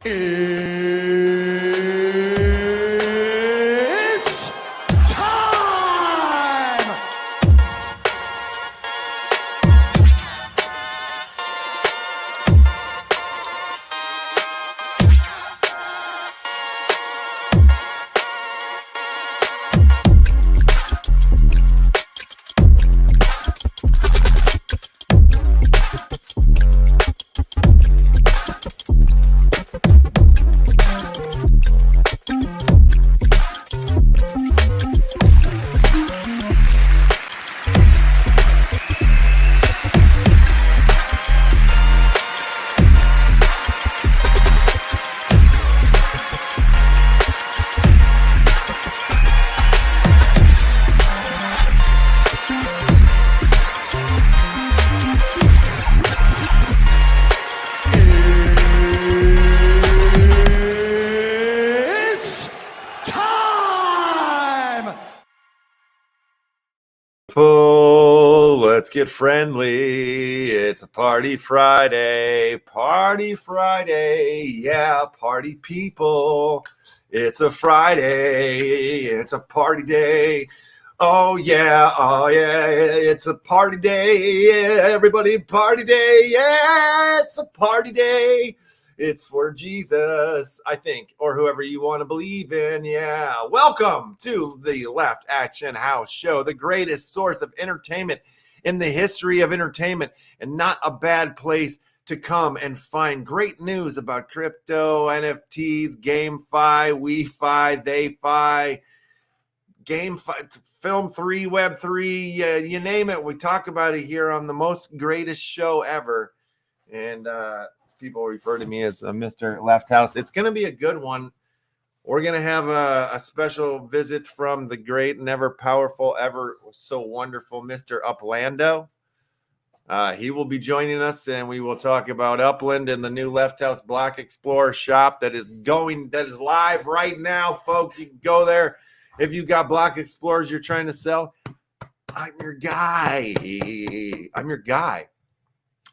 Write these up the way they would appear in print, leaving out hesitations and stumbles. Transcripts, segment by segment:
It's time! It's time! Let's get friendly. It's a party Friday. Party Friday. Yeah, party people. It's a Friday. It's a party day. Oh yeah, it's a party day. Yeah, everybody party day. Yeah, it's a party day. It's for Jesus, I think, or whoever you want to believe in. Yeah. Welcome to the Left Action House Show, the greatest source of entertainment in the history of entertainment, and not a bad place to come and find great news about crypto, NFTs, GameFi, WeFi, TheyFi, GameFi, Film 3, Web 3, you name it. We talk about it here on the most greatest show ever. And people refer to me as Mr. LeftHouse. It's going to be a good one. We're going to have a special visit from the great and ever powerful, ever so wonderful Mr. Uplando. He will be joining us, and we will talk about Upland and the new LeftHouse Block Explorer shop that is live right now, folks. You can go there. If you got block explorers you're trying to sell, I'm your guy.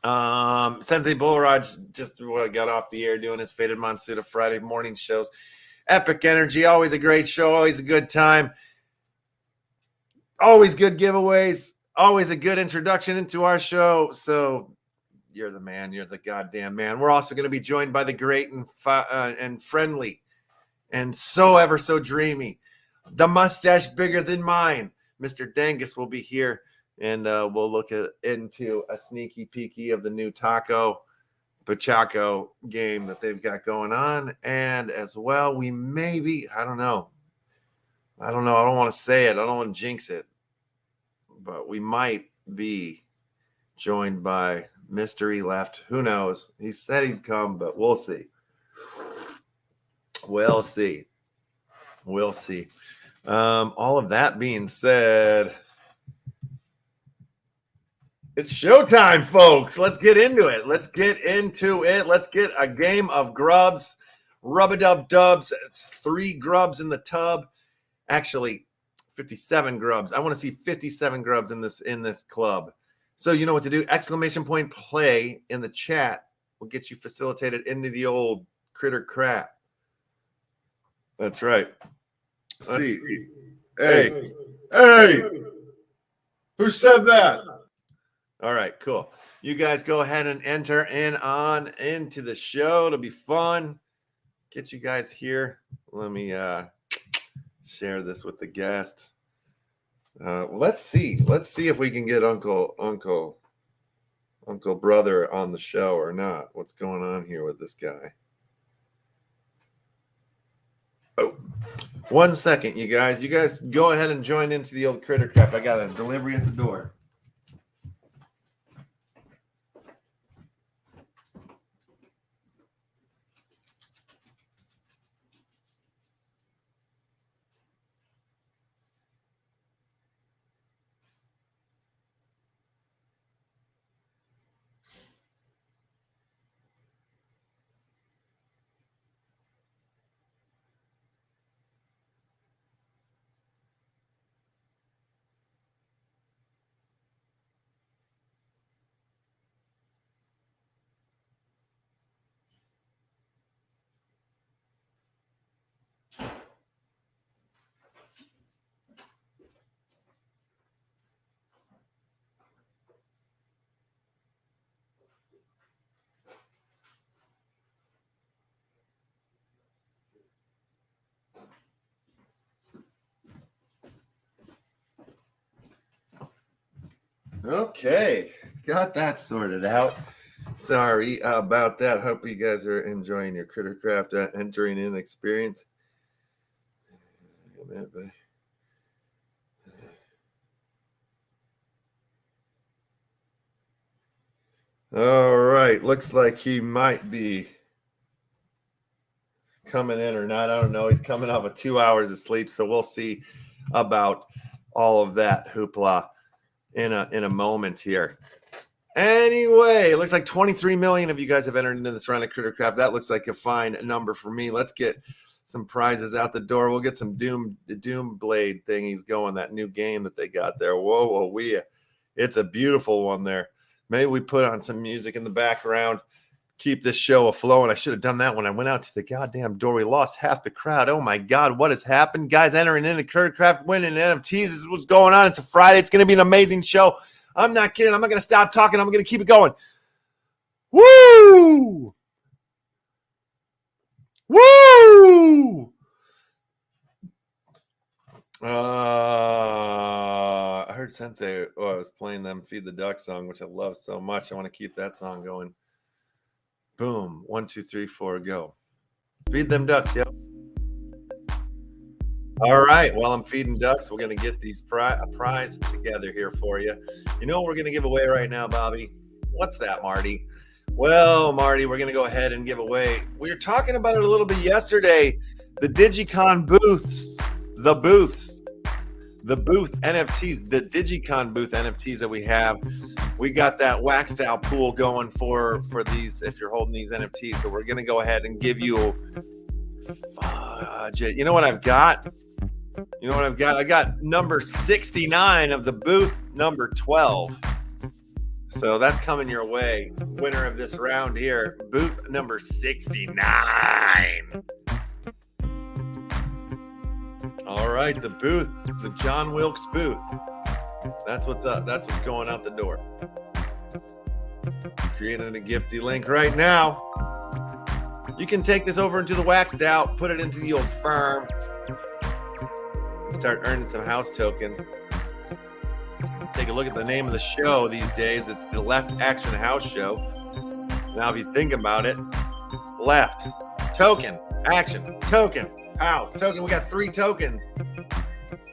Sensei Bullaraj just got off the air doing his Faded Monsuda Friday morning shows. Epic energy, always a great show, always a good time, always good giveaways, always a good introduction into our show. So you're the man, you're the goddamn man. We're also going to be joined by the great and friendly and so ever so dreamy, the mustache bigger than mine, Mr. Dangus will be here. And we'll look into a sneaky peeky of the new Taco Pachaco game that they've got going on. And as well, we maybe, I don't know. I don't want to say it. I don't want to jinx it. But we might be joined by Mystery Left. Who knows? He said he'd come, but we'll see. We'll see. All of that being said, it's showtime, folks. Let's get into it. Let's get a game of grubs. Rub-a-dub-dubs. It's 3 grubs in the tub. Actually, 57 grubs. I want to see 57 grubs in this club. So you know what to do. Exclamation point play in the chat will get you facilitated into the old critter crap. That's right. Let's see. Hey. Who said that? All right, cool. You guys go ahead and enter into the show. It'll be fun. Get you guys here. Let me share this with the guests. Let's see if we can get Uncle Brother on the show or not. What's going on here with this guy? Oh, 1 second, you guys. You guys go ahead and join into the old critter crap. I got a delivery at the door. Okay, got that sorted out. Sorry about that. Hope you guys are enjoying your Crittercraft entering in experience. All right, looks like he might be coming in or not. I don't know. He's coming off of 2 hours of sleep, so we'll see about all of that hoopla in a moment here. Anyway, it looks like 23 million of you guys have entered into this round of Crittercraft. That looks like a fine number for me. Let's get some prizes out the door. We'll get some Doom Blade thingies going, that new game that they got there. Whoa, it's a beautiful one there. Maybe we put on some music in the background, keep this show afloat. I should have done that when I went out to the goddamn door. We lost half the crowd. Oh my God, what has happened? Guys entering into Crittercraft, winning NFTs. This is what's going on. It's a Friday. It's going to be an amazing show. I'm not kidding. I'm not going to stop talking. I'm going to keep it going. Woo! Woo! I heard Sensei was playing them Feed the Duck song, which I love so much. I want to keep that song going. Boom. 1, 2, 3, 4, go. Feed them ducks, yep. All right. While I'm feeding ducks, we're going to get these prize together here for you. You know what we're going to give away right now, Bobby? What's that, Marty? Well, Marty, we're going to go ahead and give away. We were talking about it a little bit yesterday. The Digicon booths, the booth NFTs, the Digicon booth NFTs that we have. We got that waxed out pool going for these if you're holding these NFTs. So we're going to go ahead and give you you know what I've got? You know what I've got? I got number 69 of the booth number 12. So that's coming your way. Winner of this round here, booth number 69. All right, the booth, the John Wilkes booth. That's what's up. That's what's going out the door. Creating a gifty link right now. You can take this over into the waxed out, put it into the old firm, and start earning some house token. Take a look at the name of the show these days. It's the Left Action House Show. Now, if you think about it, left, token, action, token, house, token. We got 3 tokens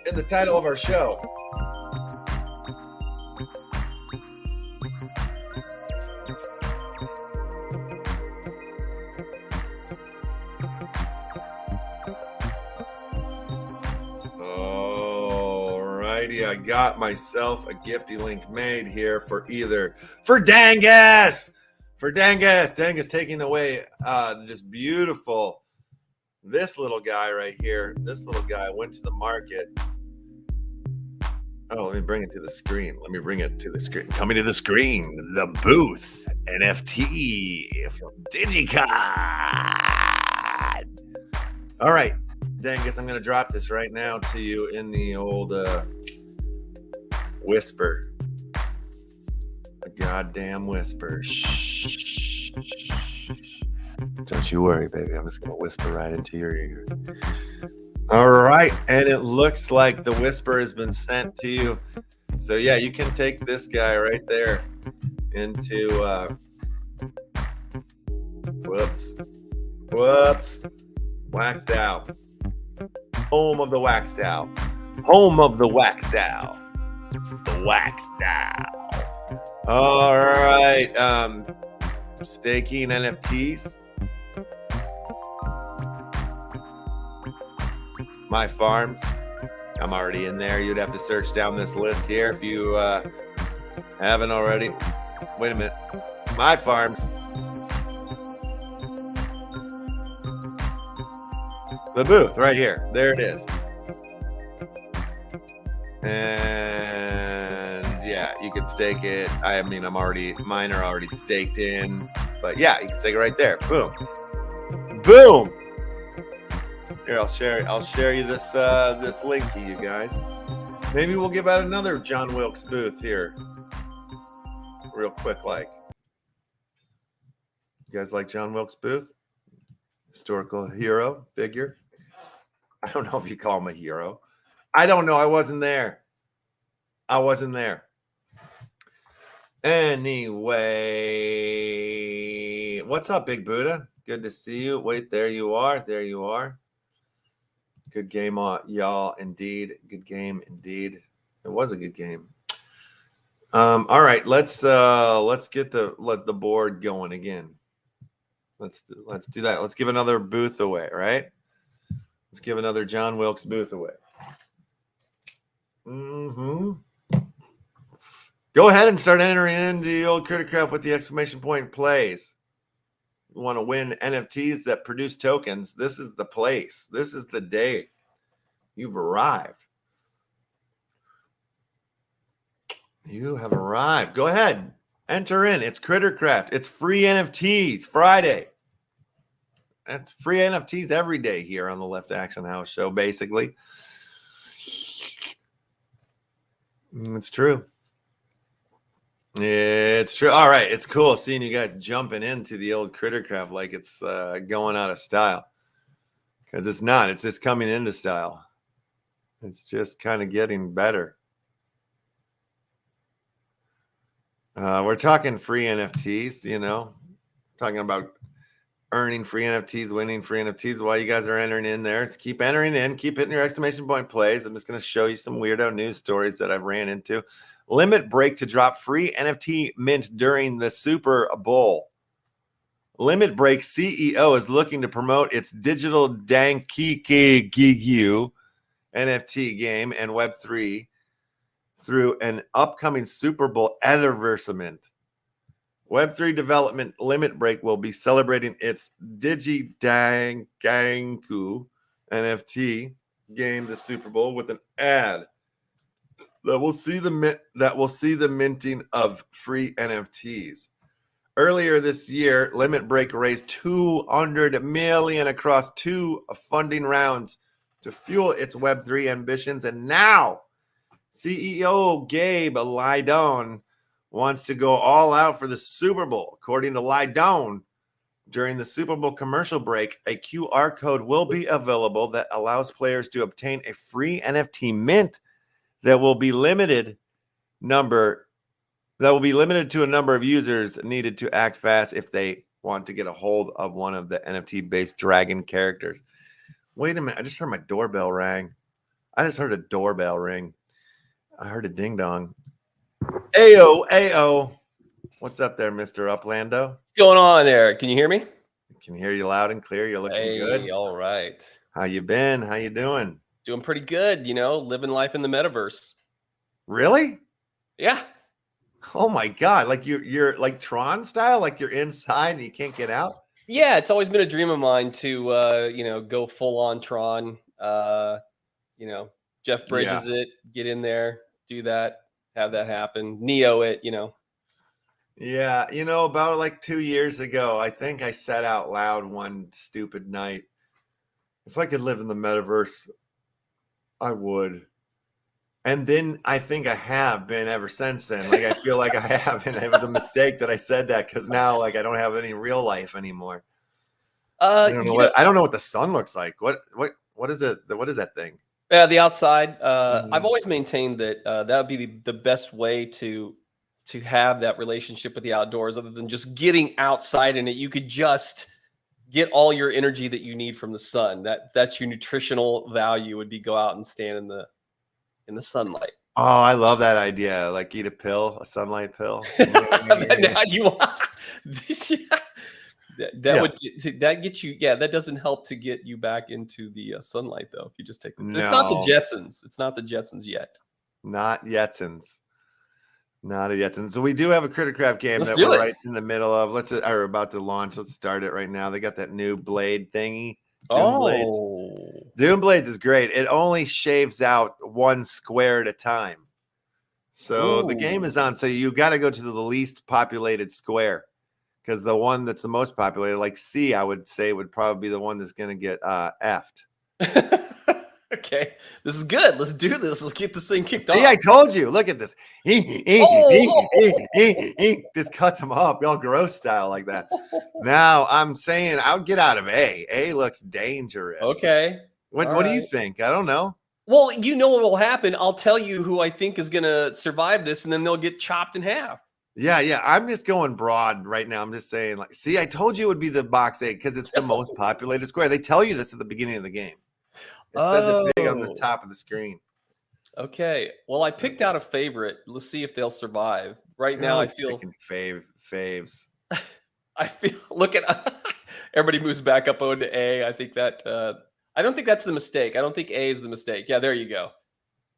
in the title of our show. I got myself a gifty link made here for Dangus. Dangus taking away this little guy right here. This little guy went to the market. Oh, let me bring it to the screen. Coming to the screen, the booth NFT from Digicon. All right, Dangus, I'm going to drop this right now to you in the old whisper. A goddamn whisper. Shh. Don't you worry, baby. I'm just going to whisper right into your ear. All right. And it looks like the whisper has been sent to you. So, yeah, you can take this guy right there into whoops. Waxed out. Home of the waxed out. The waxed out. All right. Staking NFTs. My farms. I'm already in there. You'd have to search down this list here if you haven't already. Wait a minute. My farms. The booth right here. There it is. And yeah, you can stake it. Mine are already staked in, but yeah, you can stake it right there. Boom. Here, I'll share you this link to you guys. Maybe we'll give out another John Wilkes booth here. Real quick, like. You guys like John Wilkes Booth? Historical hero figure. I don't know if you call him a hero. I don't know. I wasn't there. Anyway, what's up, Big Buddha? Good to see you. Wait, there you are. There you are. Good game, y'all. Indeed, good game, indeed. It was a good game. All right, let's get the board going again. Let's do that. Let's give another booth away, right? Let's give another John Wilkes booth away. Go ahead and start entering in the old Criticraft with the exclamation point plays. You want to win NFTs that produce tokens? This is the place. This is the day. You've arrived. You have arrived. Go ahead. Enter in. It's Criticraft. It's free NFTs Friday. That's free NFTs every day here on the Left Action House show, basically. It's true. It's true. All right. It's cool seeing you guys jumping into the old Criticraft like it's going out of style. Because it's not. It's just coming into style. It's just kind of getting better. We're talking free NFTs, you know, talking about earning free NFTs, winning free NFTs. While you guys are entering in there, just keep entering in, keep hitting your exclamation point plays. I'm just going to show you some weirdo news stories that I've ran into. Limit break to drop free NFT mint during the Super Bowl. Limit Break CEO is looking to promote its digital DANGUS NFT game and Web3 through an upcoming Super Bowl advertisement. Web3 development Limit Break will be celebrating its DJMrLEFTY'S NFT game, the Super Bowl, with an ad that will see the minting of free NFTs. Earlier this year, Limit Break raised $200 million across 2 funding rounds to fuel its Web3 ambitions, and now CEO Gabe Lydon wants to go all out for the Super Bowl. According to Lydon, during the Super Bowl commercial break, a QR code will be available that allows players to obtain a free NFT mint that will be limited to a number of users needed to act fast if they want to get a hold of one of the NFT-based dragon characters. Wait a minute. I just heard my doorbell ring. I just heard a doorbell ring. I heard a ding dong. Ayo, ayo. What's up there, Mr. Uplando? What's going on there? Can you hear me? I can hear you loud and clear. You're looking good. All right. How you been? How you doing? Doing pretty good, you know, living life in the metaverse. Really? Yeah. Oh my God. Like you're like Tron style, like you're inside and you can't get out? Yeah, it's always been a dream of mine to go full on Tron. Jeff Bridges it, get in there, do that, have that happen. Neo it, you know. Yeah, about like 2 years ago, I think I said out loud one stupid night, if I could live in the metaverse, I would. And then I think I have been ever since then. Like I feel like I have, and it was a mistake that I said that because now like I don't have any real life anymore. I don't know what the sun looks like. What is it? What is that thing? Yeah, the outside. I've always maintained that that would be the best way to have that relationship with the outdoors, other than just getting outside in it. You could just get all your energy that you need from the sun. That's your nutritional value, would be go out and stand in the sunlight. Oh, I love that idea. Like eat a pill, a sunlight pill. Now you want that gets you. Yeah, that doesn't help to get you back into the sunlight though. If you just take it's not the Jetsons. It's not the Jetsons yet. Not Jetsons. Not a Jetsons. So we do have a Criticraft game that we're right in the middle of. Are about to launch. Let's start it right now. They got that new blade thingy. Doom Blades is great. It only shaves out 1 square at a time. So the game is on. So you got to go to the least populated square, because the one that's the most populated, like C, I would say would probably be the one that's going to get effed. Okay, this is good. Let's do this. Let's get this thing kicked off. See, I told you. Look at this. Just cuts him up, all gross style like that. Now I'm saying I'll get out of A. A looks dangerous. Okay. What do you think? I don't know. Well, you know what will happen. I'll tell you who I think is going to survive this, and then they'll get chopped in half. Yeah. I'm just going broad right now. I'm just saying, like, see, I told you it would be the box 8 because it's the most populated square. They tell you this at the beginning of the game. It says it big on the top of the screen. Okay. Well, I picked out a favorite. Let's see if they'll survive. Right now, I feel faves. I feel look at everybody moves back up onto A. I think that I don't think that's the mistake. I don't think A is the mistake. Yeah, there you go.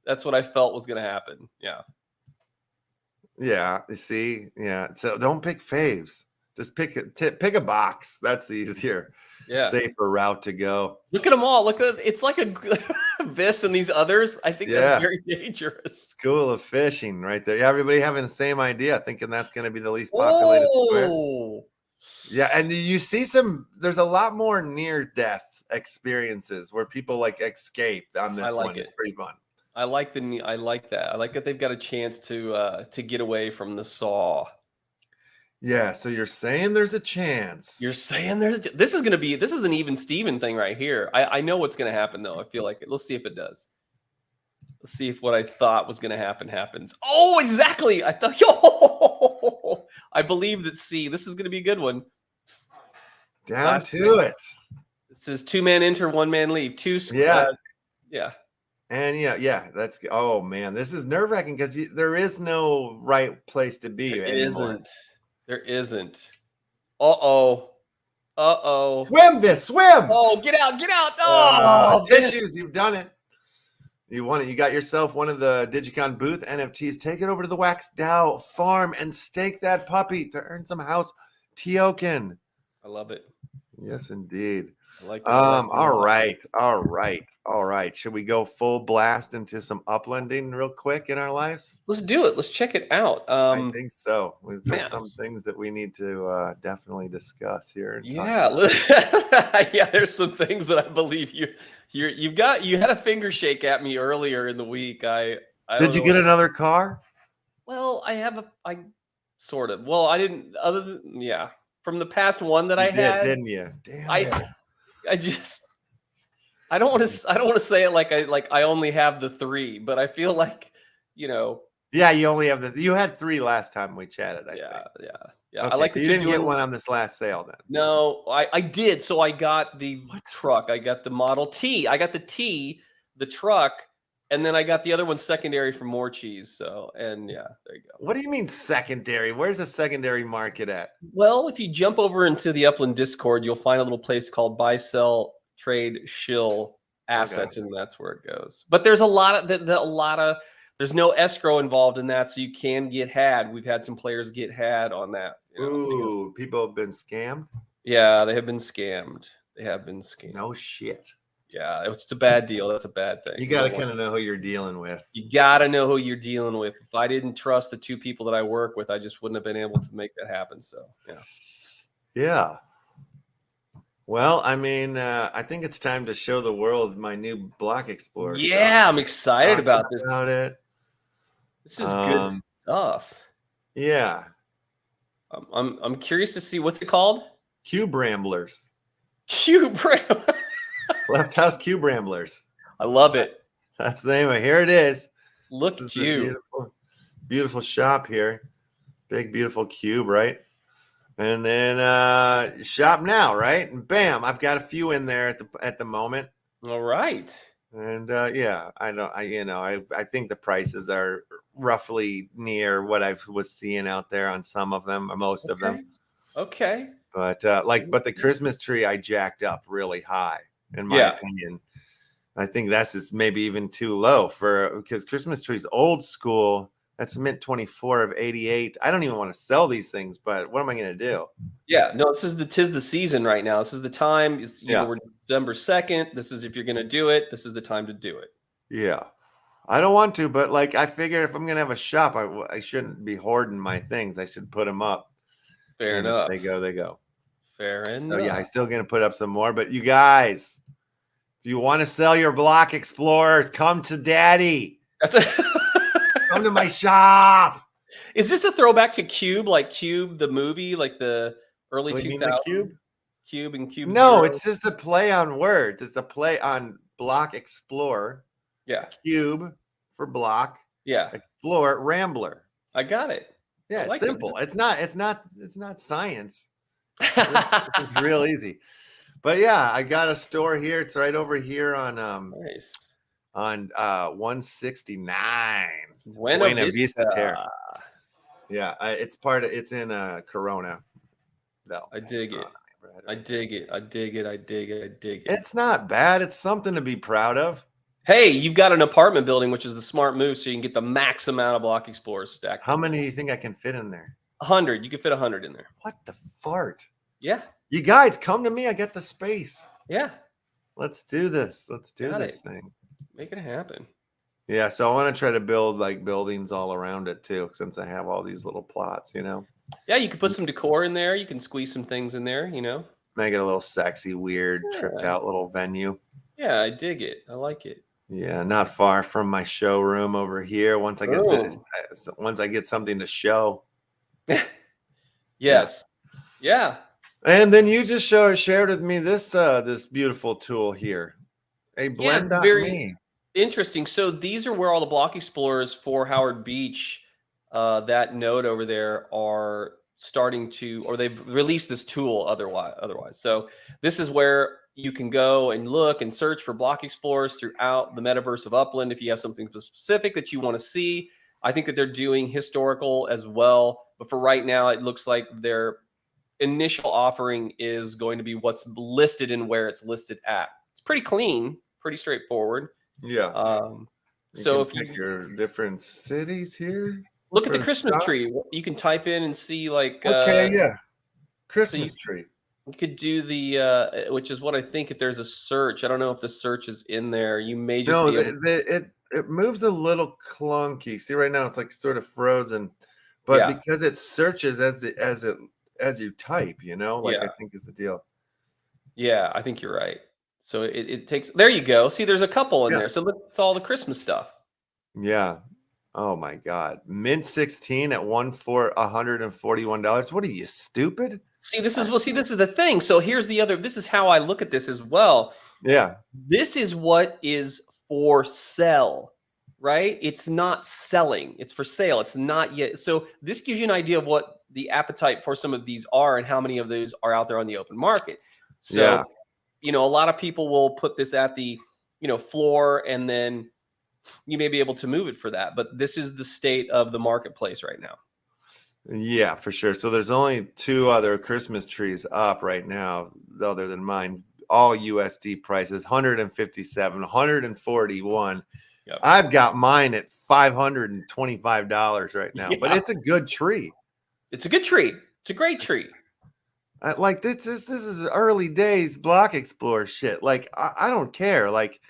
That's what I felt was going to happen. Yeah. Yeah, you see, yeah. So don't pick faves. Just pick a box. That's the easier, safer route to go. Look at them all. Look at it's like a this and these others. I think that's very dangerous. School of fishing, right there. Yeah, everybody having the same idea, thinking that's going to be the least populated square. Yeah, and you see there's a lot more near-death experiences where people like escape on this one. It's pretty fun. I like that. I like that they've got a chance to get away from the saw. Yeah, so you're saying there's a chance. You're saying this is an even Steven thing right here. I know what's going to happen though. I feel like it. Let's see if it does. Let's see if what I thought was going to happen happens. Oh, exactly. I thought, I believe that C. This is going to be a good one. Down to it. This is 2-man enter, 1-man leave. Yeah. And yeah, that's oh man, this is nerve-wracking because there is no right place to be. There isn't. Uh-oh. Swim! Oh, get out! Oh, tissues, you've done it. You won it. You got yourself one of the Digicon booth NFTs. Take it over to the Wax Dow farm and stake that puppy to earn some house token. I love it. Yes, indeed. I like All right. Should we go full blast into some uplanding real quick in our lives? Let's do it. Let's check it out. I think so. There's some things that we need to definitely discuss here. Yeah, there's some things that I believe you had a finger shake at me earlier in the week. Did you get another car? Well, I sort of. Well, I didn't. Other than from the past one that I had, didn't you? Damn. I don't want to say it like I only have the 3, but I feel like, Yeah, you only have you had 3 last time we chatted. I think. Yeah. Okay, I like so you didn't get one on this last sale then. No, I did. So I got the truck. I got the Model T. I got the T, the truck, and then I got the other one secondary for more cheese. So, and there you go. What do you mean secondary? Where's the secondary market at? Well, if you jump over into the Upland Discord, you'll find a little place called Buy, Sell, Trade, Shill Assets, and that's where it goes. But there's a lot of there's no escrow involved in that, so you can get had. We've had some players get had on that. Ooh, people have been scammed? Yeah, they have been scammed. No shit. Yeah, it's a bad deal. That's a bad thing. You got to kind of know who you're dealing with. You got to know who you're dealing with. If I didn't trust the 2 people that I work with, I just wouldn't have been able to make that happen. So, yeah. Well, I mean, I think it's time to show the world my new Block Explorer. Yeah, I'm excited about this. This is good stuff. Yeah. I'm curious to see, what's it called? Cube Ramblers. LeftHouse Cube Ramblers. I love it. That's the name of it. Here it is. Look at you. Beautiful shop here. Big, beautiful cube, right? And then shop now, right? And bam, I've got a few in there at the moment. All right. And I think the prices are roughly near what I was seeing out there on some of them, or most of them. Okay. But but the Christmas tree I jacked up really high, in my opinion. I think that's just maybe even too low because Christmas tree's old school. That's mint 24 of 88. I don't even want to sell these things, but what am I going to do? Yeah, no, tis the season right now. This is the time. We're December 2nd. This is, if you're going to do it, this is the time to do it. Yeah. I don't want to, but I figure if I'm going to have a shop, I shouldn't be hoarding my things. I should put them up. Fair enough. If they go. Fair enough. So I'm still going to put up some more, but you guys, if you want to sell your Block Explorers, come to Daddy. Come to my shop. Is this a throwback to Cube, like Cube the movie, like the early 2000s? Cube and Cube. No, Zero? It's just a play on words. It's a play on Block Explorer. Yeah. Cube for block. Yeah. Explore Rambler. I got it. Yeah, like simple. It's not science. It's real easy. But yeah, I got a store here. It's right over here on Nice. 169 Buena Vista Vista. Terrace. Yeah, it's in Corona though. I dig it. I dig it. I dig it. I dig it. I dig it. It's not bad. It's something to be proud of. Hey, you've got an apartment building, which is the smart move, so you can get the max amount of block explorers stacked. How many do you think I can fit in there? 100. You can fit 100 in there. What the fart? Yeah. You guys come to me. I got the space. Yeah. Let's do this. Let's do Got this it. thing. Make it happen. Yeah, so I want to try to build like buildings all around it too, since I have all these little plots, you know. Yeah, you can put some decor in there. You can squeeze some things in there, you know. Make it a little sexy, weird, tripped out little venue. Yeah, I dig it. I like it. Yeah, not far from my showroom over here. Once I get once I get something to show. Yes. Yeah. And then you just shared with me this this beautiful tool here. A blend.me. Interesting. So these are where all the block explorers for Howard Beach, that node over there, are starting to, or they've released this tool otherwise. So this is where you can go and look and search for block explorers throughout the metaverse of Upland if you have something specific that you want to see. I think that they're doing historical as well, but for right now, it looks like their initial offering is going to be what's listed and where it's listed at. It's pretty clean, pretty straightforward. Yeah. So if you pick your different cities here, look at the Christmas tree, you can type in and see like Christmas tree. You could do the which is what I think, if there's a search. I don't know if the search is in there. You may just it moves a little clunky. See, right now it's like sort of frozen, but because it searches as you type, you know, like I think is the deal. Yeah, I think you're right. So it takes, there you go. See, there's a couple in there. So look, it's all the Christmas stuff. Yeah. Oh my God. Mint 16 at $141. What are you, stupid? See, this is the thing. So here's this is how I look at this as well. Yeah. This is what is for sale, right? It's not selling. It's for sale. It's not yet. So this gives you an idea of what the appetite for some of these are and how many of those are out there on the open market. So, you know, a lot of people will put this at the, floor, and then you may be able to move it for that. But this is the state of the marketplace right now. Yeah, for sure. So there's only 2 other Christmas trees up right now, other than mine. All USD prices, 157, 141. Yep. I've got mine at $525 right now, but it's a good tree. It's a good tree. It's a great tree. Like this is early days block explorer shit. Like I don't care. Like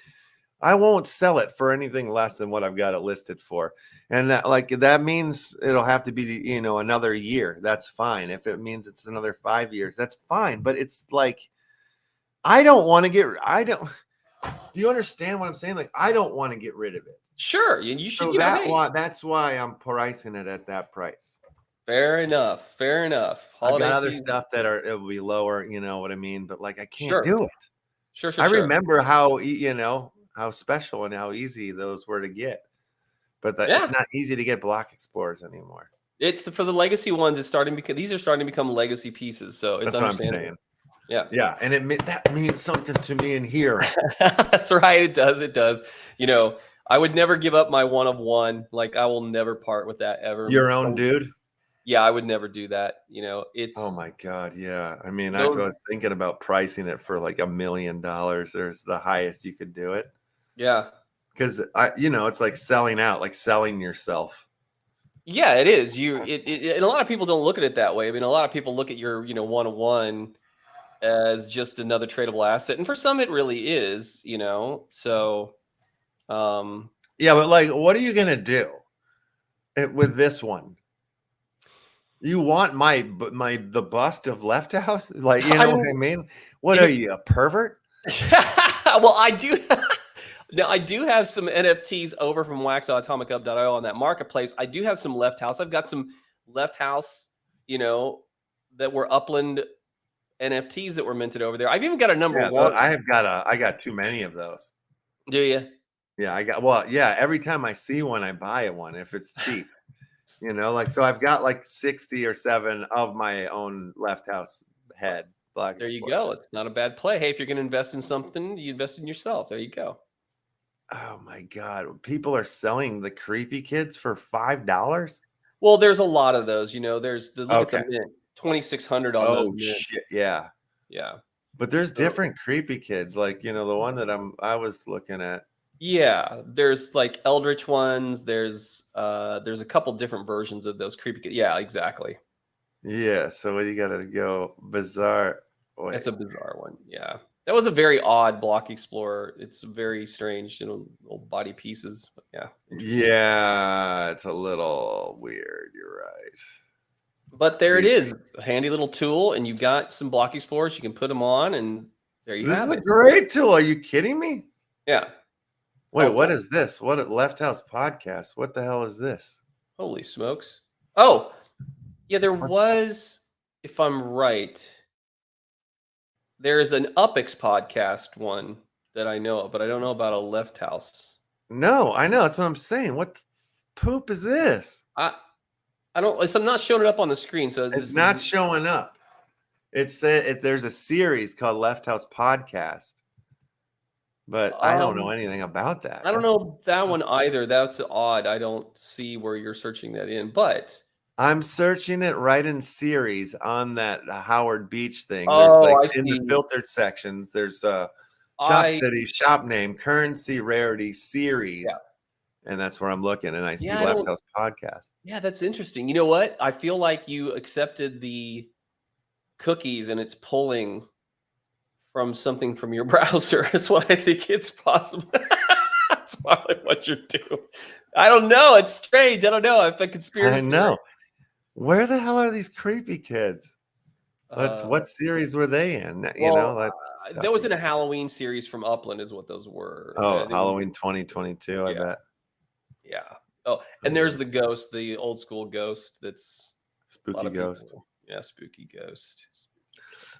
I won't sell it for anything less than what I've got it listed for. And that means it'll have to be, another year. That's fine. If it means it's another 5 years, that's fine. But it's like, do you understand what I'm saying? Like, I don't want to get rid of it. Sure. You should. So that's why I'm pricing it at that price. Fair enough. Fair enough. I've got other stuff it will be lower, you know what I mean? But like, I can't do it. Sure. I remember how, how special and how easy those were to get. But it's not easy to get block explorers anymore. It's for the legacy ones. It's starting because these are starting to become legacy pieces. So it's that's what I'm saying. Yeah. Yeah. And that means something to me in here. That's right. It does. It does. I would never give up my 1 of 1. Like, I will never part with that ever. Your own dude? Yeah, I would never do that. It's. Oh my God. Yeah. I mean, I was thinking about pricing it for like $1 million. There's the highest you could do it. Yeah. Because it's like selling out, like selling yourself. Yeah, it is. And a lot of people don't look at it that way. I mean, a lot of people look at your, 1 of 1 as just another tradable asset, and for some, it really is. So. Yeah, but like, what are you gonna do with this one? You want the bust of LeftHouse? Like, you know what I mean? What are you, a pervert? Well, I do. Now, I do have some NFTs over from waxatomicup.io on that marketplace. I do have some LeftHouse. I've got some LeftHouse, that were Upland NFTs that were minted over there. I've even got a number 1. I got too many of those. Do you? Yeah, every time I see one, I buy one if it's cheap. You know, like, so I've got like 60 or 7 of my own LeftHouse head. Block There you Explorer. go. It's not a bad play. Hey, if you're going to invest in something, you invest in yourself. There you go. Oh my God. People are selling the creepy kids for $5. Well, there's a lot of those. You know, there's the look at Okay. the mint, 2,600 on those Oh mint. shit. Yeah. Yeah. But there's So, different creepy kids. Like, you know, the one that I was looking at. yeah, there's like eldritch ones. There's a couple different versions of those creepy. Yeah, exactly. Yeah. So what do you got to go bizarre? Wait. That's a bizarre one. Yeah, that was a very odd block explorer. It's very strange, you know, little body pieces. But yeah, interesting. Yeah, it's a little weird. You're right. But there it Creepy. is, a handy little tool, and you got some block explorers. You can put them on, and there you This have is a it. great tool. Are you kidding me? Yeah. Wait, Oh, what cool. is this? What a LeftHouse podcast? What the hell is this? Holy smokes! Oh, yeah, there What? was, if I'm right, there is an UPX podcast one that I know of, but I don't know about a LeftHouse. No, I know. That's what I'm saying. What the poop is this? I don't. I'm not showing it up on the screen, so It's this not is. showing up. There's a series called LeftHouse Podcast, but I don't know anything about that. I don't That's know that one either. That's odd. I don't see where you're searching that in, but I'm searching it right in series on that Howard Beach thing. There's oh, like I in the see. filtered sections, there's shop I city, shop name, currency, rarity, yeah, series, and that's where I'm looking, and I see yeah. I don't. LeftHouse Podcast. Yeah, that's interesting. You know what? I feel like you accepted the cookies, and it's pulling from something from your browser. Is what I think it's possible. That's probably what you're doing. I don't know. It's strange. I don't know. If a conspiracy. I know. Where the hell are these creepy kids? Uh, What series were they in? You know, well, that's that tough. was in a Halloween series from Upland, is what those were. Oh, They were, Halloween 2022, I yeah, bet. yeah. Oh, and there's the ghost, the old school ghost. That's a lot Spooky of ghost. people. Yeah, spooky ghost.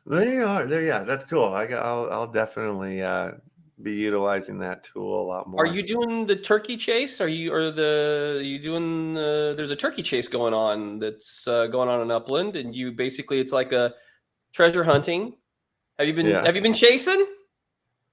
They are there. Yeah, that's cool. I'll definitely be utilizing that tool a lot more. Are you doing the turkey chase? Are you doing there's a turkey chase going on that's going on in Upland, and you basically it's like a treasure hunting. Yeah. Have you been chasing?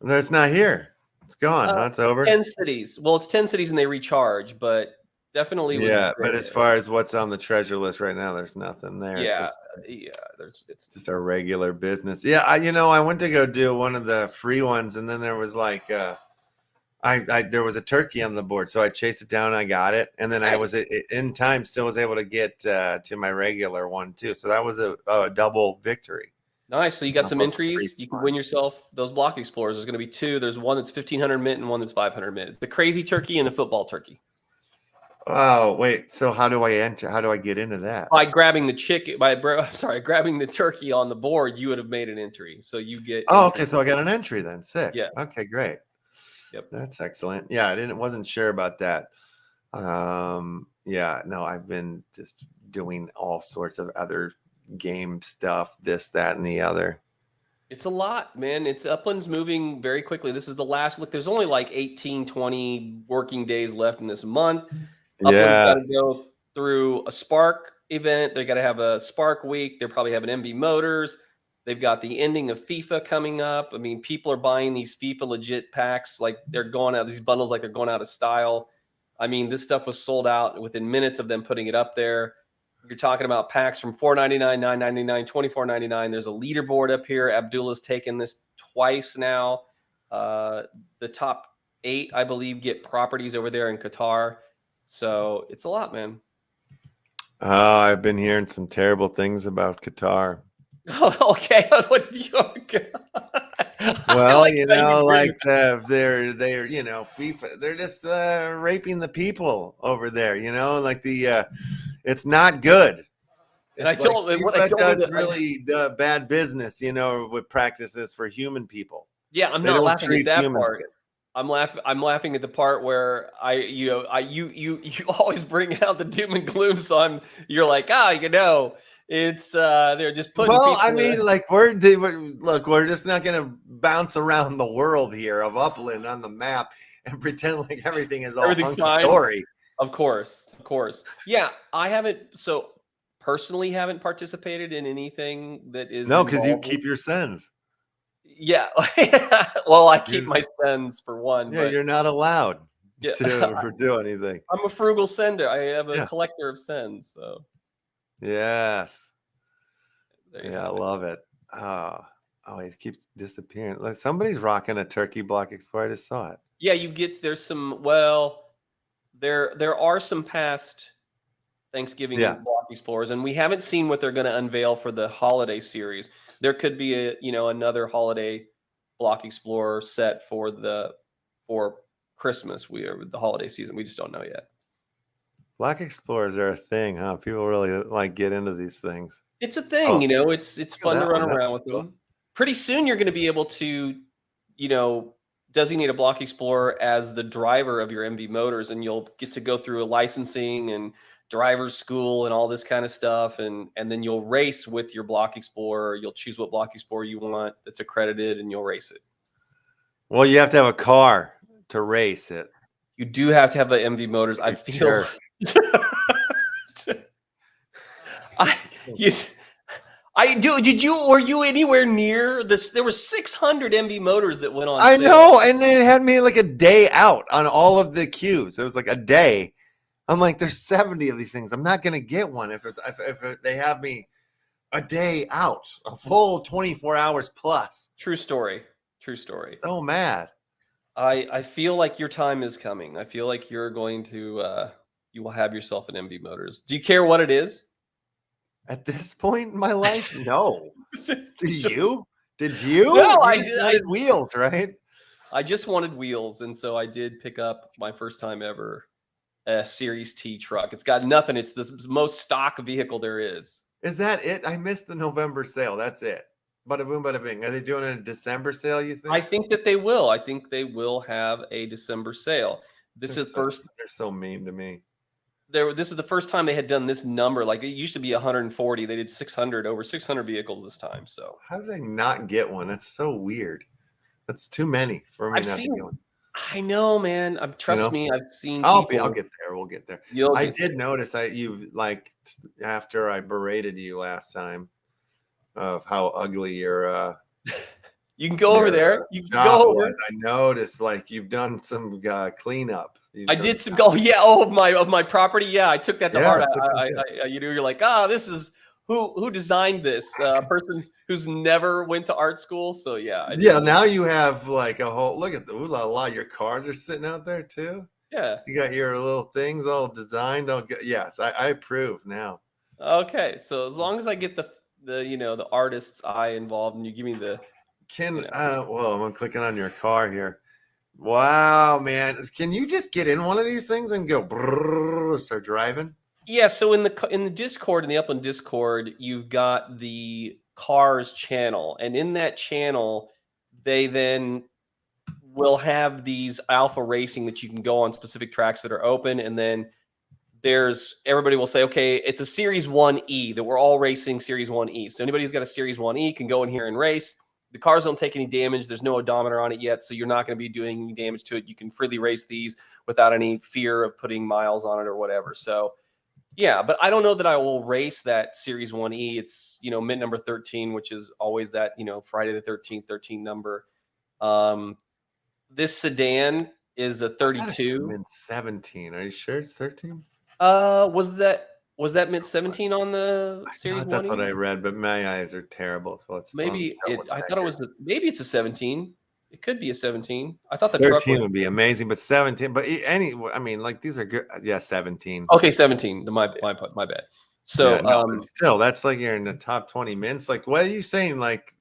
No, it's not here. It's gone, huh? It's over. 10 cities. Well, it's 10 cities and they recharge, but definitely was Yeah, but great. as far as what's on the treasure list right now, there's nothing there. Yeah, It's just our regular business. Yeah, I went to go do one of the free ones, and then there was like there was a turkey on the board, so I chased it down. I got it, and then I was in time, still was able to get to my regular one too. So that was a double victory. nice. So you got some Double entries. free You can fun. win yourself those block explorers. There's going to be 2. There's one that's 1,500 mint and one that's 500 mint. It's a crazy turkey and a football turkey. Oh wait, so how do I enter? How do I get into that? By grabbing the grabbing the turkey on the board, you would have made an entry. So you get. Oh, okay, so I got an entry then. Sick. Yeah. Okay, great. Yep. That's excellent. Yeah, wasn't sure about that. Yeah, no, I've been just doing all sorts of other game stuff, this, that, and the other. It's a lot, man. Upland's moving very quickly. This is the last look. There's only like 18, 20 working days left in this month. Upland's got to go through a Spark event. They got to have a Spark week. They're probably having MV Motors. They've got the ending of FIFA coming up. I mean, people are buying these FIFA legit packs like they're going out, these bundles like they're going out of style. I mean, this stuff was sold out within minutes of them putting it up there. You're talking about packs from $4.99, $9.99, $24.99. There's a leaderboard up here. Abdullah's taken this twice now. The top 8, I believe, get properties over there in Qatar. So it's a lot, man. Oh, I've been hearing some terrible things about Qatar. Oh, okay. What do you? Well, like they're FIFA. They're just raping the people over there. Like it's not good. And I told him what I told does really bad business, with practices for human people. Yeah, I'm not laughing at that part. I'm laughing at the part where you always bring out the doom and gloom. So you're like, it's they're just putting. Well, I mean, we're just not going to bounce around the world here of Upland on the map and pretend like everything's all hunky-dory. Of course. Of course. Yeah, I haven't. So personally, haven't participated in anything that is No, because you involved keep your sends. Yeah. Well, I keep You're, my sends for one, yeah, but you're not allowed yeah, to do anything. I'm a frugal sender. I am a Yeah. collector of sends. So Yes. there you Yeah, I have it. love it. Oh, it keeps disappearing. Like somebody's rocking a turkey block explorer. I just saw it. Yeah, there's some. Well, there are some past Yeah. Thanksgiving block explorers, and we haven't seen what they're going to unveil for the holiday series. There could be another holiday block explorer set for Christmas. The holiday season. We just don't know yet. Block explorers are a thing, huh? People really like get into these things. It's a thing, Oh, it's look at fun to that run one. That around was with cool. them. Pretty soon, you're going to be able to, designate a block explorer as the driver of your MV motors, and you'll get to go through a licensing and driver's school and all this kind of stuff, and then you'll race with your block explorer. You'll choose what block explorer you want that's accredited, and you'll race it. Well, you have to have a car to race it. You do have to have the MV motors. I feel. Were you anywhere near this? There were 600 MV motors that went on I sale. know, and it had me like a day out on all of the queues. It was like a day. I'm like, there's 70 of these things. I'm not gonna get one if they have me a day out, a full 24 hours plus. True story. True story. So mad. I feel like your time is coming. I feel like you're going to you will have yourself an MV motors. Do you care what it is? At this point in my life, no. Just- you? Did you? No, You I just did. wanted wheels, right? I just wanted wheels, and so I did pick up my first time ever a Series T truck. It's got nothing. It's the most stock vehicle there is. Is that it? I missed the November sale. That's it. Bada boom, bada bing. Are they doing a December sale, you think? I think that they will. I think they will have a December sale. This is first. They're so mean to me. This is the first time they had done this number. Like it used to be 140. They did 600, over 600 vehicles this time. So how did I not get one? That's so weird. That's too many for me not to get one. I know, man. Trust me, I've seen. I'll get there. We'll get there. I did notice you've like after I berated you last time of how ugly your you can go over there. You can go over. I noticed like you've done some cleanup. I did some. Oh yeah. Oh of my property. Yeah, I took that to heart. You're like, this is who designed this person who's never went to art school. So yeah. Now you have like a whole look at the ooh la la. Your cars are sitting out there too. Yeah. You got your little things all designed. Yes, I approve now. Okay, so as long as I get the artist's eye involved, and you give me the. Well, I'm clicking on your car here. Wow, man. Can you just get in one of these things and go brrr, start driving? Yeah, so in the Discord, in the Upland Discord, you've got the cars channel, and in that channel, they then will have these alpha racing that you can go on specific tracks that are open, and then everybody will say, okay, it's a Series 1E that we're all racing Series 1E. So anybody who's got a Series 1E can go in here and race. The cars don't take any damage. There's no odometer on it yet, so you're not going to be doing any damage to it. You can freely race these without any fear of putting miles on it or whatever. So, yeah, but I don't know that I will race that Series 1E. It's, mint number 13, which is always that, Friday the 13th, 13 number. This sedan is a 32. Mint 17. Are you sure it's 13? Was that mint 17 on the Series 1? That's what I read, but my eyes are terrible. So let's maybe I thought it was maybe it's a 17. It could be a 17. I thought the 13 would be amazing, but 17. But like these are good. Yeah, 17. Okay, 17. My bad. So still, that's like you're in the top 20 mints. Like, what are you saying? Like,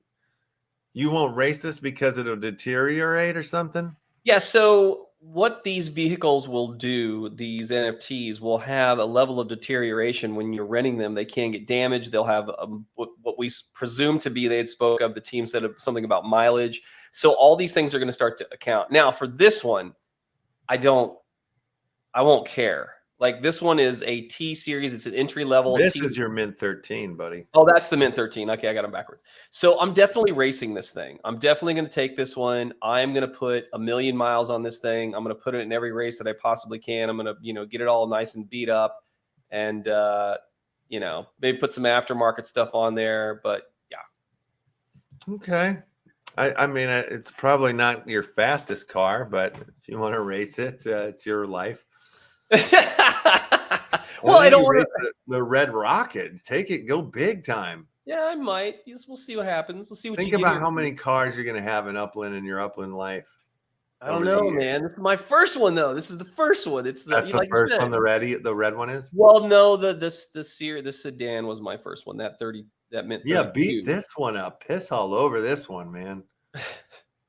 you won't race this because it'll deteriorate or something? Yeah. So what these vehicles will do, these NFTs will have a level of deterioration when you're renting them. They can get damaged. They'll have what we presume to be, they had spoke of, the team said something about mileage. So all these things are going to start to account. Now for this one, I won't care. Like this one is a T series. It's an entry level. This is your Mint 13, buddy. Oh, that's the Mint 13. Okay, I got them backwards. So I'm definitely racing this thing. I'm definitely going to take this one. I'm going to put 1,000,000 miles on this thing. I'm going to put it in every race that I possibly can. I'm going to, get it all nice and beat up, and maybe put some aftermarket stuff on there. But yeah. Okay. I mean, it's probably not your fastest car, but if you want to race it, it's your life. Well, I don't want to the Red Rocket. Take it, go big time. Yeah, I might. We'll see what happens. We'll see what. Think about how many cars you're going to have in Upland in your Upland life. I don't know, man. This is my first one, though. This is the first one. It's the first one. The red one is. Well, no, the sedan was my first one. That Mint. Yeah, beat this one up. Piss all over this one, man.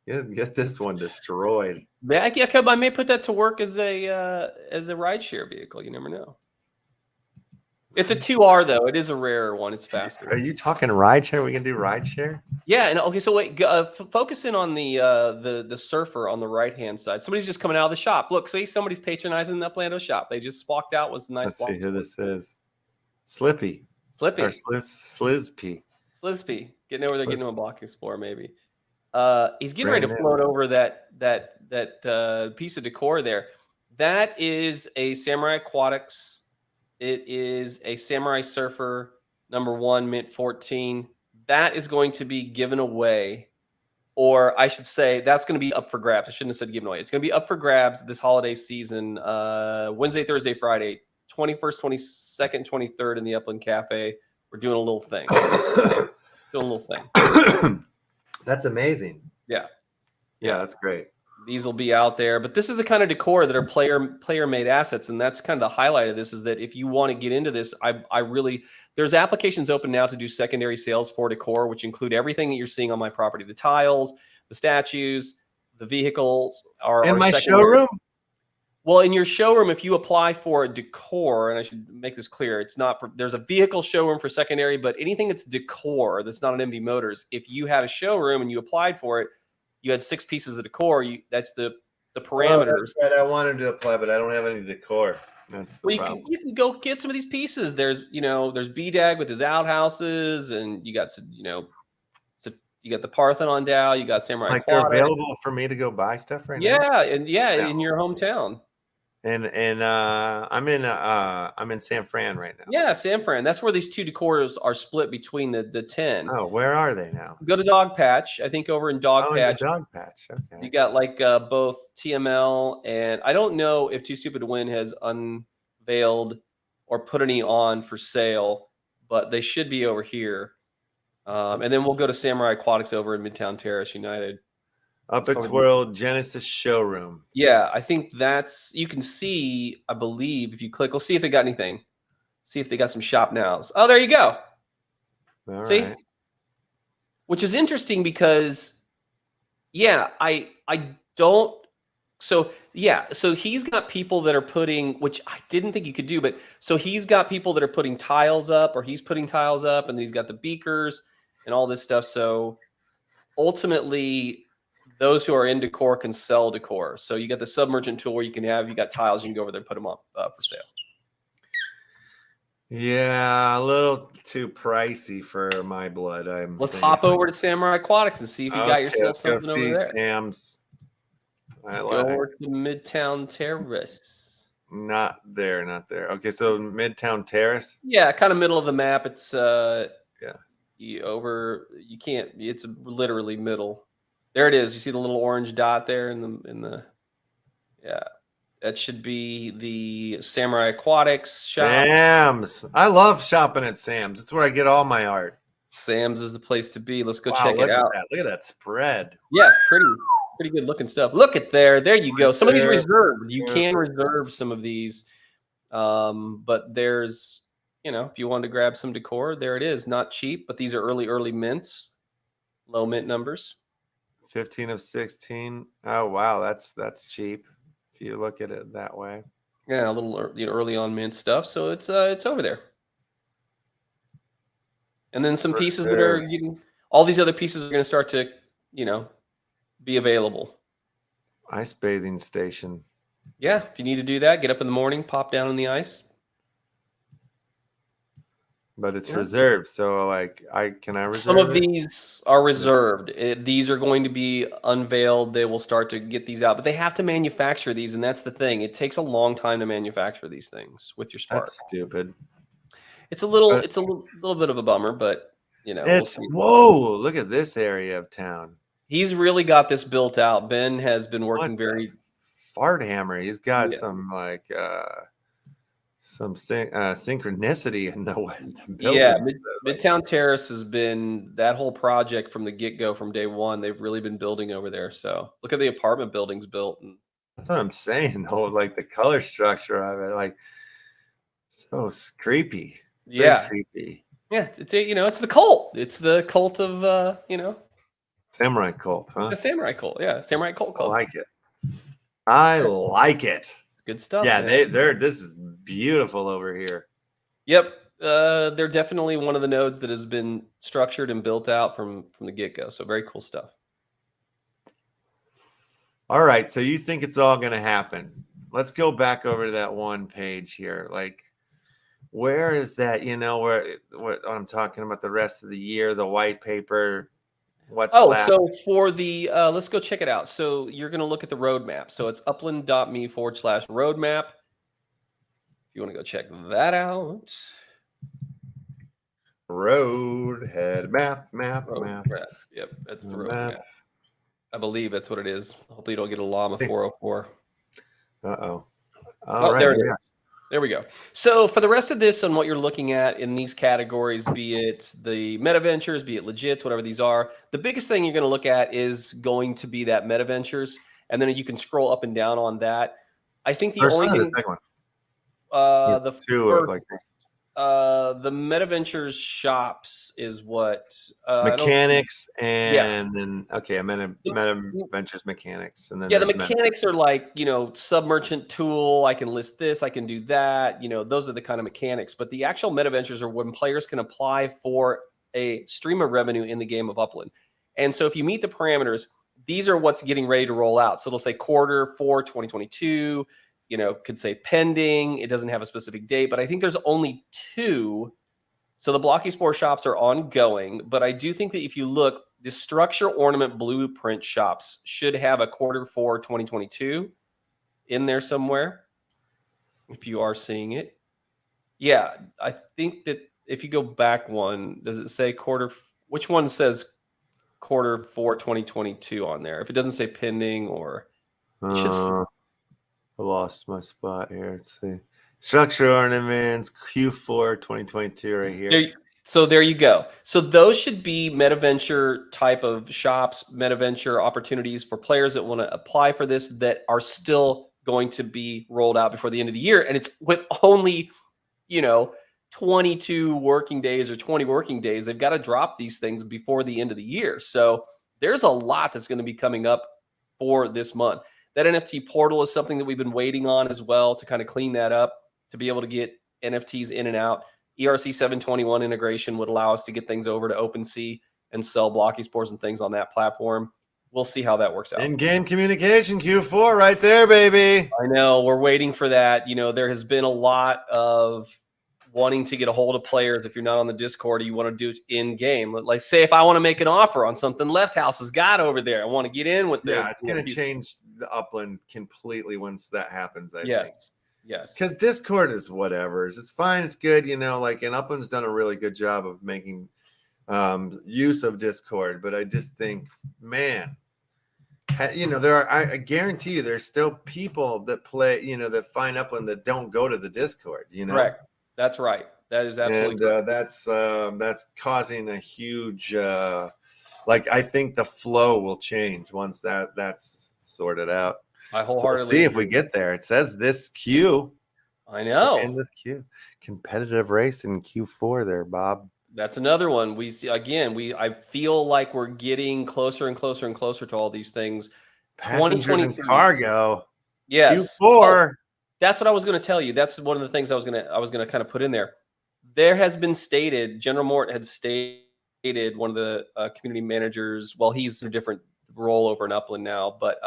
Get this one destroyed. I may put that to work as a rideshare vehicle. You never know. It's a 2R though. It is a rarer one. It's faster. Are you talking rideshare? We can do rideshare. Yeah. And okay. So wait. Focus in on the surfer on the right hand side. Somebody's just coming out of the shop. Look, see, somebody's patronizing the Upland shop. They just walked out. Was a nice. Let's see who this is. Slippy. Or Slizpy. Slizpy. Getting over there, getting him a Block Explorer maybe. He's getting ready to float over that piece of decor there. That is a Samurai Aquatics. It is a Samurai Surfer #1 Mint 14. That is going to be given away, or I should say that's going to be up for grabs. I shouldn't have said given away. It's going to be up for grabs this holiday season, Wednesday, Thursday, Friday, 21st, 22nd, 23rd in the Upland Cafe. We're doing a little thing. That's amazing. Yeah, that's great. These will be out there, but this is the kind of decor that are player made assets, and that's kind of the highlight of this. Is that if you want to get into this, there's applications open now to do secondary sales for decor, which include everything that you're seeing on my property: the tiles, the statues, the vehicles. In my showroom. Well, in your showroom, if you apply for a decor, and I should make this clear, it's not for, there's a vehicle showroom for secondary, but anything that's decor, that's not an MD Motors, if you had a showroom and you applied for it, you had 6 pieces of decor, that's the parameters. That's right. I wanted to apply, but I don't have any decor. That's the problem. You can go get some of these pieces. There's BDAG with his outhouses, and you got you got the Parthenon Dow, you got Samurai. Like they're available for me to go buy stuff right now. Yeah, in your hometown. And I'm in San Fran right now. Yeah, San Fran. That's where these 2 decors are split between the 10. Oh, where are they now? Go to Dog Patch. I think over in Dog Patch. Dog Patch. Okay. You got like both TML, and I don't know if Too Stupid to Win has unveiled or put any on for sale, but they should be over here. And then we'll go to Samurai Aquatics over in Midtown Terrace United. Upix World Genesis Showroom. Yeah, I think you can see, I believe, if you click, we'll see if they got anything. See if they got some shop nows. Oh, there you go. All see? Right. Which is interesting because, I don't. So he's got people that are putting, which I didn't think you could do, but so he's got people that are putting tiles up, or he's putting tiles up, and then he's got the beakers and all this stuff. So ultimately, those who are in decor can sell decor. So you got the submergent tool where you got tiles, you can go over there and put them up for sale. Yeah, a little too pricey for my blood. Let's hop over to Samurai Aquatics and see if you got yourself something over there. Sam's. Go over to Midtown Terrace. Not there. Okay, so Midtown Terrace. Yeah, kind of middle of the map. It's you can't. It's literally middle. There it is. You see the little orange dot there in the that should be the Samurai Aquatics shop. Sam's. I love shopping at Sam's. It's where I get all my art. Sam's is the place to be. Let's go check it out. Look at that spread. Yeah, pretty good looking stuff. Look at there you go. Some of these reserved. You can reserve some of these, but there's if you want to grab some decor, there it is. Not cheap, but these are early mints, low mint numbers. 15 of 16. Oh wow, that's cheap if you look at it that way. Yeah, a little early on mint stuff. So it's over there. And then some pieces that are all these other pieces are going to start to be available. Ice bathing station. Yeah, if you need to do that, get up in the morning, pop down on the ice. But it's reserved, so like can I reserve Some of it? these are reserved. These are going to be unveiled. They will start to get these out, but they have to manufacture these, and that's the thing. It takes a long time to manufacture these things with your Spark. That's stupid. It's a little bit of a bummer, but we'll see. Whoa, look at this area of town. He's really got this built out. Ben has been working What fart hammer. He's got some like synchronicity in the building. Yeah, Midtown Terrace has been that whole project from the get-go, from day one. They've really been building over there. So look at the apartment buildings built. And that's what I'm saying, though. Like the color structure of it, like so creepy. Yeah, creepy. Yeah, it's it's the cult. It's the cult of samurai cult, huh? The samurai cult. Yeah, samurai cult. I like it. I like it. Good stuff. Yeah, man. this is beautiful over here. Yep. They're definitely one of the nodes that has been structured and built out from the get-go. So very cool stuff. All right. So you think it's all going to happen. Let's go back over to that one page here. Like, where is that? What I'm talking about, the rest of the year, the white paper. What's left? So for the let's go check it out. So you're going to look at the roadmap. So it's upland.me/roadmap. If you want to go check that out. Roadhead map. Yep, that's the roadmap. I believe that's what it is. Hopefully you don't get a llama 404. All right. There it is. There we go. So for the rest of this, on what you're looking at in these categories, be it the meta ventures, be it legits, whatever these are, the biggest thing you're going to look at is going to be that meta ventures, and then you can scroll up and down on that. I think the only thing, the second one. The two like the meta ventures shops is what mechanics, and then meta ventures mechanics, and then the mechanics are like sub-merchant tool. I can list this, I can do that. Those are the kind of mechanics. But the actual meta ventures are when players can apply for a stream of revenue in the game of Upland. And so if you meet the parameters, these are what's getting ready to roll out. So it'll say Q4 2022. Could say pending. It doesn't have a specific date, but I think there's only 2. So the Blocky Spore shops are ongoing, but I do think that if you look, the structure ornament blueprint shops should have a Q4 2022 in there somewhere. If you are seeing it. Yeah, I think that if you go back one, does it say which one says Q4 2022 on there? If it doesn't say pending, or it should I lost my spot here. Let's see. Structure ornaments, Q4 2022 right here. So there you go. So those should be MetaVenture type of shops, MetaVenture opportunities for players that want to apply for this that are still going to be rolled out before the end of the year. And it's with only, 22 working days or 20 working days. They've got to drop these things before the end of the year. So there's a lot that's going to be coming up for this month. That NFT portal is something that we've been waiting on as well to kind of clean that up, to be able to get NFTs in and out. ERC 721 integration would allow us to get things over to OpenSea and sell Blocky Spores and things on that platform. We'll see how that works out. In-game communication, Q4 right there, baby. I know. We're waiting for that. There has been a lot of wanting to get a hold of players. If you're not on the Discord, you want to do it in-game. Like, say if I want to make an offer on something LeftHouse has got over there, I want to get in with them. Yeah, it's going to change the Upland completely once that happens, I think. Yes. Because Discord is whatever. It's fine. It's good. And Upland's done a really good job of making use of Discord. But I just think, man, I guarantee you there's still people that play, that find Upland that don't go to the Discord, Correct. That's right. That is absolutely and that's causing a huge I think the flow will change once that's sorted out. I wholeheartedly see if we get there. It says this queue. I know. In this queue. Competitive race in Q4 there, Bob. That's another one. We see again, I feel like we're getting closer and closer and closer to all these things. Passengers and cargo. Yes. Q4. That's what I was going to tell you. That's one of the things I was going to kind of put in there. There has been stated, General Mort had stated, one of the community managers, well, he's in a different role over in Upland now, but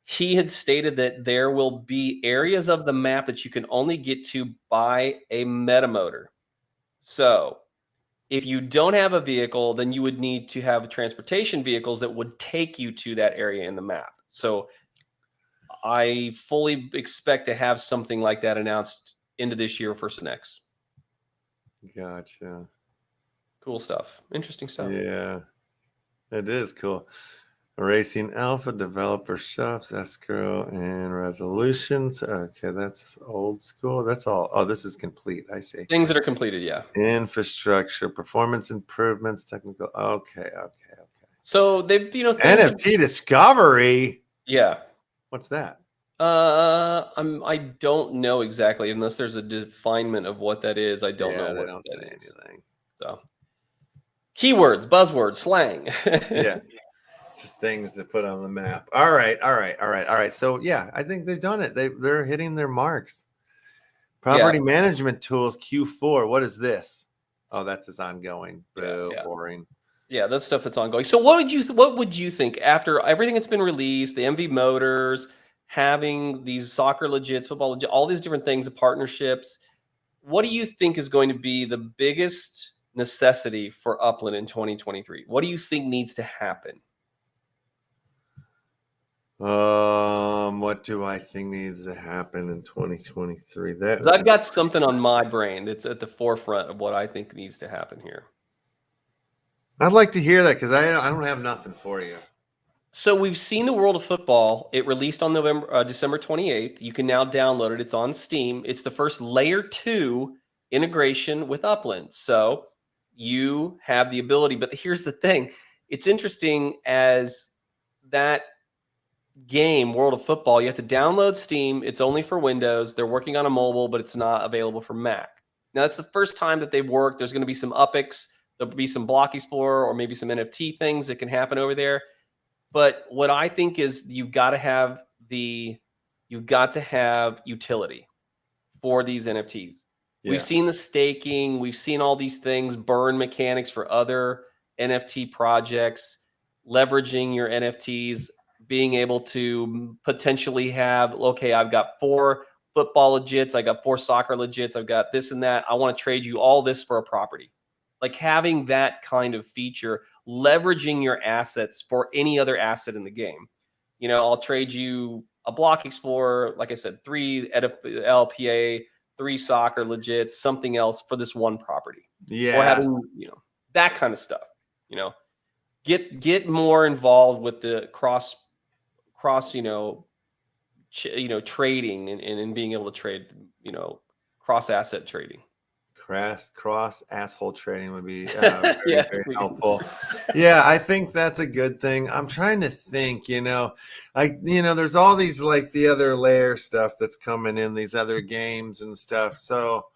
he had stated that there will be areas of the map that you can only get to by a meta motor. So if you don't have a vehicle, then you would need to have transportation vehicles that would take you to that area in the map. So I fully expect to have something like that announced into this year for Next. Gotcha. Cool stuff. Interesting stuff. Yeah, it is cool. Racing Alpha developer shops, escrow, and resolutions. Okay, that's old school. That's all. Oh, this is complete. I see. Things that are completed, yeah. Infrastructure, performance improvements, technical. Okay. So they've, NFT discovery. Yeah. What's that? I don't know exactly, unless there's a definement of what that is. I don't know they what don't that say is. anything. So keywords, buzzwords, slang. Yeah. Just things to put on the map. All right. So yeah, I think they've done it. They're hitting their marks. Property management tools Q4. What is this? Oh, that's his ongoing. Boo, boring. Yeah, that's stuff that's ongoing. So what would you think after everything that's been released, the MV motors, having these soccer legits, football legit, all these different things, the partnerships? What do you think is going to be the biggest necessity for Upland in 2023? What do you think needs to happen? What do I think needs to happen in 2023? I've got something on my brain that's at the forefront of what I think needs to happen here. I'd like to hear that because I don't have nothing for you. So we've seen the World of Football. It released on December 28th. You can now download it. It's on Steam. It's the first layer 2 integration with Upland. So you have the ability, but here's the thing. It's interesting as that game, World of Football, you have to download Steam. It's only for Windows. They're working on a mobile, but it's not available for Mac. Now, that's the first time that they've worked. There's going to be some UPX. There'll be some Block Explorer or maybe some NFT things that can happen over there. But what I think is you've got to have utility for these NFTs. Yes. We've seen the staking. We've seen all these things, burn mechanics for other NFT projects, leveraging your NFTs, being able to potentially have, okay, I've got 4 football legits. I got 4 soccer legits. I've got this and that. I want to trade you all this for a property. Like having that kind of feature, leveraging your assets for any other asset in the game. I'll trade you a Block Explorer, like I said, 3 LPA, 3 soccer legits, something else for this one property. Yeah. Or having, that kind of stuff. Get more involved with the cross trading and being able to trade, cross asset trading. Cross asshole trading would be very helpful. Yeah, I think that's a good thing. I'm trying to think, there's all these like the other layer stuff that's coming in these other games and stuff. So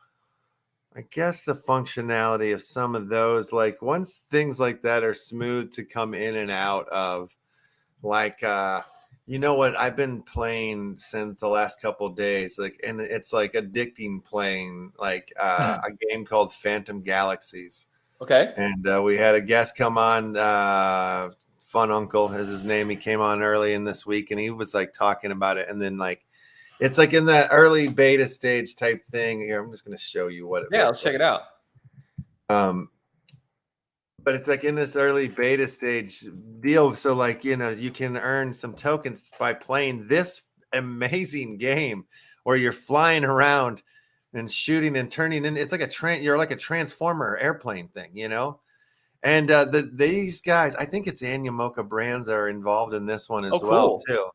I guess the functionality of some of those, like once things like that are smooth to come in and out of, like you know what I've been playing since the last couple of days, and it's like addicting playing like a game called Phantom Galaxies. Okay. And we had a guest come on, Fun Uncle is his name. He came on early in this week and he was like talking about it. And then like, it's like in that early beta stage type thing. Here, I'm just going to show you what it let's check it out. But it's like in this early beta stage deal. So like, you can earn some tokens by playing this amazing game where you're flying around and shooting and turning in. It's like you're like a transformer airplane thing, And these guys, I think it's Anyamoka Brands are involved in this one as well too.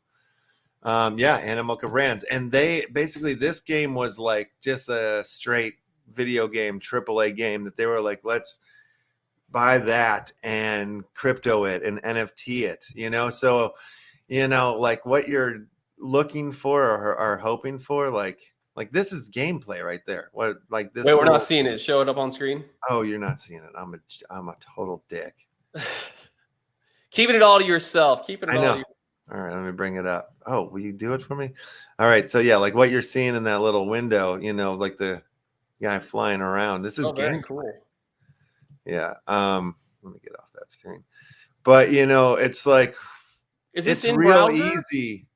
Anyamoka Brands. And they basically, this game was like just a straight video game, AAA game that they were like, let's buy that and crypto it and NFT it, So, like what you're looking for or hoping for, like this is gameplay right there. What like this? Wait, we're not seeing it. Show it up on screen. Oh, you're not seeing it. I'm a total dick. Keeping it all to yourself. Keeping it all to yourself. All right, let me bring it up. Oh, will you do it for me? All right. So yeah, like what you're seeing in that little window, like the guy flying around. This is very cool. Yeah. Let me get off that screen. But it's like is this it's real browser? easy.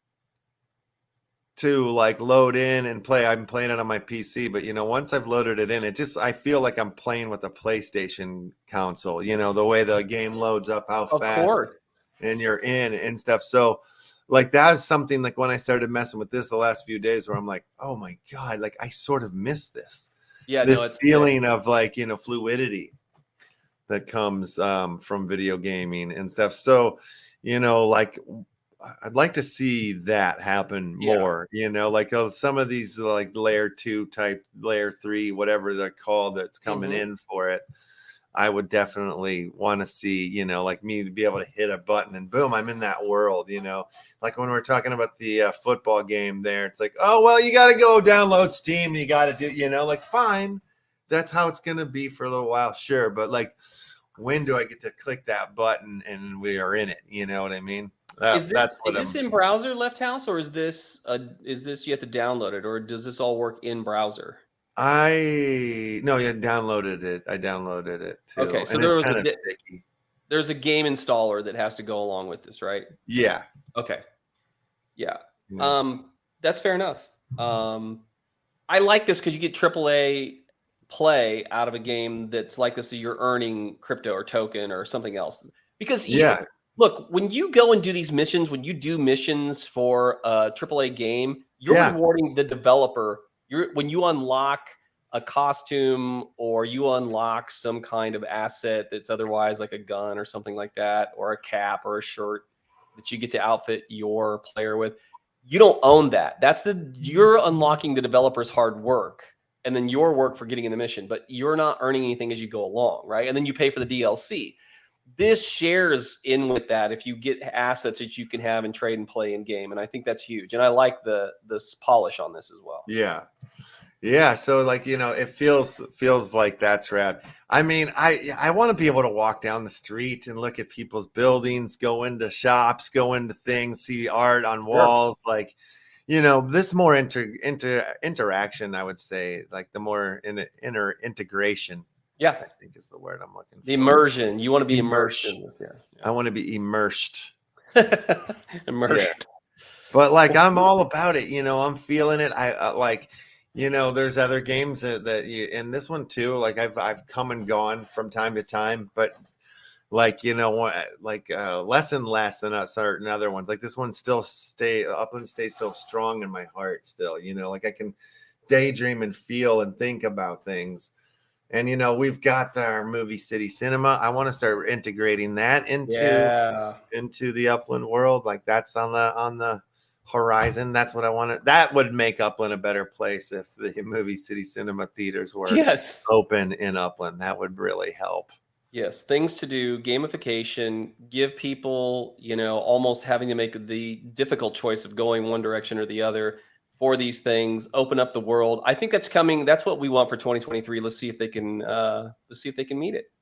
to like load in and play. I'm playing it on my PC, but once I've loaded it in, I feel like I'm playing with a PlayStation console. The way the game loads up, how Of fast, course. and you're in and stuff. So like that's something like when I started messing with this the last few days, where I'm like, oh my god, like I sort of miss this. Yeah, This no, it's feeling of like fluidity that comes from video gaming and stuff. So like I'd like to see that happen more. Like some of these like layer 2 type, layer 3, whatever they're called, that's coming in for it. I would definitely want to see, like me to be able to hit a button and boom, I'm in that world. Like when we're talking about the football game there, it's like, oh, well, you got to go download Steam. You got to do, like, fine. That's how it's going to be for a little while. Sure. But like, when do I get to click that button and we are in it? You know what I mean? Is this in browser, LeftHouse, or is this you have to download it, or does this all work in browser? Downloaded it. I downloaded it too. Okay, so and there's a game installer that has to go along with this, right? Yeah. Okay. Yeah. That's fair enough. I like this because you get AAA play out of a game that's like this, that you're earning crypto or token or something else. Because look, when you go and do these missions, when you do missions for a AAA game, you're rewarding the developer. When you unlock a costume or you unlock some kind of asset that's otherwise like a gun or something like that, or a cap or a shirt that you get to outfit your player with, you don't own that. You're unlocking the developer's hard work and then your work for getting in the mission, but you're not earning anything as you go along, right? And then you pay for the DLC. This shares in with that if you get assets that you can have and trade and play in game. And I think that's huge. And I like this polish on this as well. Yeah. Yeah. So like, it feels like that's rad. I mean, I want to be able to walk down the street and look at people's buildings, go into shops, go into things, see art on walls, like, this more interaction, I would say, like the more integration. Yeah, I think is the word I'm looking for. The immersion. You want to be immersed. I want to be immersed. Immersed. Yeah. But like, I'm all about it. I'm feeling it. I like, there's other games that and this one too. Like I've come and gone from time to time, but like less and less than certain other ones. Like this one still Upland stays so strong in my heart still. Like I can daydream and feel and think about things. And we've got our movie City Cinema. I want to start integrating that into the Upland world. Like that's on the horizon. That's what I want. That would make Upland a better place if the movie City Cinema theaters were open in Upland. That would really help. Yes, things to do, gamification, give people, almost having to make the difficult choice of going one direction or the other for these things, open up the world. I think that's coming. That's what we want for 2023. Let's see if they can meet it.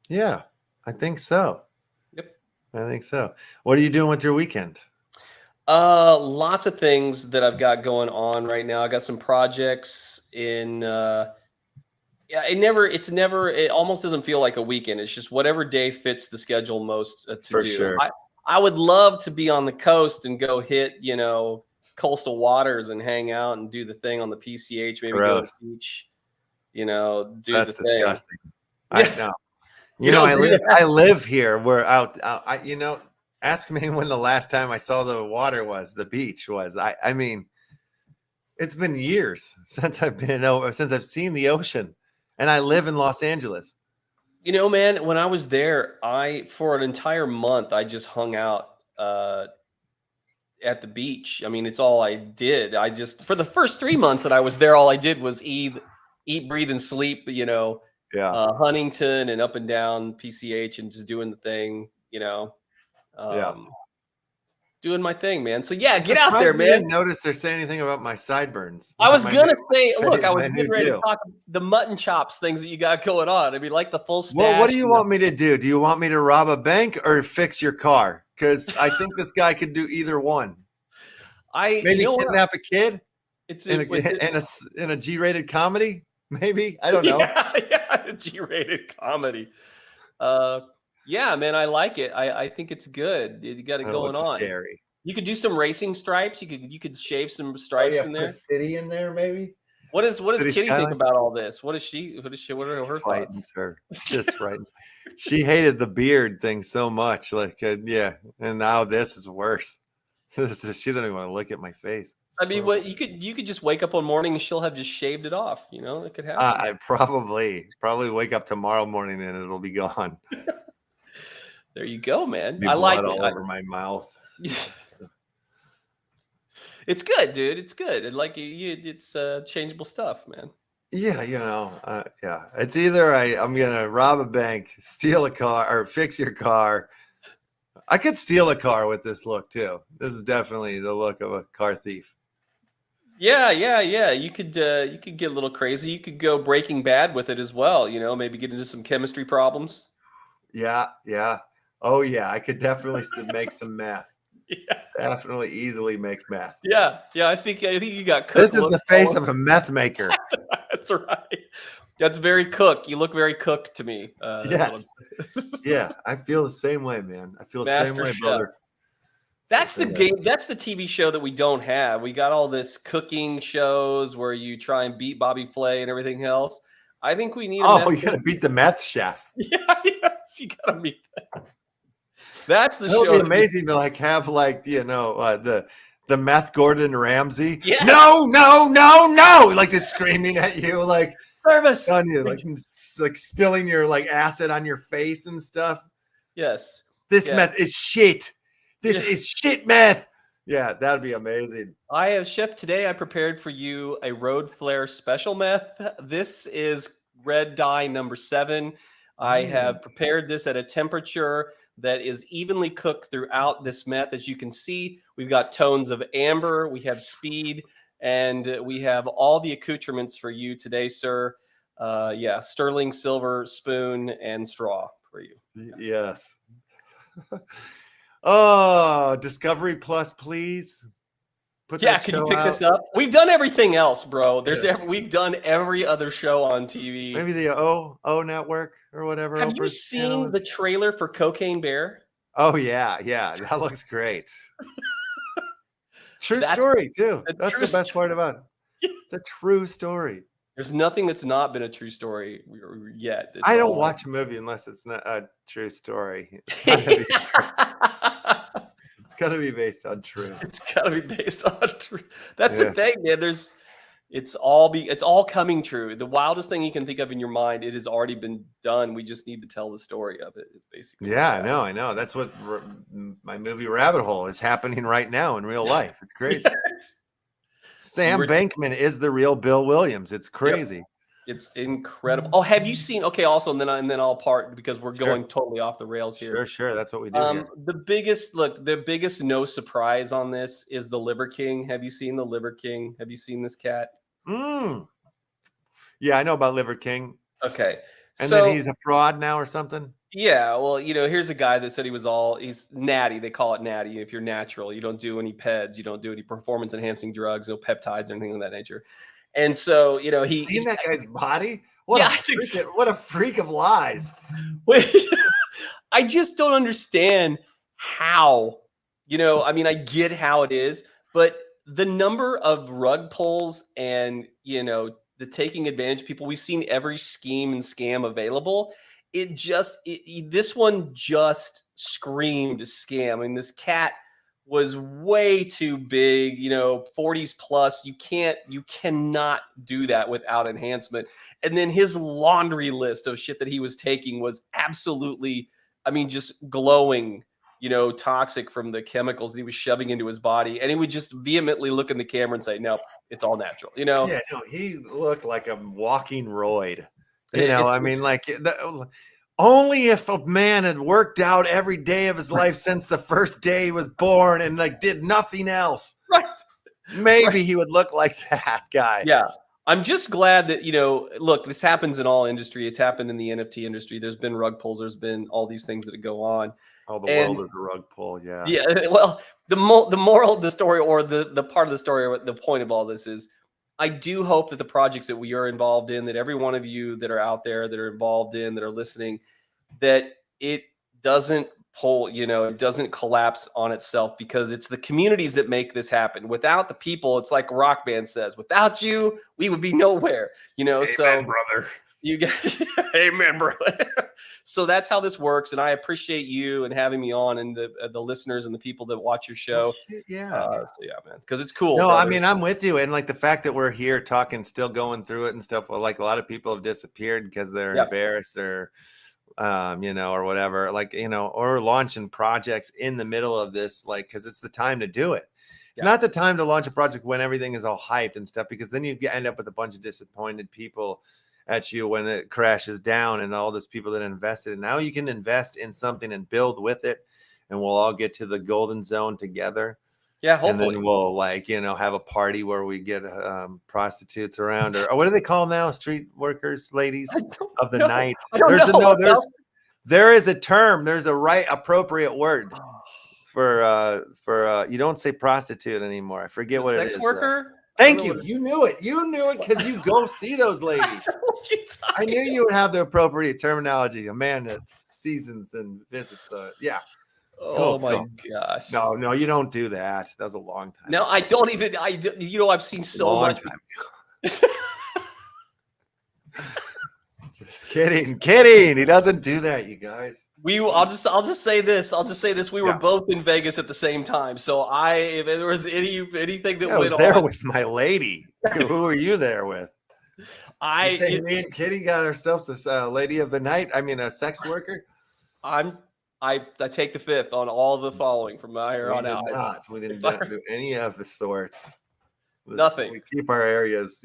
Yeah, I think so. Yep. I think so. What are you doing with your weekend? Lots of things that I've got going on right now. I got some projects in, it almost doesn't feel like a weekend. It's just whatever day fits the schedule most to do. Sure. I would love to be on the coast and go hit, coastal waters and hang out and do the thing on the PCH, maybe go to the beach, do That's the thing. Disgusting. I know. I live here. We're out. Ask me when the last time I saw the beach was. I mean, it's been years since I've seen the ocean, and I live in Los Angeles. Man, when I was there, for an entire month, I just hung out at the beach. I mean, it's all I did. For the first 3 months that I was there, all I did was eat, breathe, and sleep, Huntington and up and down PCH and just doing the thing, doing my thing, man. So yeah, get out there, man. Didn't notice or say anything about my sideburns. I was going to say, look, I was getting ready to talk the mutton chops things that you got going on. I mean, like the full stash. Well, what do you want me to do? Do you want me to rob a bank or fix your car? Because I think this guy could do either one. Maybe kidnap a kid in a G-rated comedy. Maybe, I don't know. Yeah, G-rated comedy. Yeah, man, I like it. I think it's good. You got it going on. Scary. You could do some racing stripes. You could shave some Oh, stripes yeah, in put a there. city in there, maybe. What does City Kitty think skyline. about all this? What are her thoughts? Frightens her. Just frightens. She hated the beard thing so much. Like, yeah, and now this is worse. She doesn't even want to look at my face. It's I mean, horrible. what you could just wake up one morning and she'll have just shaved it off. You know, it could happen. I probably wake up tomorrow morning and it'll be gone. There you go, man. Be I like blood it. all over my mouth. It's good, dude. It's good. And like it's changeable stuff, man. Yeah, yeah. It's either I'm gonna rob a bank, steal a car, or fix your car. I could steal a car with this look too. This is definitely the look of a car thief. Yeah. You could get a little crazy. You could go Breaking Bad with it as well. You know, maybe get into some chemistry problems. Yeah. Oh yeah, I could definitely make some meth. Yeah. Definitely easily make meth. Yeah. I think you got cooked. This is the face of a meth maker. That's right. That's very cooked. You look very cooked to me. Yes. Yeah, I feel the same way, man. I feel the same way, brother. That's the game. That's the TV show that we don't have. We got all this cooking shows where you try and beat Bobby Flay and everything else. I think we need. Oh, you gotta beat the meth chef. Yeah, yes, you gotta beat that. That's the It'll show. be amazing to like have like the meth Gordon Ramsay. Yes. No, like just screaming at you like Service on you, like spilling your like acid on your face and stuff. Yes. This meth is shit. This is shit meth. Yeah, that'd be amazing. I have, Chef, today I prepared for you a road flare special meth. This is red dye number 7. I have prepared this at a temperature that is evenly cooked throughout this meth. As you can see, we've got tones of amber, we have speed, and we have all the accoutrements for you today, sir. Yeah, sterling silver spoon and straw for you. Yes. Oh, Discovery Plus, please. Can you pick this up? We've done everything else, bro. We've done every other show on TV. Maybe the O network or whatever. Have you seen the trailer for Cocaine Bear? Oh yeah, that looks great. True story too. That's the best part about it. It's a true story. There's nothing that's not been a true story yet. I don't watch a movie unless it's not a true story. It's got to be based on true. It's got to be based on true. That's the thing, man. It's all coming true. The wildest thing you can think of in your mind, it has already been done. We just need to tell the story of it. It's basically. Yeah, I know. That's what my movie Rabbit Hole is happening right now in real life. It's crazy. Yes. Sam Bankman is the real Bill Williams. It's crazy. Yep. It's incredible. Oh, have you seen? Okay, also, and then I'll part because we're going totally off the rails here. Sure. That's what we do here. The biggest no surprise on this is the Liver King. Have you seen the Liver King? Have you seen this cat? Yeah, I know about Liver King. Okay, and then he's a fraud now or something. Yeah, well, here's a guy that said he's natty. They call it natty. If you're natural, you don't do any PEDs, you don't do any performance enhancing drugs, no peptides or anything of that nature. And so, he seen that guy's body. What a freak of lies. I just don't understand how. I get how it is, but the number of rug pulls and the taking advantage of people, we've seen every scheme and scam available. This one just screamed scam. I mean, this cat was way too big, 40s plus. You cannot do that without enhancement. And then his laundry list of shit that he was taking was absolutely, just glowing, toxic from the chemicals he was shoving into his body. And he would just vehemently look in the camera and say, nope, it's all natural, Yeah, no, he looked like a walking roid. Only if a man had worked out every day of his life since the first day he was born and did nothing else. Right. Maybe he would look like that guy. Yeah. I'm just glad that, look, this happens in all industry. It's happened in the NFT industry. There's been rug pulls. There's been all these things that go on. Oh, the world is a rug pull. Yeah. Yeah. Well, the moral of the story, or the part of the story, or the point of all this is, I do hope that the projects that we are involved in, that every one of you that are out there that are involved in, that are listening, that it doesn't whole, it doesn't collapse on itself, because it's the communities that make this happen. Without the people, it's like a rock band says, without you, we would be nowhere, Amen, so brother. you guys, amen, bro. So that's how this works. And I appreciate you and having me on, and the listeners and the people that watch your show. Yeah. So yeah, man, because it's cool. No, brother. I mean, I'm with you. And like the fact that we're here talking, still going through it and stuff. Well, like a lot of people have disappeared because they're embarrassed or, or whatever, like, or launching projects in the middle of this, like, because it's the time to do it. It's not the time to launch a project when everything is all hyped and stuff, because then you end up with a bunch of disappointed people at you when it crashes down, and all those people that invested. And now you can invest in something and build with it, and we'll all get to the golden zone together. Yeah, hopefully. And then we'll have a party where we get prostitutes around, or what do they call now? Street workers, ladies of the night. There is a term. There's a appropriate word for you don't say prostitute anymore. I forget what it is. Sex worker. Thank you. You knew it. You knew it because you go see those ladies. I knew you would have the appropriate terminology. A man that seasons and visits. Yeah. Oh my gosh. No, you don't do that. That was a long time. No, I don't even. I've seen so much. Just kidding. He doesn't do that, you guys. I'll just say this. We were both in Vegas at the same time. So if there was anything that I was there with my lady. Who were you there with? Me and Kitty got ourselves a lady of the night. I mean, a sex worker. I take the fifth on all the following from here on out. We didn't do any of the sorts. Nothing. We keep our areas,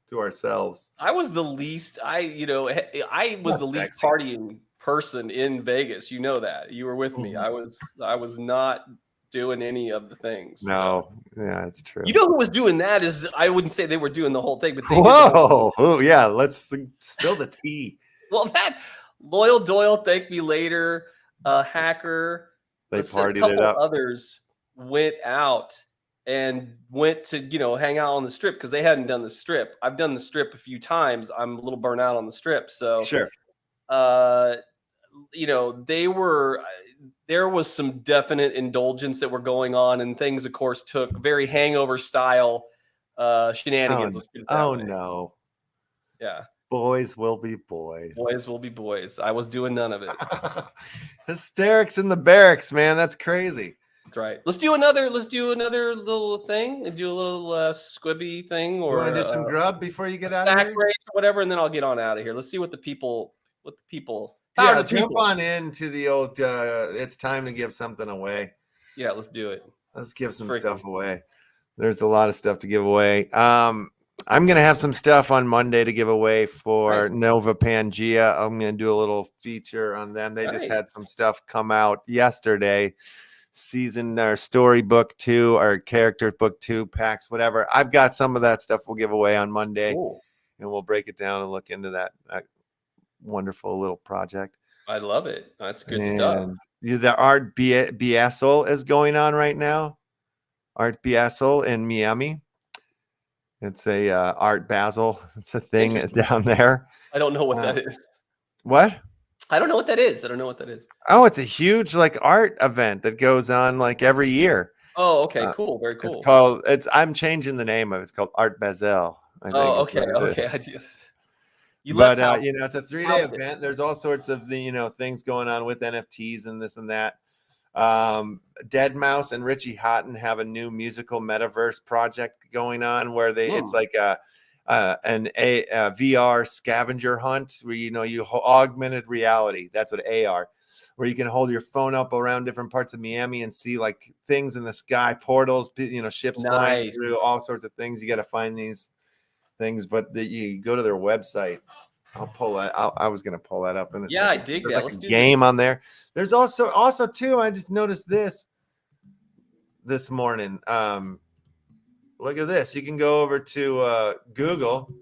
to ourselves. I was the least. I was the least partying person in Vegas. You know that. You were with me. I was not doing any of the things. No, yeah, it's true. You know who was doing that is, I wouldn't say they were doing the whole thing, but yeah, let's spill the tea. Well, that Loyal Doyle, Thank Me Later, Hacker, they partied it up. Others went out and went to hang out on the strip, because they hadn't done the strip. I've done the strip a few times. I'm a little burnt out on the strip, so sure. There was some definite indulgence that were going on, and things, of course, took very hangover style shenanigans. No. Yeah. Boys will be boys. Boys will be boys. I was doing none of it. Hysterics in the barracks, man. That's crazy. That's right. Let's do another little thing and do a little squibby thing, or want to do some grub before you get out of here? Race or whatever, and then I'll get on out of here. Let's see what the people. Jump on into the old. It's time to give something away. Yeah, let's do it. Let's give some stuff away. There's a lot of stuff to give away. I'm going to have some stuff on Monday to give away for Nova Pangea. I'm going to do a little feature on them. They just had some stuff come out yesterday. Season or storybook 2 or character book 2 packs, whatever. I've got some of that stuff we'll give away on Monday. Cool. And we'll break it down and look into that wonderful little project. I love it. That's good stuff. The Art Basel is going on right now. Art Basel in Miami. It's a Art Basel. It's a thing down there. I don't know what that is. What? I don't know what that is. Oh, it's a huge art event that goes on every year. Oh, okay, cool, very cool. I'm changing the name of it. It's called Art Basel. Okay. It's a 3-day event. There's all sorts of things going on with NFTs and this and that. Deadmau5 and Richie Houghton have a new musical metaverse project going on where it's like a VR scavenger hunt where you augmented reality. That's what AR, where you can hold your phone up around different parts of Miami and see things in the sky, portals, ships flying through, all sorts of things. You got to find these things, but you go to their website. I'll pull that. I was gonna pull that up, and I dig that. Let's do a game on there. There's also too. I just noticed this morning. Look at this. You can go over to Google,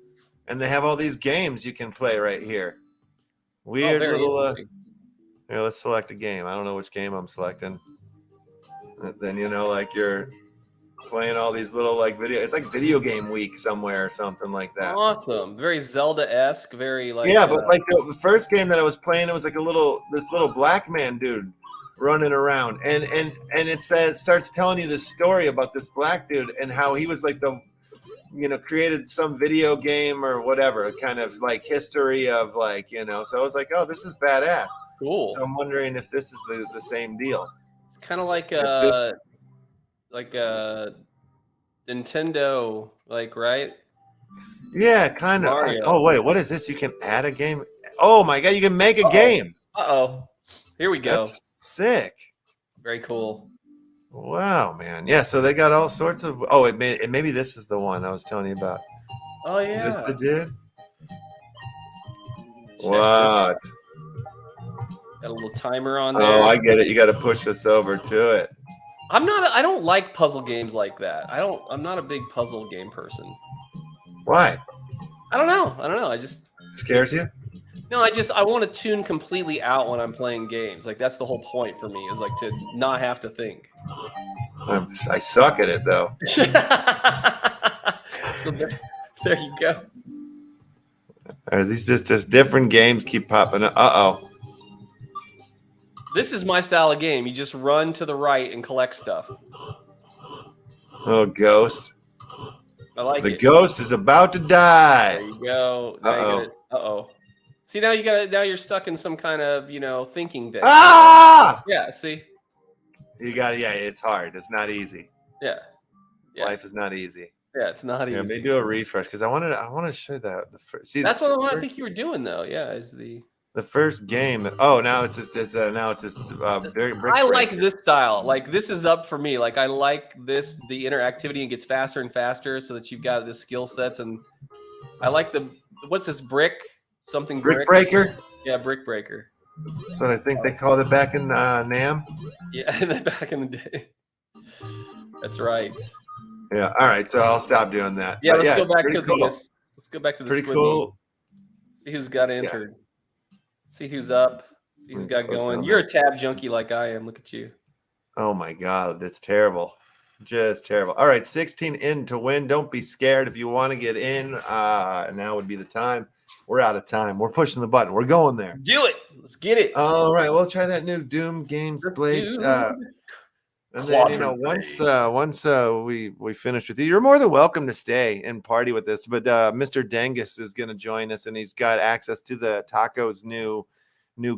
and they have all these games you can play right here. Weird little. Here, let's select a game. I don't know which game I'm selecting. And then your playing all these little like video. It's like video game week somewhere or something like that. Awesome. Very Zelda-esque. Very like. Yeah, but like the first game that I was playing, it was like this little black man dude running around, and it starts telling you this story about this black dude and how he was like created some video game or whatever, kind of like history of like, so I was like, oh, this is badass. Cool. So I'm wondering if this is the same deal. It's kind of like Nintendo, like, right? Yeah, kind of. Mario. Oh wait, what is this? You can add a game. Oh my god, you can make a game. Uh-oh. Here we go. That's sick. Very cool. Wow, man. Yeah, so they got all sorts of. Oh, maybe this is the one I was telling you about. Oh yeah. Is this the dude? What? Got a little timer on there. Oh, I get it. You got to push this over to it. I don't like puzzle games like that. I'm not a big puzzle game person. Why? I don't know. I just Scares you? No, I want to tune completely out when I'm playing games. Like that's the whole point for me, is like to not have to think. I suck at it though. So there you go. Are these just different games keep popping up? Uh-oh. This is my style of game. You just run to the right and collect stuff. Oh, ghost. I like the it. Ghost is about to die. There you go. Uh-oh. See, now you're stuck in some kind of, thinking bit. Ah! Yeah, see? It's hard. It's not easy. Yeah. Life is not easy. Yeah, it's not easy. Yeah, maybe do a refresh because I want to show that the first. See, that's what I think you were doing though. Yeah, is the first game. Oh, now it's just brick I like this style. Like this is up for me. Like I like the interactivity and gets faster and faster so that you've got the skill sets, and I like what's this brick? Something brick breaker? Yeah, brick breaker. That's what I think they called it back in NAM. Yeah, back in the day. That's right. Yeah. All right. So I'll stop doing that. Yeah. Let's go back to cool. this. Let's go back to the pretty squid cool. game. See who's got entered. Yeah. See who's up. See who's got going. You're a tab junkie like I am. Look at you. Oh my God, that's terrible. Just terrible. All right, 16 in to win. Don't be scared if you want to get in. Now would be the time. We're out of time. We're pushing the button. We're going there. Do it. Let's get it. All right, we'll try that new Doom Games Blades. And then once we finish with you, you're more than welcome to stay and party with us. But Mr. Dangus is going to join us, and he's got access to the Taco's new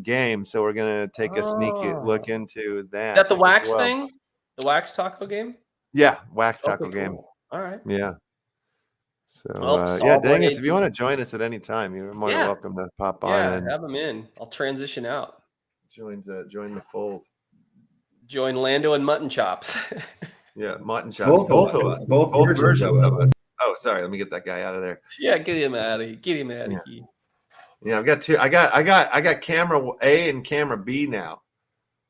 game. So we're going to take a sneaky look into that. Is that the wax thing? The wax taco game? Yeah, wax taco game. All right. Yeah. So Dangus, if you want to join us at any time, you're more than welcome to pop on. Yeah, and have them in. I'll transition out. Join the fold. Join Lando and Mutton Chops. Yeah, Mutton Chops. Both of us. Both versions of us. Oh, sorry. Let me get that guy out of there. Yeah, get him out of here. Get him out of here. Yeah, I've got two. I got camera A and camera B now.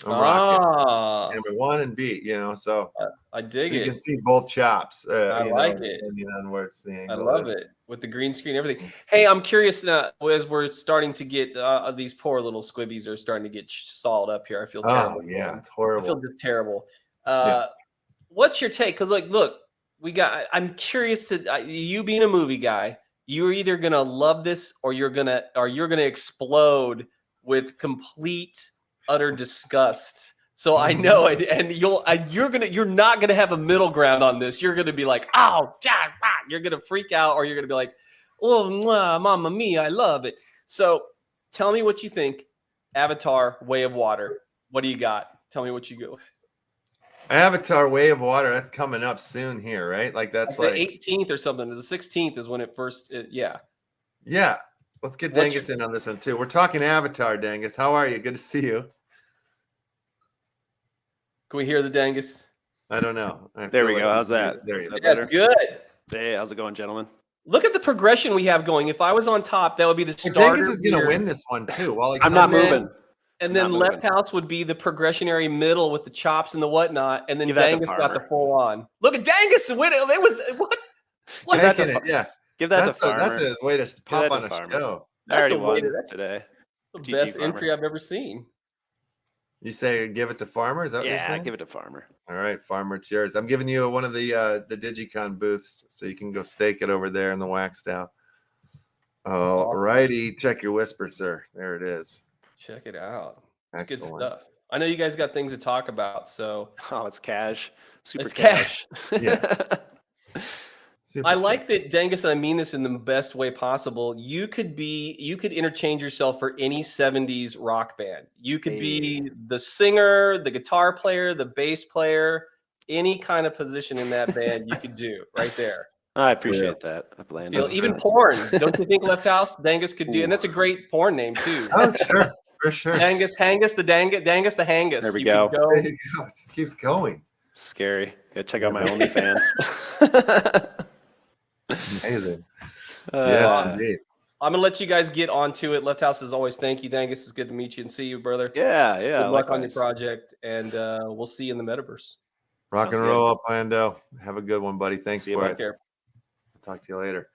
I'm rocking camera 1 and B. So I dig it. You can see both chops. I like it. On where it's the I love it with the green screen, everything. Hey, I'm curious now as we're starting to get these poor little squibbies are starting to get sawed up here. I feel terrible. Oh yeah, it's horrible. I feel just terrible. What's your take? Because look, I'm curious to you being a movie guy. You're either gonna love this or you're gonna explode with complete utter disgust. So I know it, and you're not gonna have a middle ground on this. You're gonna be like, oh, you're gonna freak out, or you're gonna be like, oh, mamma mia, I love it. So tell me what you think. Avatar: Way of Water. What do you got? Tell me what you go. Avatar: Way of Water. That's coming up soon here, right? Like that's like the 18th or something. The 16th is when it first. Yeah. Let's get Dangus in on this one too. We're talking Avatar, Dangus. How are you? Good to see you. Can we hear the Dangus? I don't know. There we go. How's that? There you go. That's good. Hey, how's it going, gentlemen? Look at the progression we have going. If I was on top, that would be the starter. Dangus is going to win this one too. I'm not moving. And then LeftHouse would be the progressionary middle with the chops and the whatnot. And then Dangus got the full on. Look at Dangus win it. It was what? Give that to Farmer. That's a way to pop on a show. I already won today. The best entry I've ever seen. You say give it to Farmer? Is that what you're saying? Yeah, give it to Farmer. All right, Farmer, it's yours. I'm giving you one of the Digicon booths, so you can go stake it over there in the wax down. All righty. Check your whisper, sir. There it is. Check it out. It's good Excellent. stuff. I know you guys got things to talk about, so. Oh, it's cash. Super It's cash. Yeah. Super I like that, Dangus, and I mean this in the best way possible. You could interchange yourself for any 70s rock band. You could be the singer, the guitar player, the bass player, any kind of position in that band you could do right there. I appreciate that. Upland. Even porn. Don't you think LeftHouse Dangus could do? And that's a great porn name too. Oh, sure. For sure. Dangus the Dangus the Hangus. There we go. There you go. It just keeps going. Scary. Gotta check out my OnlyFans. Amazing. Yes, indeed. I'm gonna let you guys get onto it. LeftHouse, as always, thank you, Dangus. It's good to meet you and see you, brother. Yeah. Good luck on your project, and we'll see you in the metaverse. Rock and roll, Uplando. Have a good one, buddy. Thanks for it. Care. Talk to you later.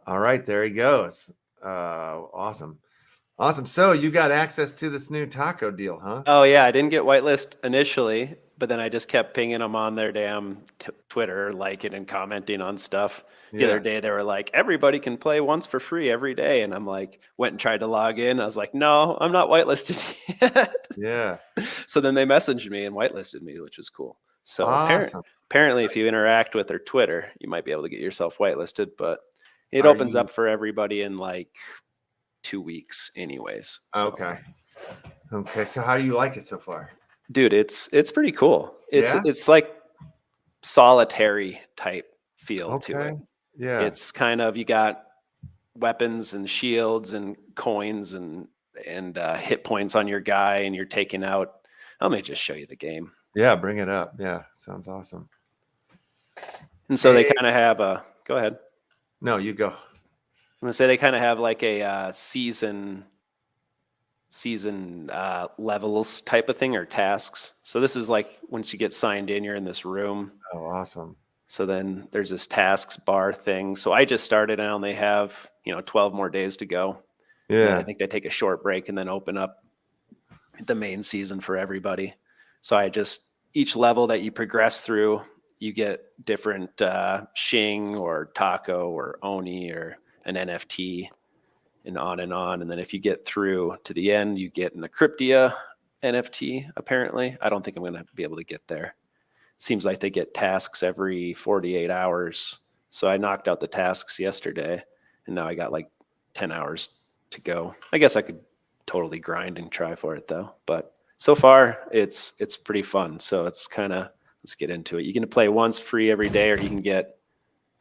All right, there he goes. Awesome. So you got access to this new taco deal, huh? Oh yeah, I didn't get whitelist initially, but then I just kept pinging them on their damn Twitter, liking and commenting on stuff. The other day they were like, everybody can play once for free every day, and I'm like, went and tried to log in. I was like, no, I'm not whitelisted yet. Yeah. So then they messaged me and whitelisted me, which was cool. So awesome. apparently, if you interact with their Twitter, you might be able to get yourself whitelisted, but it opens up for everybody in like 2 weeks anyways. So. Okay. So how do you like it so far? Dude, it's pretty cool. It's like solitary type feel to it. Yeah. It's kind of, you got weapons and shields and coins and hit points on your guy, and you're taking out. Let me just show you the game. Yeah, bring it up. Yeah, sounds awesome. And so they kind of have a. Go ahead. No, you go. I'm gonna say they kind of have like a season levels type of thing, or tasks. So this is like once you get signed in, you're in this room. Oh, awesome. So then there's this tasks bar thing. So I just started, and I only have 12 more days to go. Yeah. And I think they take a short break and then open up the main season for everybody. So each level that you progress through, you get different Shing or Taco or Oni or an NFT and on and on. And then if you get through to the end, you get an Cryptia NFT, apparently. I don't think I'm going to be able to get there. Seems like they get tasks every 48 hours. So I knocked out the tasks yesterday, and now I got like 10 hours to go. I guess I could totally grind and try for it though. But so far it's pretty fun. So it's kind of, let's get into it. You can play once free every day, or you can get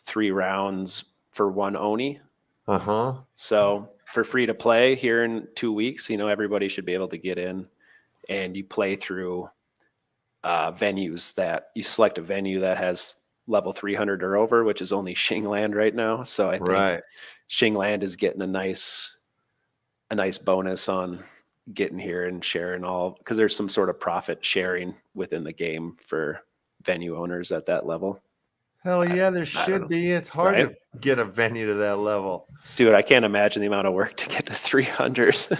3 rounds for 1 Oni. So for free to play here in 2 weeks, everybody should be able to get in, and you play through venues that you select a venue that has level 300 or over, which is only Shingland right now. So I think Shingland is getting a nice bonus on getting here and sharing all, because there's some sort of profit sharing within the game for venue owners at that level. Hell yeah, there should be. It's hard to get a venue to that level. Dude, I can't imagine the amount of work to get to 300.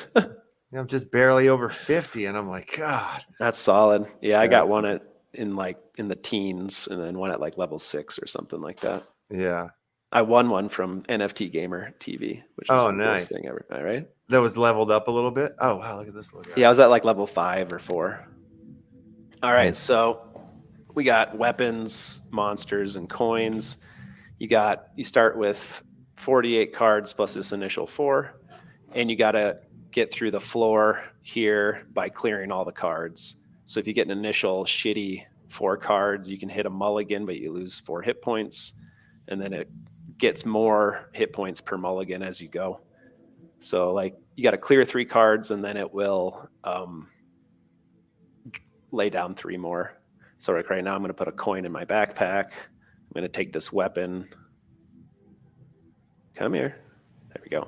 I'm just barely over 50, and I'm like, God. That's solid. Yeah, I got one in the teens, and then one at like level 6 or something like that. Yeah. I won one from NFT Gamer TV, which is the coolest thing ever, right? That was leveled up a little bit. Oh wow, look at this little guy. Yeah, I was at like level 5 or 4. All right, so we got weapons, monsters, and coins. You start with 48 cards plus this initial 4, and you got to get through the floor here by clearing all the cards. So if you get an initial shitty 4 cards, you can hit a mulligan, but you lose 4 hit points, and then it gets more hit points per mulligan as you go. So like you got to clear 3 cards, and then it will lay down 3 more. So like right now I'm going to put a coin in my backpack. I'm going to take this weapon. Come here. There we go.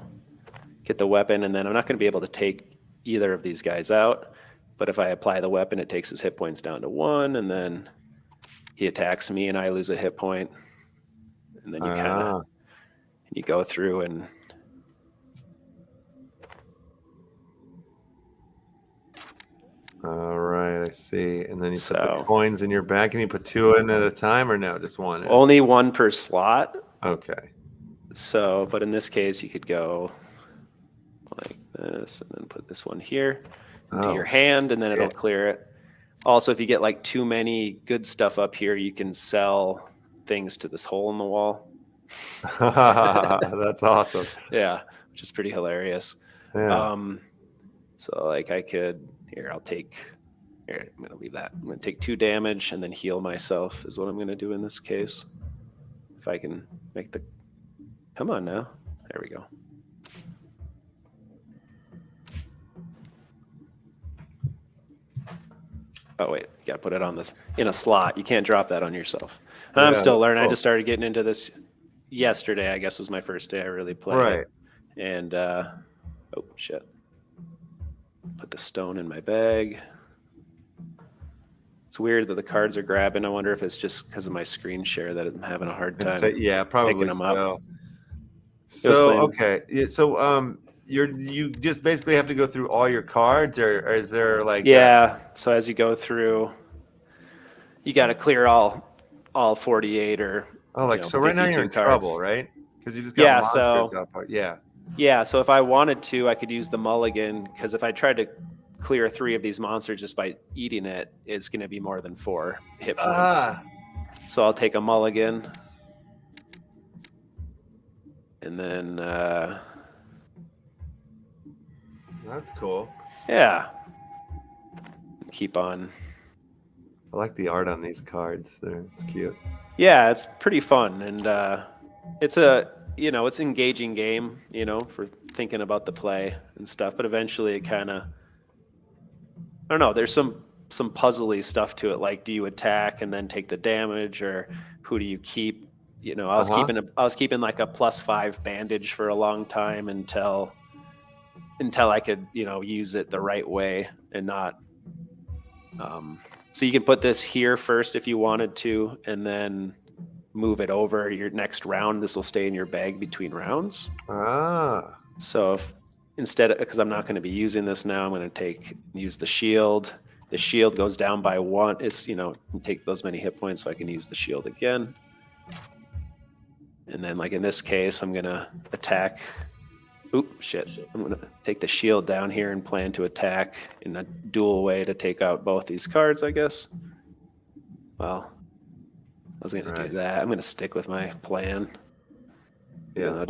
Get the weapon, and then I'm not going to be able to take either of these guys out. But if I apply the weapon, it takes his hit points down to 1, and then he attacks me, and I lose a hit point. And then you you go through and All right, I see. And then you put the So coins in your bag. Can you put 2 in at a time or no? Just 1 in? only 1 per slot. Okay. So, but in this case, you could go like this and then put this one here into your hand, and then it'll clear it. Also, if you get like too many good stuff up here, you can sell things to this hole in the wall. That's awesome. Yeah, which is pretty hilarious. Yeah. So like I could, here, I'm going to leave that. I'm going to take 2 damage and then heal myself is what I'm going to do in this case. If I can make the, come on now. There we go. Oh wait, you gotta put it on this in a slot. You can't drop that on yourself. And I'm still learning. I just started getting into this yesterday, I guess was my first day I really played. Right. And oh shit. Put the stone in my bag. It's weird that the cards are grabbing. I wonder if it's just because of my screen share that I'm having a hard time. Yeah, probably picking them up. So okay. Yeah, so you just basically have to go through all your cards, or is there like so as you go through, you got to clear all 48 or so right now you're in cards. trouble, right? Because you just got monsters out part. Yeah, so if I wanted to, I could use the mulligan, because if I tried to clear 3 of these monsters just by eating it, it's going to be more than 4 hit points. So I'll take a mulligan, and then that's cool. Yeah, keep on. I like the art on these cards. It's cute. Yeah, it's pretty fun, and it's a it's an engaging game, for thinking about the play and stuff. But eventually, it kind of, I don't know. There's some puzzly stuff to it, like do you attack and then take the damage, or who do you keep? I was keeping like a +5 bandage for a long time until I could use it the right way and not. So you can put this here first if you wanted to, and then move it over your next round. This will stay in your bag between rounds. So if instead, because I'm not going to be using this now, I'm going to use the shield. The shield goes down by 1. It's take those many hit points, so I can use the shield again. And then, like in this case, I'm going to attack. Oop, shit. I'm going to take the shield down here and plan to attack in a dual way to take out both these cards, I guess. Well, I was going to do that. I'm going to stick with my plan. Yeah.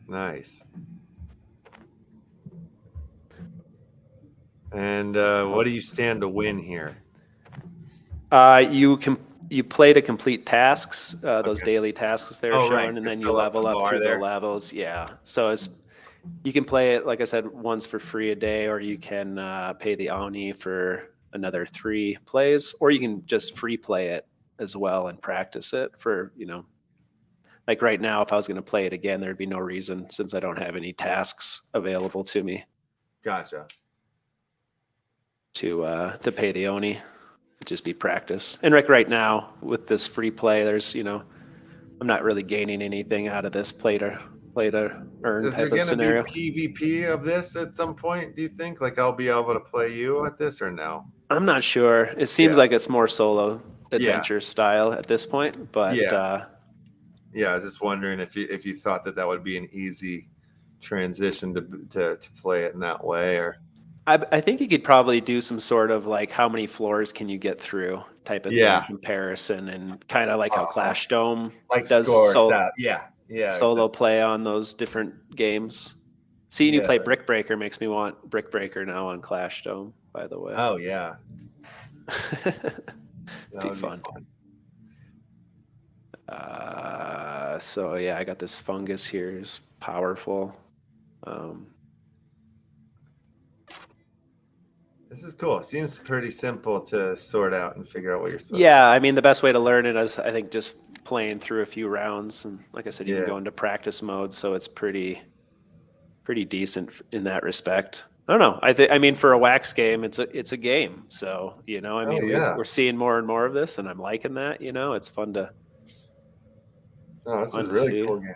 Nice. And what do you stand to win here? You play to complete tasks, those daily tasks they're showing, and then you level up through the levels. Yeah. So you can play it, like I said, once for free a day, or you can pay the Oni for another 3 plays, or you can just free play it as well and practice it for, like right now, if I was going to play it again, there'd be no reason, since I don't have any tasks available to me. Gotcha. To pay the Oni. It'd just be practice. And right now, with this free play, there's, I'm not really gaining anything out of this play to earn Is type there of scenario. Is there going to be PvP of this at some point, do you think? Like I'll be able to play you at this or no? I'm not sure. It seems like it's more solo adventure style at this point, but I was just wondering if you thought that would be an easy transition to play it in that way, or I think you could probably do some sort of like how many floors can you get through type of thing comparison, and kind of like how Clash Dome does solo play on those different games. Seeing you play Brick Breaker makes me want Brick Breaker now on Clash Dome, by the way. Oh yeah. Be fun. So yeah, I got this fungus here. It's powerful. This is cool. Seems pretty simple to sort out and figure out what you're supposed to do. Yeah, I mean, the best way to learn it is, I think, just playing through a few rounds. And like I said, you can go into practice mode, so it's pretty decent in that respect. I don't know. I mean, for a wax game, it's a game. So, we're seeing more and more of this, and I'm liking that. It's fun to. Oh, this is a really cool game.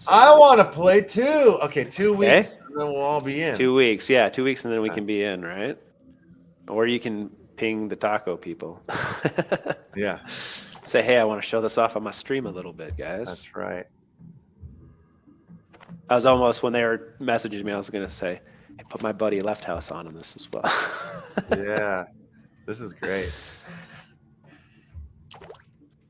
So I want to play too. Okay, 2 weeks, and then we'll all be in. 2 weeks, yeah, 2 weeks, and then we can be in, right? Or you can ping the taco people. Yeah, Say, hey, I want to show this off on my stream a little bit, guys. that's right. I was almost, when they were messaging me, I was going to say, hey, put my buddy LeftHouse on this as well. Yeah, this is great.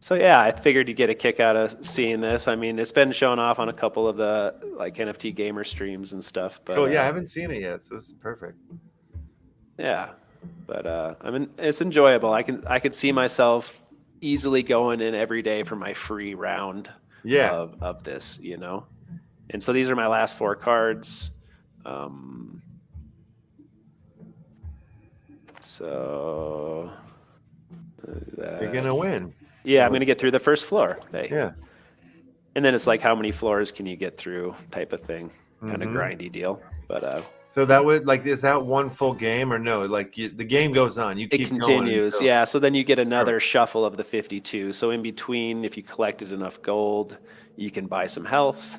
So yeah, I figured you'd get a kick out of seeing this. I mean, it's been shown off on a couple of the like NFT gamer streams and stuff. But Cool. Yeah, I haven't seen it yet, so this is perfect. yeah, but I mean, it's enjoyable. I could see myself easily going in every day for my free round. Yeah. Of this, you know. And so these are my last 4 cards. So You're gonna win. yeah, I'm gonna get through the first floor. Hey. Yeah. And then it's like, how many floors can you get through type of thing, kind of grindy deal. But so that would like, is that one full game or no? Like the game goes on. You keep it continues. going Yeah. So then you get another shuffle of the 52. So in between, if you collected enough gold, you can buy some health.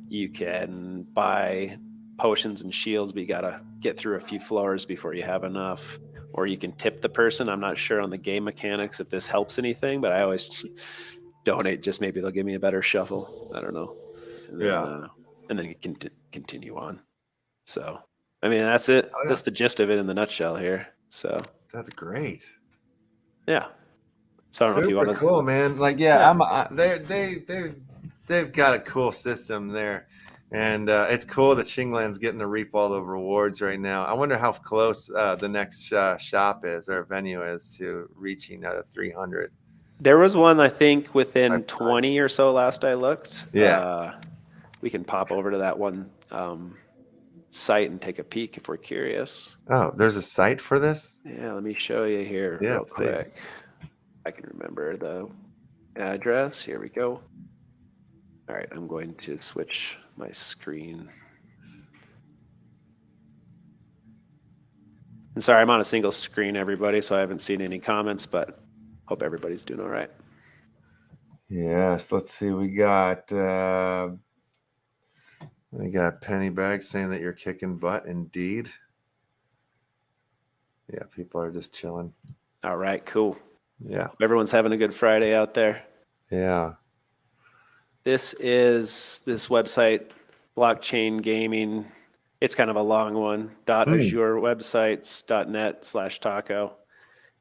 You can buy potions and shields, but you got to get through a few floors before you have enough. Or you can tip the person. I'm not sure on the game mechanics if this helps anything, but I always donate. Just maybe they'll give me a better shuffle. I don't know. And then, and then you can continue on. So, I mean, that's it. Oh, yeah. That's the gist of it in the nutshell here. So, That's great. yeah. So I don't know if you want to. Cool, man. Like, yeah. They've got a cool system there. And it's cool that Shingland's getting to reap all the rewards right now. I wonder how close the next shop is or venue is to reaching 300. There was one, I think, within 20 or so last I looked. Yeah. We can pop over to that one site and take a peek if we're curious. Oh, there's a site for this? Yeah, let me show you here real quick. I can remember the address. Here we go. All right, I'm going to switch my screen. And sorry, I'm on a single screen, everybody, so I haven't seen any comments, but hope everybody's doing all right. Yes, let's see. We got Pennybag saying that you're kicking butt. Indeed. Yeah, people are just chilling. All right, cool. Yeah. Everyone's having a good Friday out there. Yeah. This is this website, Blockchain Gaming. It's kind of a long one. .azurewebsites.net/taco.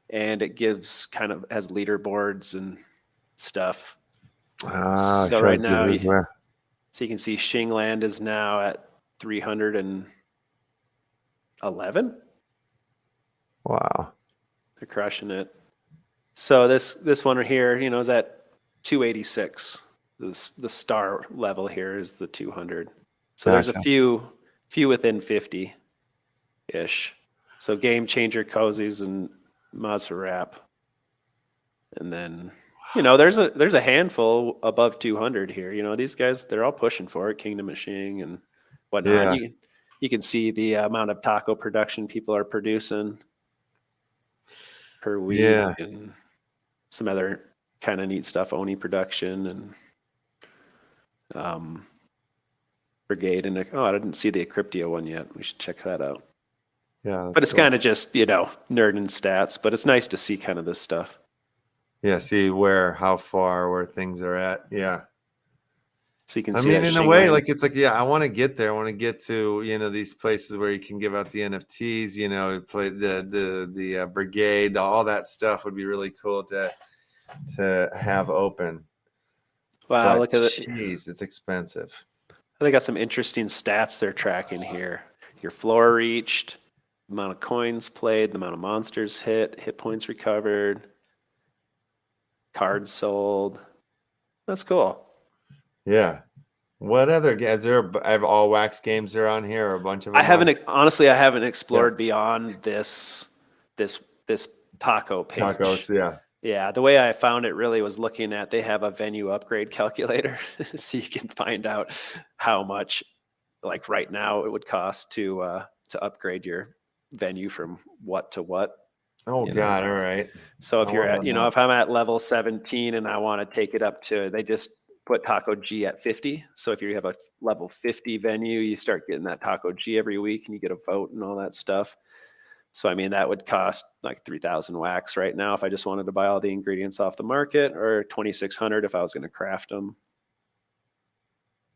And it gives has leaderboards and stuff. So right now, so you can see Shingland is now at 311. Wow. They're crushing it. So this one here, is at 286. The star level here is the 200. So there's a few within 50-ish. So Game Changer Cozies and Mazharap. And then, there's a handful above 200 here. These guys, they're all pushing for it. Kingdom of Shing and whatnot. Yeah. You can see the amount of taco production people are producing per week. Yeah. And some other kind of neat stuff, Oni production and Brigade. And I didn't see the Encryptio one yet. We should check that out. Yeah. But it's kind of just, nerd and stats, but it's nice to see kind of this stuff. Yeah, see how far where things are at. Yeah. So you can I see. mean, in a way, like it's like, yeah, I want to get there. I want to get to, these places where you can give out the NFTs, play the Brigade, all that stuff would be really cool to have open. Wow, but look at it. Jeez, it's expensive. They got some interesting stats they're tracking here. Your floor reached, the amount of coins played, the amount of monsters hit points recovered, cards sold. That's cool. Yeah. What other games? Have all wax games are on here or a bunch of them? I haven't explored beyond this taco page. Tacos, yeah. Yeah, the way I found it really was looking at, they have a venue upgrade calculator. So you can find out how much, like right now, it would cost to upgrade your venue from what to what. Oh God, all right. So if you're at, if I'm at level 17 and I want to take it up to, they just put Taco G at 50. So if you have a level 50 venue, you start getting that Taco G every week and you get a vote and all that stuff. So, I mean, that would cost like 3,000 wax right now if I just wanted to buy all the ingredients off the market, or 2,600 if I was going to craft them.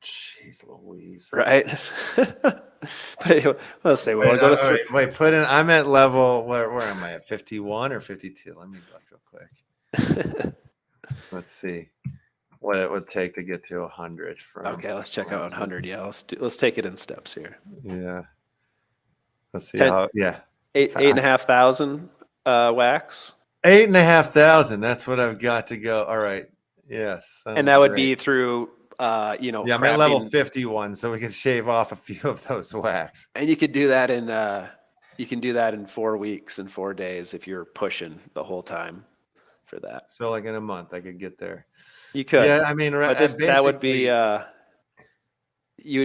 Jeez Louise. Right. But let's say we'll go to wait, put in, I'm at level, where am I at? 51 or 52? Let me look real quick. Let's see what it would take to get to 100 from. Okay, let's check out 100. Yeah, let's take it in steps here. Yeah. Let's see 10, how, yeah. 8,500 wax. 8,500. That's what I've got to go. All right. Yes. And that would be through, you know, yeah, I'm at level 51, so we can shave off a few of those wax. And you could do that in 4 weeks and 4 days if you're pushing the whole time for that. So like in a month, I could get there. You could. Yeah, I mean, but that would be, you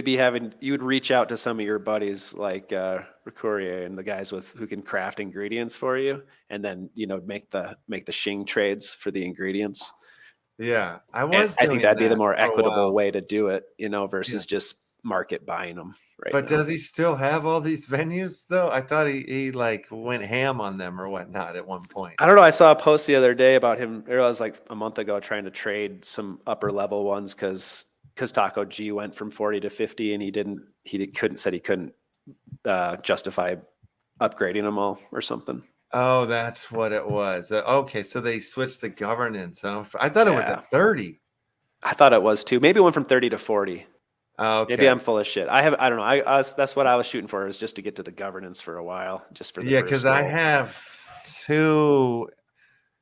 would reach out to some of your buddies like Recourier and the guys who can craft ingredients for you, and then, you know, make the shing trades for the ingredients. Yeah, I think that'd be the more equitable way to do it, you know, versus just market buying them. Right. But does he still have all these venues though? I thought he like went ham on them or whatnot at one point. I don't know. I saw a post the other day about him. It was like a month ago, trying to trade some upper level ones because Taco G went from 40 to 50, and he couldn't justify upgrading them all or something. Oh, that's what it was. Okay, so they switched the governance. I thought it was at 30. I thought it was too. Maybe it went from 30 to 40. Okay. Maybe I'm full of shit. I don't know. That's what I was shooting for, is just to get to the governance for a while, just for the first because goal. I have two.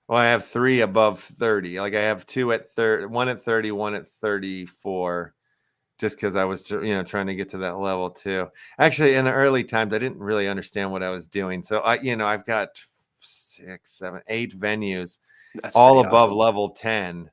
Well, I have 3 above 30. Like I have 2 at 30, 1 at 30, 1 at 34. Just because I was, trying to get to that level too. Actually, in the early times, I didn't really understand what I was doing. So I've got 6, 7, 8 venues, That's all above awesome. level 10.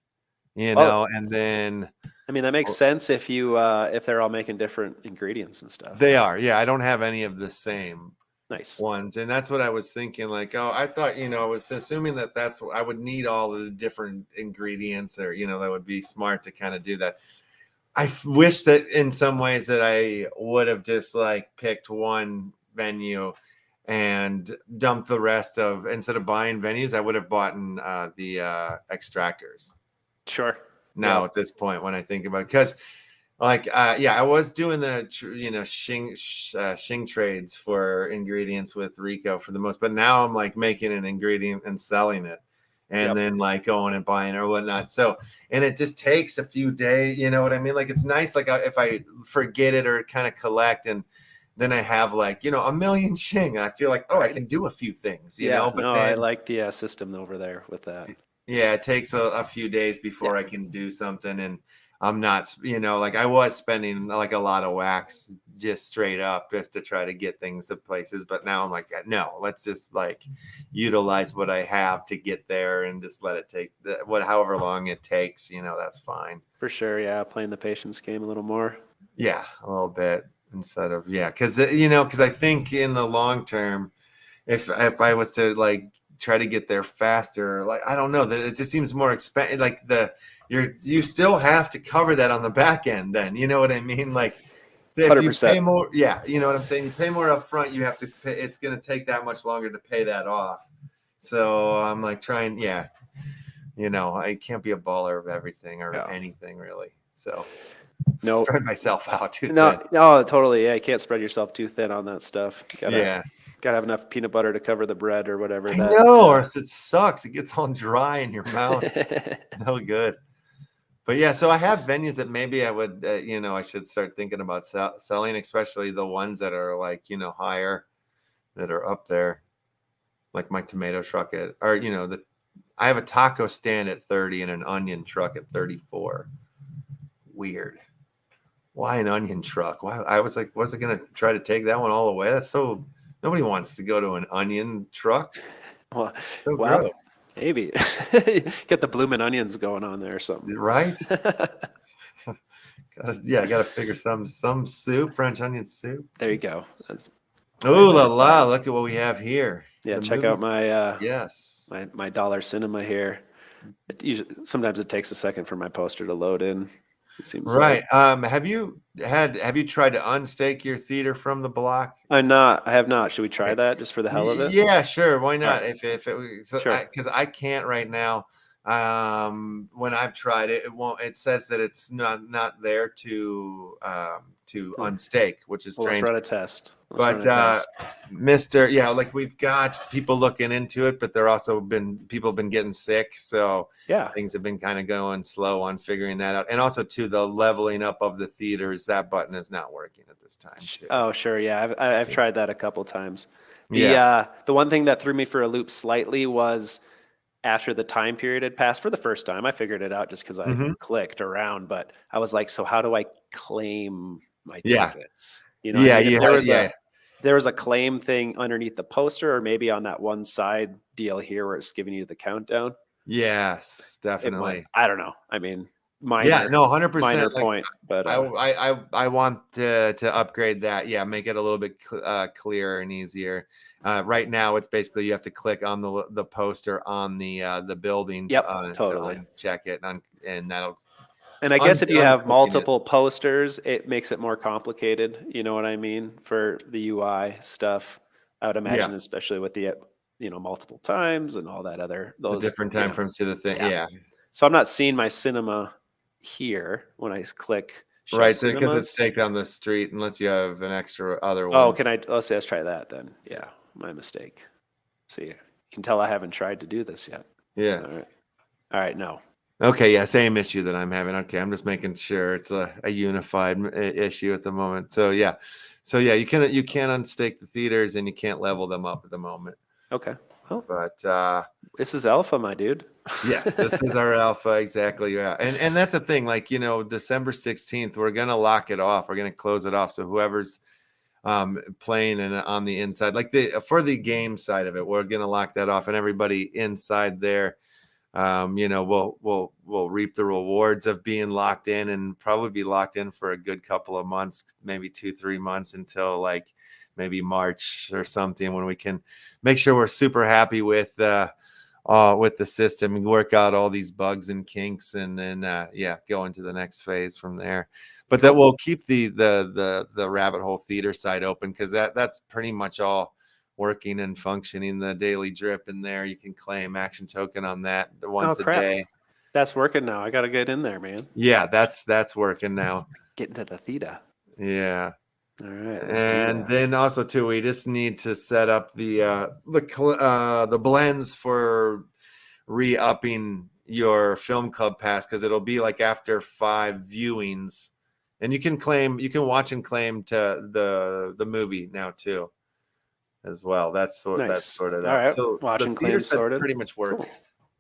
And then I mean, that makes sense if they're all making different ingredients and stuff. They are. Yeah, I don't have any of the same nice ones, and that's what I was thinking. Like, I thought, I was assuming that's what I would need, all of the different ingredients, or that would be smart to kind of do that. I wish that in some ways that I would have just like picked one venue and dumped the rest of, instead of buying venues, I would have bought the extractors. Sure. Now at this point, when I think about it, because I was doing the shing trades for ingredients with Rico for the most, but now I'm like making an ingredient and selling it. And then like going and buying or whatnot. So, and it just takes a few days, you know what I mean? Like, it's nice. Like if I forget it or kind of collect, and then I have like, a million shing, I feel like, I can do a few things, you know, but I like the system over there with that. Yeah. It takes a few days before I can do something. And I'm not, like I was spending like a lot of wax just straight up just to try to get things to places. But now I'm like, no, let's just like utilize what I have to get there and just let it take however long it takes, that's fine. For sure. Yeah. Playing the patience game a little more. Yeah. A little bit instead of, because I think in the long term, if I was to like try to get there faster, like, I don't know, that it just seems more expensive. Like you still have to cover that on the back end then, you know what I mean? Like if 100%. you pay more, you know what I'm saying? You pay more up front, you have to pay, it's going to take that much longer to pay that off. So I'm like trying, I can't be a baller of everything or anything really. So spread myself out too thin. No, totally. Yeah. You can't spread yourself too thin on that stuff. Yeah. Gotta have enough peanut butter to cover the bread or whatever. I know, or else it sucks. It gets all dry in your mouth. No good. But yeah, so I have venues that maybe I would, I should start thinking about selling, especially the ones that are like, higher, that are up there, like my tomato truck I have a taco stand at 30 and an onion truck at 34. Weird. Why an onion truck? Why? I was like, was I going to try to take that one all the way? That's so, nobody wants to go to an onion truck. Well, so gross. Maybe get the blooming onions going on there or something, right? I got to figure some soup, French onion soup. There you go. Oh la la! Look at what we have here. Yeah, check out my yes, my dollar cinema here. Sometimes it takes a second for my poster to load in. It seems Right. like. Have you tried to unstake your theater from the block? I have not. Should we try that just for the hell of it? Yeah, sure. Why not? right. If it so, Sure. because I can't right now. When I've tried it, it won't. It says that it's not there to unstake, which is Well, let's strange. run a test. But Mr. Yeah, like we've got people looking into it, but there also people have been getting sick, so yeah, things have been kind of going slow on figuring that out. And also to the leveling up of the theaters, that button is not working at this time. Too. Oh, sure. Yeah, I've tried that a couple times. The one thing that threw me for a loop slightly was after the time period had passed for the first time. I figured it out just because I clicked around, but I was like, so how do I claim my tickets? You know, there was a claim thing underneath the poster, or maybe on that one side deal here where it's giving you the countdown. Yes, definitely. I don't know. I mean, minor, 100% minor point, but I want to upgrade that. Yeah, make it a little bit clearer and easier. Right now, it's basically you have to click on the poster on the building. Totally. To check it, and that'll. And I guess if you have multiple posters, it makes it more complicated. You know what I mean? For the UI stuff, I would imagine, especially with the multiple times and all that those different time frames to the thing. Yeah. So I'm not seeing my cinema here when I click. Right, because it's staked on the street, unless you have an extra other one. Oh, let's try that then. Yeah, my mistake. See, you can tell I haven't tried to do this yet. Yeah. All right. No. Okay, yeah, same issue that I'm having. Okay, I'm just making sure it's a unified issue at the moment. So yeah, you can unstake the theaters and you can't level them up at the moment. Okay, well, but this is alpha, my dude. Yes, this is our alpha, exactly. Yeah, and that's the thing. Like December 16th, we're gonna lock it off. We're gonna close it off. So whoever's playing and on the inside, like for the game side of it, we're gonna lock that off, and everybody inside there. We'll reap the rewards of being locked in, and probably be locked in for a good couple of months, maybe 2-3 months, until like maybe March or something, when we can make sure we're super happy with the system and work out all these bugs and kinks, and then go into the next phase from there. But that will keep the rabbit hole theater side open, because that's pretty much all working and functioning. The daily drip in there, you can claim action token on that once a day. That's working now. I gotta get in there, man. Yeah, that's working now. Get into the theta. Yeah. All right. And then also too, we just need to set up the blends for re-upping your film club pass, because it'll be like after 5 viewings, and you can watch and claim to the movie now too, as well. That's sort of that. All right. So watch and claim sorted. Pretty much work. Cool.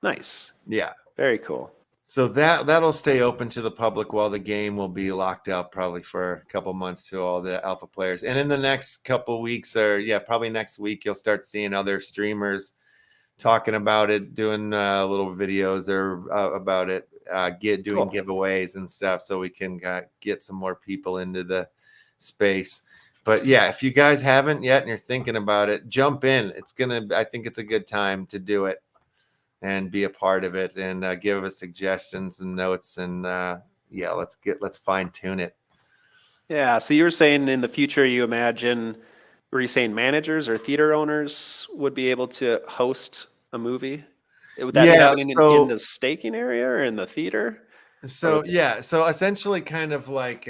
Nice. Yeah. Very cool. So that'll stay open to the public, while the game will be locked up probably for a couple months to all the alpha players. And in the next couple weeks, probably next week, you'll start seeing other streamers talking about it, doing little videos about it, doing giveaways and stuff, so we can get some more people into the space. But yeah, if you guys haven't yet and you're thinking about it, jump in. I think it's a good time to do it and be a part of it, and give us suggestions and notes, and let's fine tune it. Yeah. So you were saying in the future, were you saying managers or theater owners would be able to host a movie? Would that be happening in the staking area or in the theater? So essentially kind of like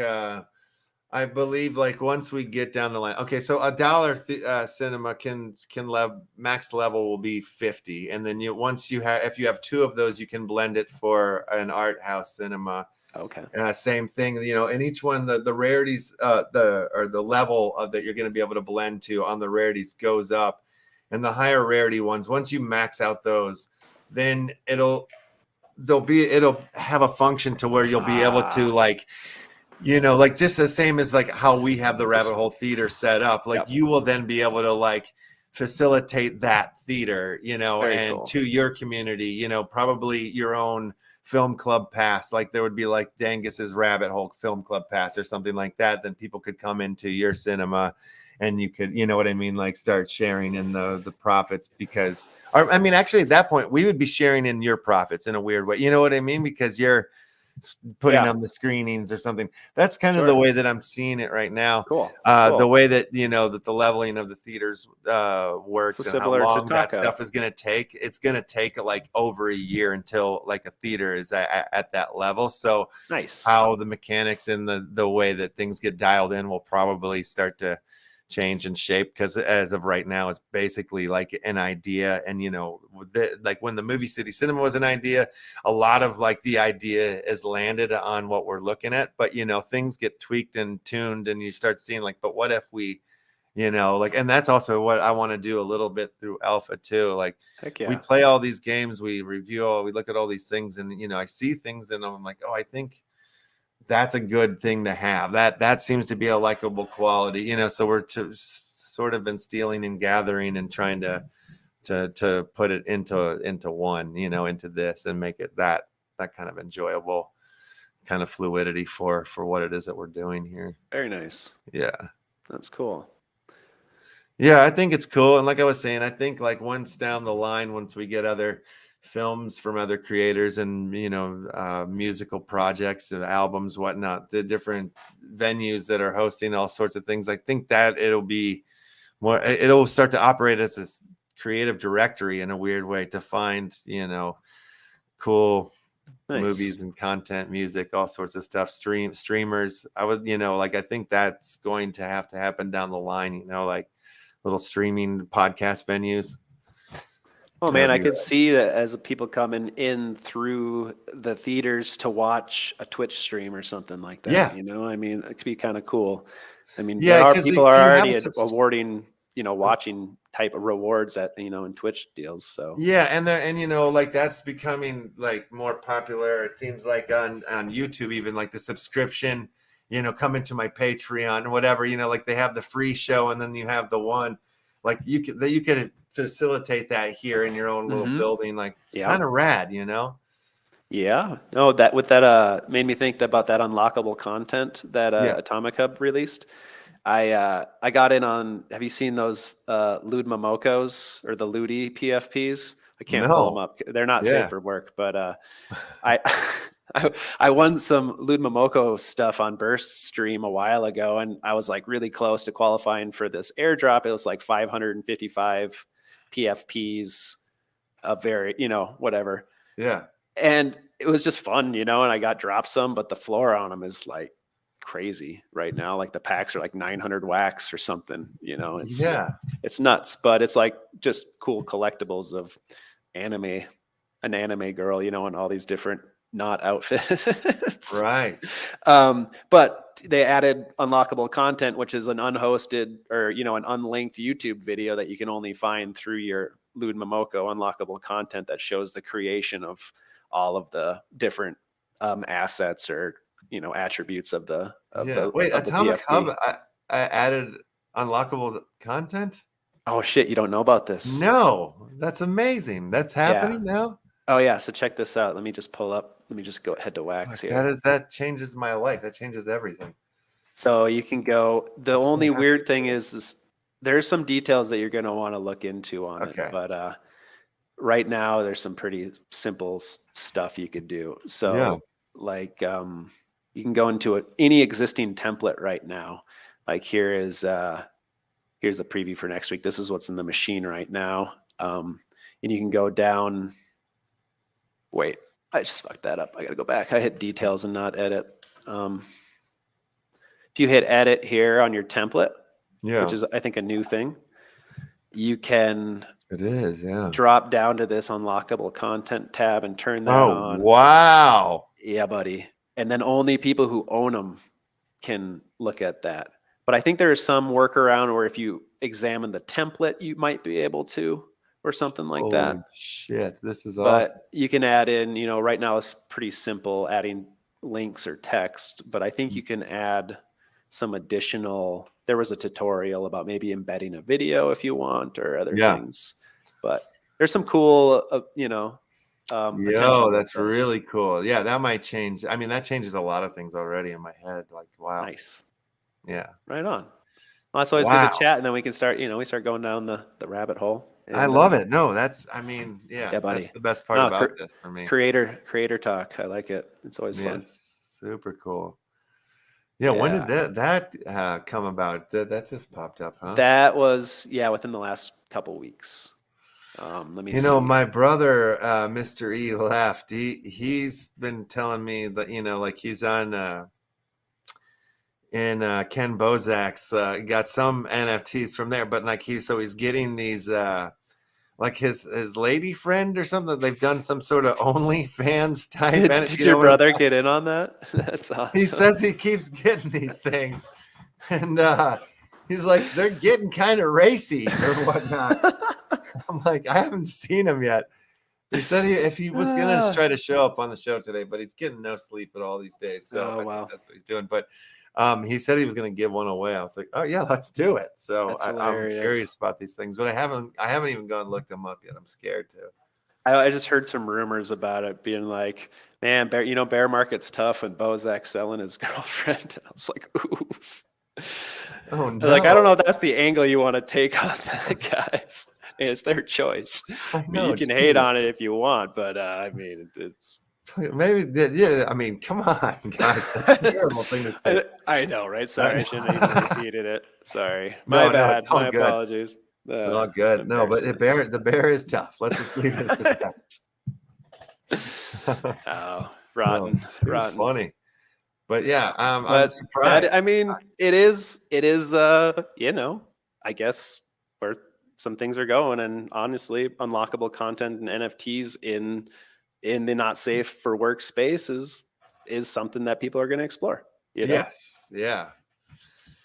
I believe, like, once we get down the line, okay, so $1 cinema can max level will be 50, and then if you have 2 of those, you can blend it for an art house cinema. Okay. Same thing, and each one, the rarities, the level that you're going to be able to blend to on the rarities goes up, and the higher rarity ones, once you max out those, then it'll have a function to where you'll be able to like just the same as like how we have the rabbit hole theater set up. Like you will then be able to like facilitate that theater, and cool. To your community, probably your own film club pass. Like there would be like Dangus's rabbit hole film club pass or something like that. Then people could come into your cinema and you could, you know what I mean, like start sharing in the profits, because, or I mean, actually at that point we would be sharing in your profits in a weird way, you know what I mean, because you're putting on the screenings or something. That's kind of the way that I'm seeing it right now. Cool. The way that, you know, that the leveling of the theaters works, and how long that stuff is going to take. It's going to take like over a year until like a theater is at that level. So nice. How the mechanics and the way that things get dialed in will probably start to change and shape, because as of right now it's basically like an idea. And you know, like when the movie City Cinema was an idea, a lot of like the idea is landed on what we're looking at, but you know, things get tweaked and tuned, and you start seeing like, but what if we, you know, like, and that's also what I want to do a little bit through Alpha too. Like we play all these games, we review we look at all these things, and you know, I see things and I'm like, oh, I think that's a good thing to have. That seems to be a likable quality, you know. So we're sort of been stealing and gathering and trying to put it into one, you know, into this, and make it that kind of enjoyable kind of fluidity for what it is that we're doing here. Very nice. Yeah, that's cool. Yeah, I think it's cool. And like I was saying, I think like once down the line, once we get other films from other creators and, you know, musical projects and albums, whatnot, the different venues that are hosting all sorts of things, I think that it'll be more, it'll start to operate as a creative directory in a weird way to find, you know, cool movies and content, music, all sorts of stuff, streamers. I would, you know, like, I think that's going to have to happen down the line, you know, like little streaming podcast venues. Oh man, I could see that as people coming in through the theaters to watch a Twitch stream or something like that. Yeah. You know, I mean, it could be kind of cool. I mean, people are already awarding, you know, watching type of rewards at, you know, in Twitch deals. So yeah, and you know, like that's becoming like more popular. It seems like on YouTube, even like the subscription, you know, come into my Patreon or whatever, you know, like they have the free show and then you have the one, like you could facilitate that here in your own little building. Like it's kind of rad, you know? Yeah. No, that with that made me think about that unlockable content that Atomic Hub released. I got in on, have you seen those Lewd Momokos or the Lewdy PFPs? I can't pull them up. They're not safe for work, but I won some Lewd Momoko stuff on Burst stream a while ago, and I was like really close to qualifying for this airdrop. It was like 555 PFPs, a very, you know, whatever. Yeah. And it was just fun, you know, and I got dropped some, but the floor on them is like crazy right now. Like the packs are like 900 wax or something, you know, it's nuts, but it's like just cool collectibles of an anime girl, you know, and all these different not outfits. Right. But they added unlockable content, which is an unhosted or, you know, an unlinked YouTube video that you can only find through your Lewd Momoko unlockable content that shows the creation of all of the different assets or, you know, attributes of the Atomic Hub added unlockable content. Oh shit, you don't know about this? No, that's amazing. That's happening now. Oh yeah, so check this out. Let me just pull up. Let me just go head to wax here. That changes my life. That changes everything. So you can go. The only weird thing is there's some details that you're going to want to look into on it. But right now, there's some pretty simple stuff you could do. So like you can go into any existing template right now. Like here's a preview for next week. This is what's in the machine right now. And you can go down. Wait, I just fucked that up. I got to go back. I hit details and not edit. If you hit edit here on your template, which is, I think, a new thing, you can drop down to this unlockable content tab and turn that on. Wow. Yeah, buddy. And then only people who own them can look at that. But I think there is some workaround where if you examine the template, you might be able to, or something like that. Shit, this is awesome. But you can add in, you know, right now it's pretty simple adding links or text, but I think you can add some additional, there was a tutorial about maybe embedding a video if you want or other things, but there's some cool, you know, that's really cool. Yeah, that might change. I mean, that changes a lot of things already in my head. Like, wow. Nice. Yeah. Right on. Well, that's always good Wow. to chat, and then we can start. We start going down the rabbit hole. I And, love it. No, I mean, Yeah, buddy. that's the best part No, about this for me. Creator talk. I like it. It's always fun. It's super cool. Yeah, when did that come about? That just popped up, huh? That was within the last couple weeks. Let me see. My brother, Mr. E left. He's been telling me that like he's on in Ken Bozak's got some NFTs from there, but like he's getting these like his lady friend or something. They've done some sort of OnlyFans type. Did your brother get in on that? That's awesome. He says he keeps getting these things, and he's like, they're getting kind of racy or whatnot. I'm like, I haven't seen him yet. He said if he was gonna try to show up on the show today, but he's getting no sleep at all these days. So I think that's what he's doing. But he said he was gonna give one away. I was like, oh yeah, let's do it. So I'm curious about these things, but I haven't even gone and looked them up yet. I'm scared to. I just heard some rumors about it being like, man, bear market's tough and Bozak's selling his girlfriend. I was like, oof. Oh no. Like, I don't know if that's the angle you want to take on that, guys. It's their choice. I mean, you can hate on it if you want, but I mean, it's maybe. Yeah, I mean, come on, guys. That's a terrible thing to say. I know, right? Sorry, I shouldn't have even repeated it. Sorry, my bad. My apologies. It's all good. No, but the bear is tough. Let's just leave it at that. Oh, rotten. Funny. But yeah, I'm surprised. I mean, it is. I guess where some things are going, and honestly, unlockable content and NFTs in the not safe for work space is something that people are going to explore. Yes. Yeah.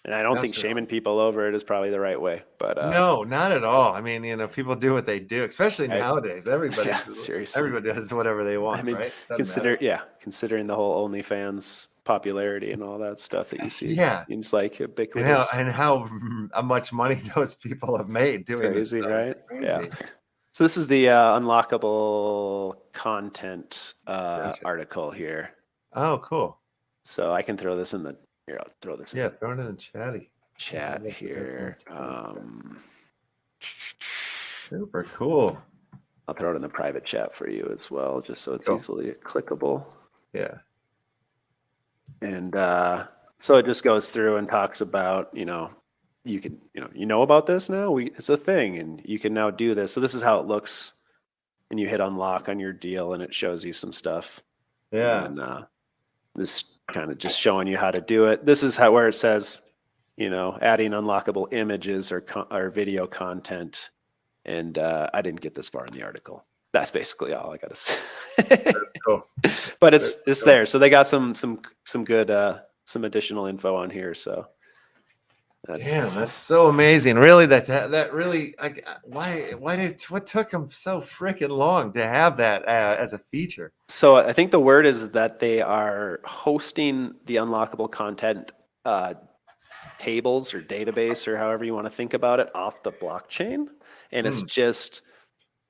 And I don't think shaming people over it is probably the right way. But no, not at all. I mean, people do what they do, especially nowadays. Everybody does whatever they want. I mean, right? Considering the whole OnlyFans popularity and all that stuff that you see. Yeah, seems like ubiquitous. And how much money those people have made doing crazy, this. Right? Crazy. Yeah. So this is the unlockable content article here. Oh, cool. So I can throw this in the. Here, I'll throw this. Yeah, throw it in the chat here. Super cool. I'll throw it in the private chat for you as well, just so it's easily clickable. Yeah. And so it just goes through and talks about, you can, about this now. It's a thing, and you can now do this. So this is how it looks, and you hit unlock on your deal, and it shows you some stuff. Yeah. And this kind of just showing you how to do it. This is where it says, adding unlockable images or video content. And I didn't get this far in the article. That's basically all I got to say. Cool. But it's there. So they got some good some additional info on here. So that's so amazing. Really, that really what took them so freaking long to have that as a feature? So I think the word is that they are hosting the unlockable content tables or database or however you want to think about it off the blockchain, and it's just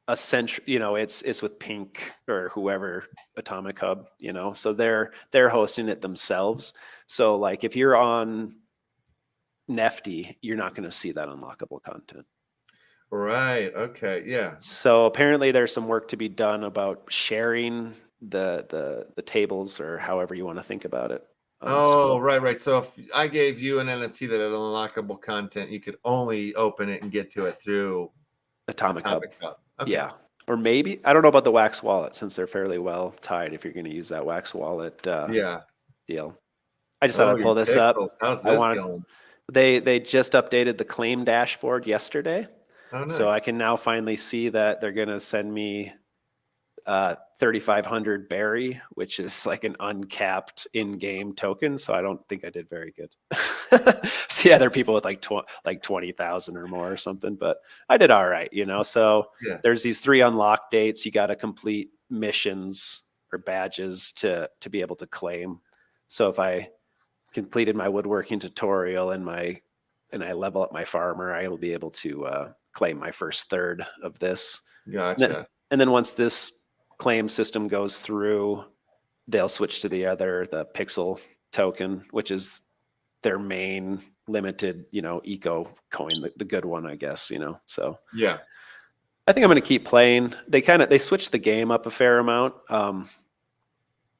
a it's with Pink or whoever, Atomic Hub, so they're hosting it themselves. So like if you're on Nefty, you're not going to see that unlockable content. Right. Okay. Yeah. So apparently there's some work to be done about sharing the tables or however you want to think about it. Oh, right. So if I gave you an NFT that had unlockable content, you could only open it and get to it through Atomic Hub. Okay. Yeah. Or maybe, I don't know about the Wax wallet, since they're fairly well tied if you're going to use that Wax wallet deal. I just thought I'd pull this up. How's this going? They just updated the claim dashboard yesterday. Oh, nice. So I can now finally see that they're going to send me 3,500 berry, which is like an uncapped in-game token. So I don't think I did very good. See other people with like 20,000 or more or something, but I did all right, So there's these 3 unlock dates. You got to complete missions or badges to be able to claim. So if I completed my woodworking tutorial and I level up my farmer, I will be able to claim my first third of this. Gotcha. And then once this claim system goes through, they'll switch to the Pixel token, which is their main limited, eco coin, the good one, I guess, so Yeah. I think I'm going to keep playing. They switched the game up a fair amount.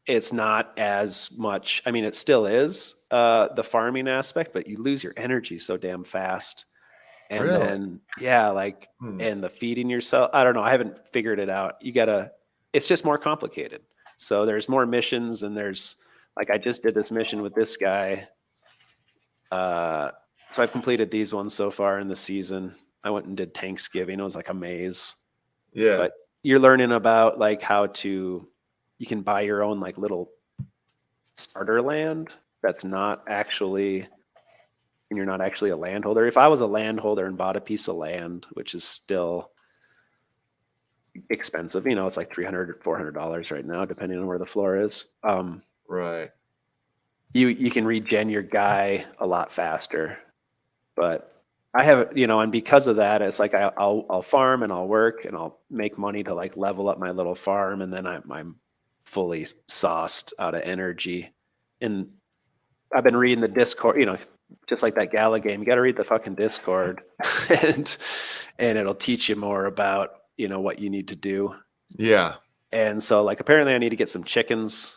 It's not as much. I mean, it still is the farming aspect, but you lose your energy so damn fast. And Really? then, yeah, like, and the feeding yourself. I don't know. I haven't figured it out. It's just more complicated. So there's more missions, and there's like, I just did this mission with this guy. So I've completed these ones so far in the season. I went and did Thanksgiving. It was like a maze. Yeah. But you're learning about like you can buy your own like little starter land that's not actually, and you're not actually a landholder. If I was a landholder and bought a piece of land, which is still expensive, it's like $300 or $400 right now, depending on where the floor is. Right. You can regen your guy a lot faster, but I have, and because of that, it's like I'll farm and I'll work and I'll make money to like level up my little farm, and then I'm fully sauced out of energy. And I've been reading the Discord, just like that Gala game. You got to read the fucking Discord, and it'll teach you more about what you need to do. Yeah. And so like apparently I need to get some chickens,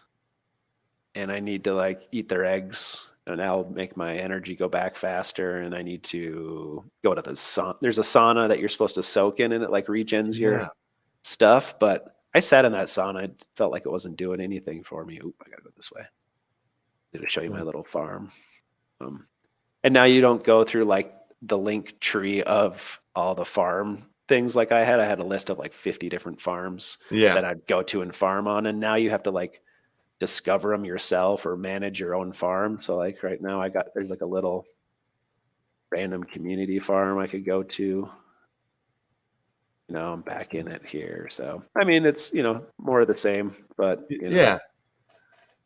and I need to like eat their eggs, and that'll make my energy go back faster. And I need to go to the sauna. There's a sauna that you're supposed to soak in, and it like regens your stuff. But I sat in that sauna. I felt like it wasn't doing anything for me. Oop, I gotta go this way. To show you my little farm. And now you don't go through like the link tree of all the farm things like I had. I had a list of like 50 different farms that I'd go to and farm on. And now you have to like discover them yourself or manage your own farm. So like right now there's like a little random community farm I could go to. I'm back in it here. So, I mean, it's, more of the same, but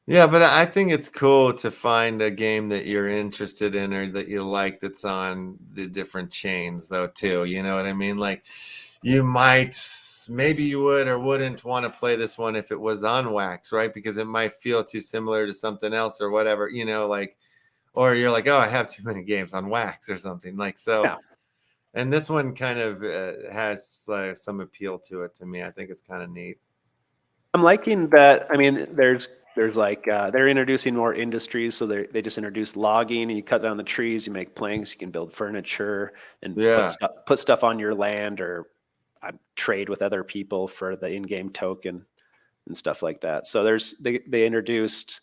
Yeah, but I think it's cool to find a game that you're interested in or that you like that's on the different chains, though, too. You know what I mean? Like, maybe you would or wouldn't want to play this one if it was on Wax, right? Because it might feel too similar to something else or whatever, or you're like, oh, I have too many games on Wax or something. Like, so. Yeah. And this one kind of has some appeal to it to me. I think it's kind of neat. I'm liking that. I mean, there's like they're introducing more industries. So they just introduced logging, and you cut down the trees, you make planks, you can build furniture and put stuff on your land, or trade with other people for the in-game token and stuff like that. So they introduced.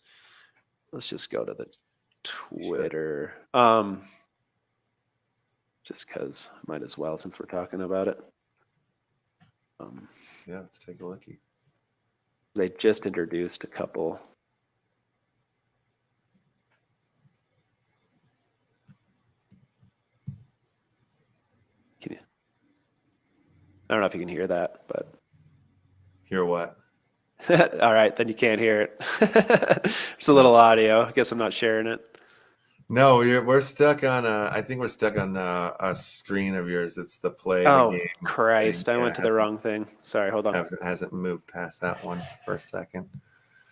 Let's just go to the Twitter, just because might as well since we're talking about it. Let's take a looky. They just introduced a couple. I don't know if you can hear that, but. Hear what? All right, then you can't hear it. It's a little audio. I guess I'm not sharing it. No, we're stuck on I think we're stuck on a screen of yours. It's the play the game. Christ, thing. I went to the wrong thing. Sorry, hold on. It hasn't moved past that one for a second.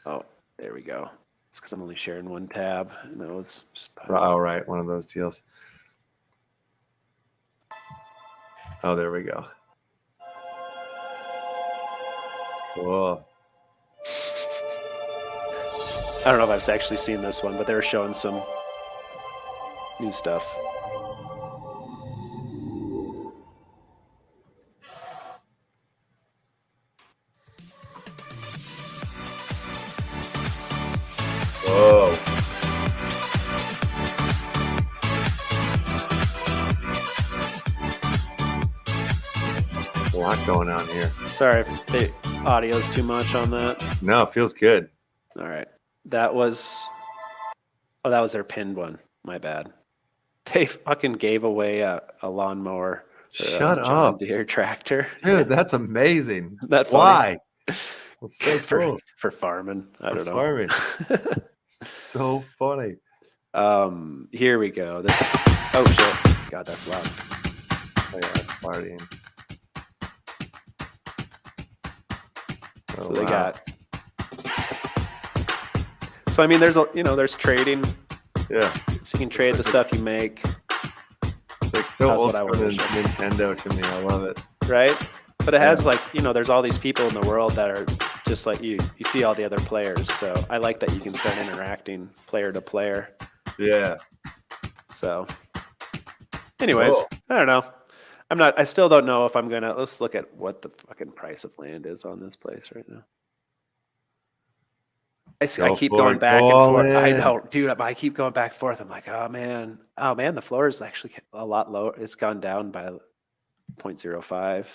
Oh, there we go. It's because I'm only sharing one tab, and I was just. Oh, right, one of those deals. Oh, there we go. Cool. I don't know if I've actually seen this one, but they were showing some new stuff. Whoa. A lot going on here. Sorry if the audio's too much on that. No, it feels good. All right. That was their pinned one. My bad. They fucking gave away a lawnmower. Shut up. John Deere tractor. Dude, that's amazing. Isn't that funny? Why? It's so cool. For farming. I don't know. Farming. So funny. Here we go. Oh shit. God, that's loud. Oh yeah, that's partying. So they got. So I mean, there's trading. Yeah. So you can trade the stuff you make. It's like so That's old what I school wish. Nintendo to me. I love it. Right? But it has like, you know, there's all these people in the world that are just like you. You see all the other players. So I like that you can start interacting player to player. Yeah. So anyways, Cool. I don't know. I still don't know if I'm going to, let's look at what the fucking price of land is on this place right now. I keep going back and forth. I know, dude. I keep going back and forth. I'm like, oh man, the floor is actually a lot lower. It's gone down by 0.05.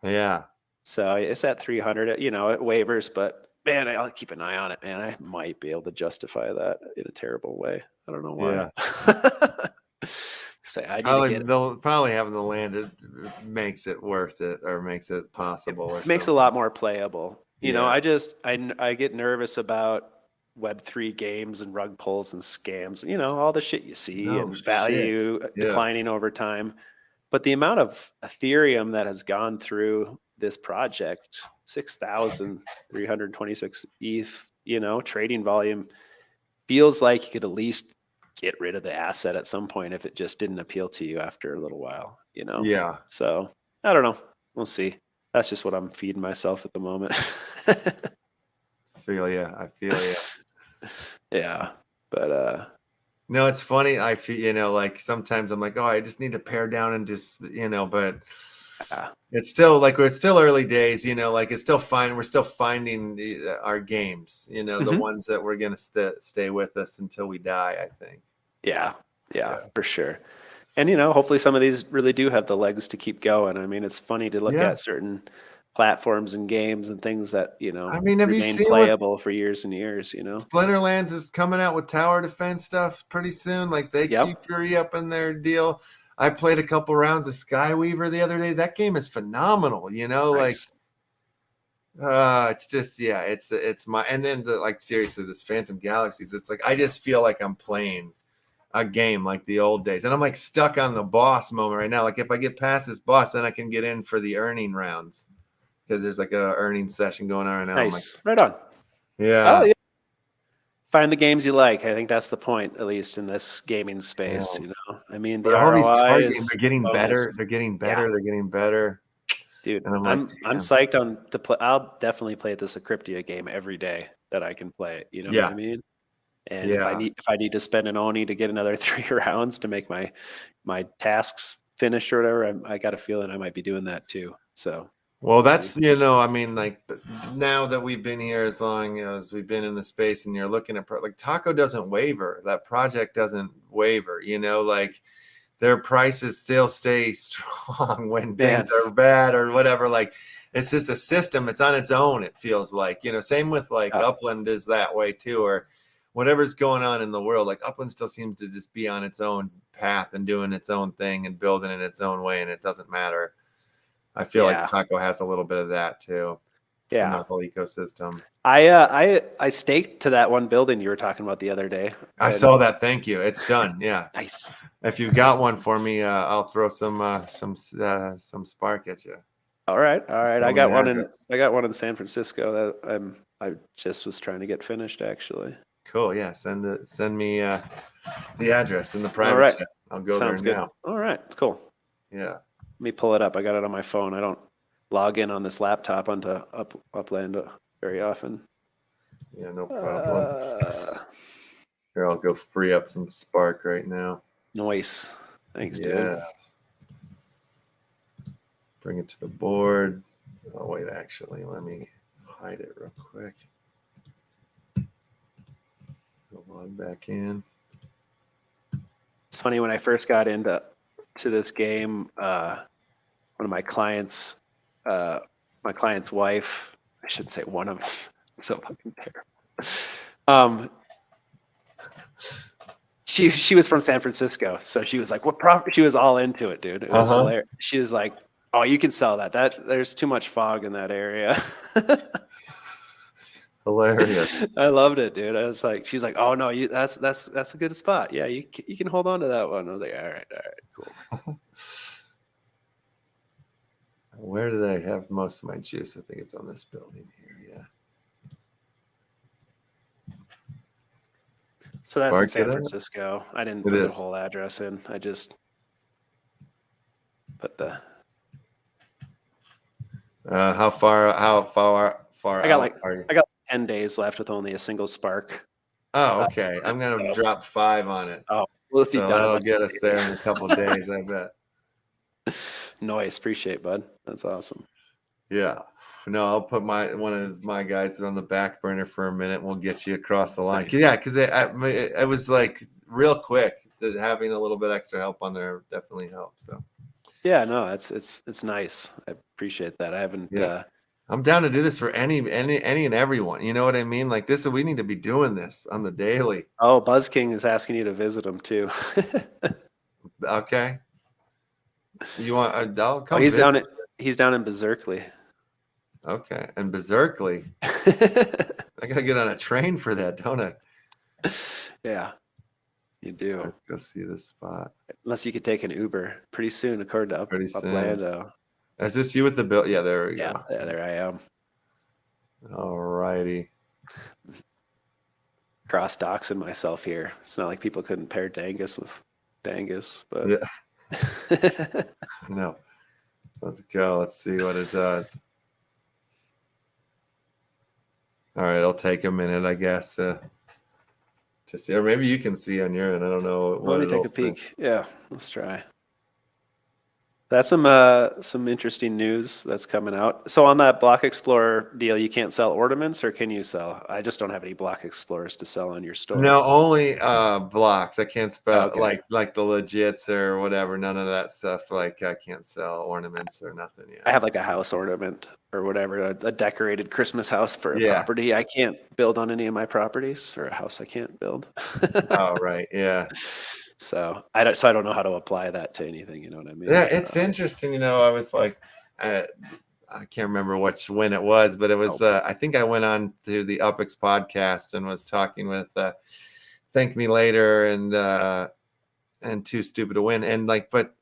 Yeah. So it's at 300. You know, it wavers, but man, I'll keep an eye on it, man. I might be able to justify that in a terrible way. I don't know why. Say I need to get it. Probably having the land it makes it worth it, or makes it possible. It makes it a lot more playable. You know, Yeah. I get nervous about Web3 games and rug pulls and scams, you know, all the shit you see and value declining over time. But the amount of Ethereum that has gone through this project, 6,326 ETH, you know, trading volume, feels like you could at least get rid of the asset at some point if it just didn't appeal to you after a little while, you know? Yeah. So I don't know. We'll see. That's just what I'm feeding myself at the moment. I feel you. Yeah. But no, it's funny. I feel, you know, like sometimes I'm like, oh, I just need to pare down and just, you know, but it's still early days, you know, like it's still fine. We're still finding our games, you know, the ones that we're going to stay with us until we die, I think. Yeah, for sure. And, you know, hopefully some of these really do have the legs to keep going. I mean, it's funny to look at certain platforms and games and things that, you know, I mean, have you remain seen playable for years and years, you know? Splinterlands is coming out with tower defense stuff pretty soon. Like they keep re-upping their deal. I played a couple rounds of Skyweaver the other day. That game is phenomenal, you know, Nice. like it's just, it's my, and then like seriously, this Phantom Galaxies, it's like I just feel like I'm playing a game like the old days. And I'm like stuck on the boss moment right now. Like if I get past this boss, then I can get in for the earning rounds. Because there's like a earning session going on right now. Nice. Right on. Yeah. Oh, yeah. Find the games you like. I think that's the point, at least in this gaming space. You know, I mean, the all ROI these card is games are getting better. They're getting better. Yeah. They're getting better. Dude, and I'm psyched on to play. I'll definitely play this Cryptia game every day that I can play it. You know what I mean? And if I need to spend an Oni to get another 3 rounds to make my tasks finish or whatever, I got a feeling I might be doing that too. So. Well, that's, you know, I mean, like now that we've been here as long as we've been in the space and you're looking at like Taco doesn't waver. That project doesn't waver, you know, like their prices still stay strong when things are bad or whatever. Like it's just a system. It's on its own. It feels like, you know, same with like Upland is that way too, or whatever's going on in the world. Like Upland still seems to just be on its own path and doing its own thing and building in its own way. And it doesn't matter. I feel like Taco has a little bit of that too. Yeah, the whole ecosystem. I staked to that one building you were talking about the other day. I saw that. Thank you. It's done. Yeah. Nice. If you've got one for me, I'll throw some spark at you. All right. I got one in San Francisco that I just was trying to get finished actually. Cool. Yeah. Send me the address in the private chat. I'll go there now. All right. Cool. Yeah. Let me pull it up. I got it on my phone. I don't log in on this laptop onto Upland very often. Yeah, no problem. Here, I'll go free up some Spark right now. Nice. Thanks, dude. Bring it to the board. Oh, wait, actually, let me hide it real quick. Go log back in. It's funny, when I first got into this game, one of my clients' wife, I should say one of, so fucking terrible. She was from San Francisco, so she was like, "What property?" She was all into it, dude. It was hilarious. She was like, "Oh, you can sell that. There's too much fog in that area." Hilarious. I loved it, dude. I was like, she's like, "Oh no, that's a good spot. Yeah, you can hold on to that one." I was like, all right, cool. Where did I have most of my juice? I think it's on this building here. Yeah. So that's in Spark it San up. Francisco. I didn't It put the is. whole address in. I just put the. How far I got out are you? 10 days left with only a single spark. Oh, okay. I'm gonna drop 5 on it. Oh, we'll be So done. that'll get us there in a couple of days, I bet. Noise, appreciate, bud. That's awesome. Yeah. No, I'll put one of my guys on the back burner for a minute. We'll get you across the line. Nice. Yeah, because it was like real quick. Having a little bit extra help on there definitely helped. So Yeah, no, it's nice. I appreciate that. I haven't. Yeah. I'm down to do this for any and everyone. You know what I mean? Like this, we need to be doing this on the daily. Oh, Buzz King is asking you to visit him too. Okay. You want? I'll come. Oh, he's visit. he's down in Berserkly. Okay, and Berserkly. I gotta get on a train for that, don't I? Yeah, you do. Let's go see this spot. Unless you could take an Uber pretty soon, according to Pretty soon. Uplando. Is this you with the bill? Yeah, there we go. Yeah, there I am. All righty. Cross doxing myself here. It's not like people couldn't pair Dangus with Dangus, but Yeah. No. Let's go. Let's see what it does. All right, it'll take a minute, I guess, to see, or maybe you can see on your end. I don't know what. Let me take a peek. Yeah, let's try. That's some interesting news that's coming out. So on that Block Explorer deal, you can't sell ornaments, or can you sell? I just don't have any Block Explorers to sell on your store. No, only blocks. I can't spell Okay. like the legits or whatever. None of that stuff. Like I can't sell ornaments or nothing. Yeah. I have like a house ornament or whatever, a decorated Christmas house for a Yeah. property. I can't build on any of my properties, or a house I can't build. Oh, right. Yeah. So I don't know how to apply that to anything. You know what I mean? Yeah, it's interesting. You know, I was like, I can't remember when it was, but it was. I think I went on to the UPX podcast and was talking with Thank Me Later and Too Stupid to Win, and like, but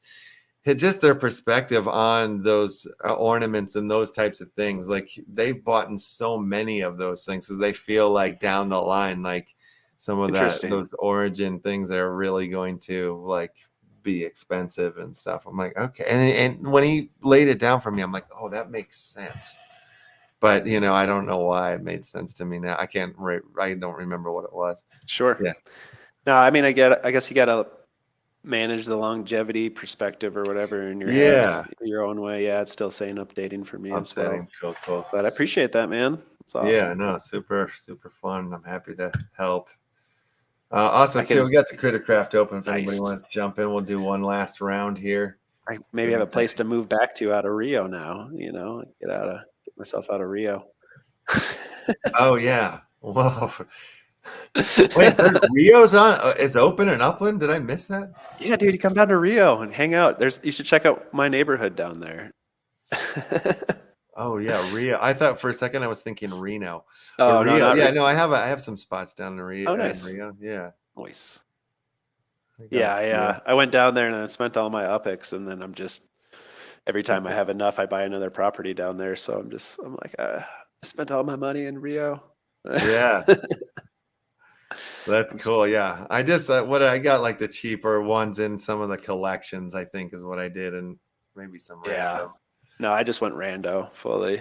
it just their perspective on those ornaments and those types of things. Like they've bought in so many of those things, so they feel like down the line, like some of those origin things are really going to like be expensive and stuff. I'm like, okay. And when he laid it down for me, I'm like, oh, that makes sense. But you know, I don't know why it made sense to me now. I don't remember what it was. Sure. Yeah. No, I mean, I guess you got to manage the longevity perspective or whatever in your head, your own way. Yeah, it's still saying updating for me as well. Cool. But I appreciate that, man. It's awesome. Yeah, no, super fun. I'm happy to help. Also, too, we got the Critter Craft open. If anybody wants to jump in, we'll do one last round here. I maybe have a place to move back to out of Rio now. You know, get myself out of Rio. Oh yeah. Whoa. Wait, Rio's is open in Upland? Did I miss that? Yeah, dude, you come down to Rio and hang out. You should check out my neighborhood down there. Oh yeah, Rio. I thought for a second I was thinking Reno. Oh, Rio. no, Yeah, no, I have some spots down in Rio. Oh, nice. Rio. Yeah. Nice. Yeah, I went down there and I spent all my UPX, and then I'm just every time I have enough, I buy another property down there. So I'm like, I spent all my money in Rio. Yeah. That's cool. Yeah. I just what I got like the cheaper ones in some of the collections, I think is what I did, and maybe some random. No, I just went rando fully.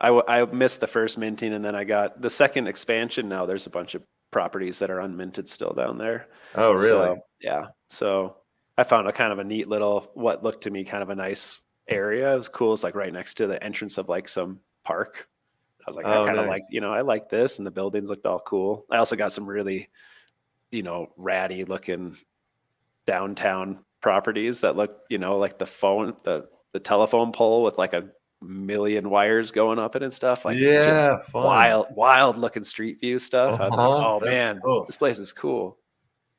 Yeah. I missed the first minting, and then I got the second expansion. Now there's a bunch of properties that are unminted still down there. Oh, really? So, yeah. So I found a kind of a neat little, what looked to me kind of a nice area. It was cool. It's like right next to the entrance of like some park. I was like, I kind of like, I like this, and the buildings looked all cool. I also got some really, ratty looking downtown properties that look, like the telephone pole with like a million wires going up it and stuff. Like, yeah, wild looking street view stuff. I was like, oh man, cool. This place is cool.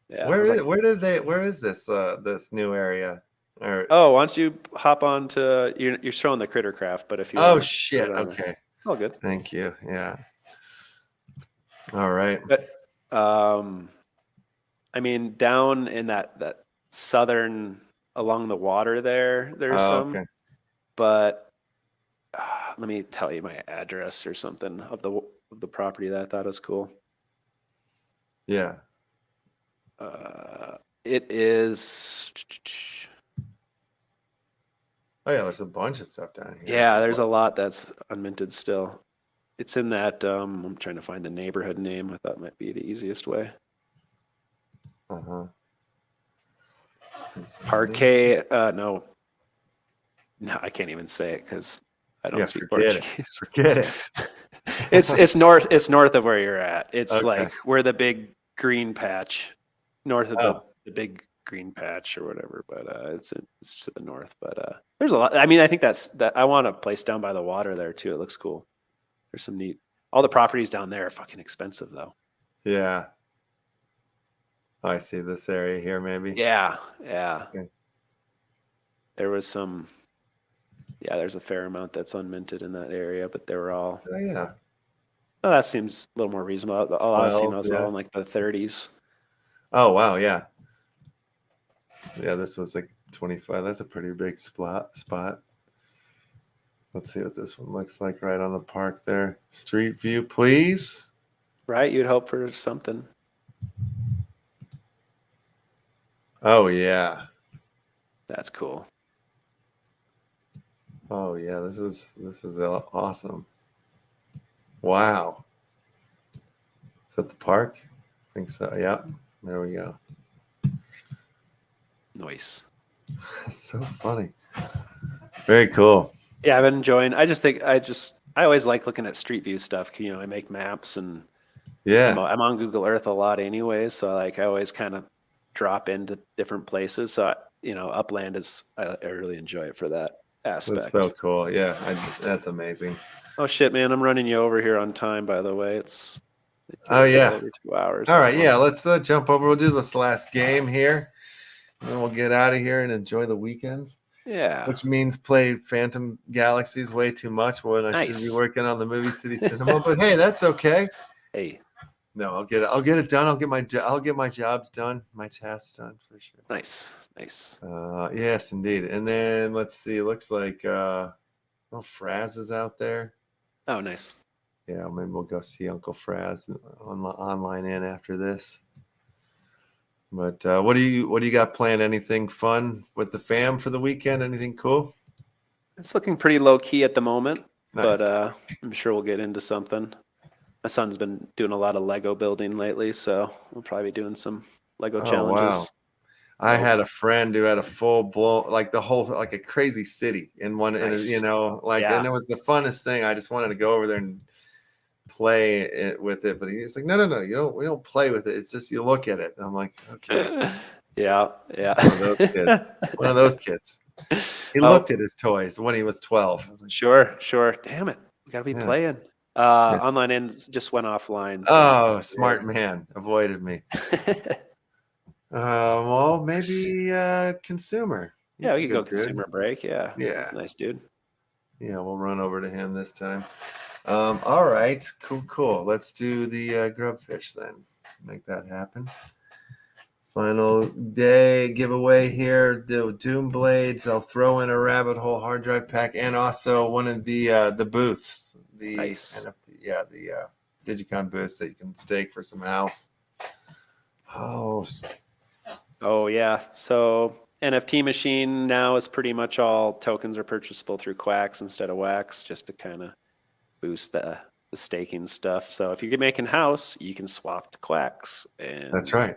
Yeah. Where is this this new area? Why don't you hop on to you're showing the Critter Craft, but if you shit, okay. It's all good. Thank you. Yeah. All right. But I mean, down in that southern along the water there's some. Okay. But let me tell you my address or something of the property that I thought was cool. Yeah. It is. Oh yeah, there's a bunch of stuff down here. Yeah, there's a lot that's unminted still. It's in that. I'm trying to find the neighborhood name. I thought might be the easiest way. Parquet. No, I can't even say it because I don't speak Portuguese. Forget it. It's north. It's north of where you're at. It's Okay. like where the big green patch, north of the big green patch or whatever. But it's to the north. But there's a lot. I mean, I think that I want a place down by the water there too. It looks cool. There's some neat. All the properties down there are fucking expensive though. Yeah. Oh, I see this area here, maybe. Yeah. Okay. There was some. Yeah, there's a fair amount that's unminted in that area, but they were all. Oh yeah. Oh, that seems a little more reasonable. All I've seen was 12, all in like the 30s. Oh wow, yeah. Yeah, this was like 25. That's a pretty big spot. Let's see what this one looks like right on the park there. Street view, please. Right? You'd hope for something. Oh yeah. That's cool. Oh yeah, this is awesome. Wow. Is that the park? I think so. Yeah. There we go. Nice. That's so funny. Very cool. Yeah, I've been enjoying. I always like looking at street view stuff. You know, I make maps and Yeah. I'm on Google Earth a lot anyway, so like I always kind of drop into different places. So Upland I really enjoy it for that aspect. That's so cool. Yeah, that's amazing. Oh shit, man! I'm running you over here on time. By the way, it's Oh yeah. over 2 hours. All right, yeah. Let's jump over. We'll do this last game here, and then we'll get out of here and enjoy the weekends. Yeah. Which means play Phantom Galaxies way too much when I should be working on the Movie City Cinema. But hey, that's okay. Hey. No, I'll get it done. I'll get my jobs done, my tasks done for sure. Nice. Yes, indeed. And then let's see. It looks like Fraz is out there. Oh, nice. Yeah, maybe we'll go see Uncle Fraz online in after this. But what do you got planned? Anything fun with the fam for the weekend? Anything cool? It's looking pretty low key at the moment, Nice. but I'm sure we'll get into something. My son's been doing a lot of Lego building lately, so we'll probably be doing some Lego challenges. Wow. I had a friend who had a full blown, like a crazy city in one, Nice. and and it was the funnest thing. I just wanted to go over there and play it with it, but he was like, no, we don't play with it. It's just you look at it. And I'm like, okay. Yeah. One of those kids. He looked at his toys when he was 12. I was like, Sure. Damn it. We gotta be playing. Online ends just went offline. So smart man. Avoided me. Well, maybe consumer. Yeah, we He's could a go good dude. consumer break. Yeah. Yeah. That's a nice dude. Yeah, we'll run over to him this time. All right, cool. Let's do the grubfish then. Make that happen. Final day giveaway here. Do Doom Blades. I'll throw in a rabbit hole hard drive pack and also one of the booths. Nice. The Digicon booths that you can stake for some house. Oh yeah. So NFT machine now is pretty much all tokens are purchasable through Quacks instead of Wax, just to kind of boost the staking stuff. So if you're making house, you can swap to Quacks, and That's right.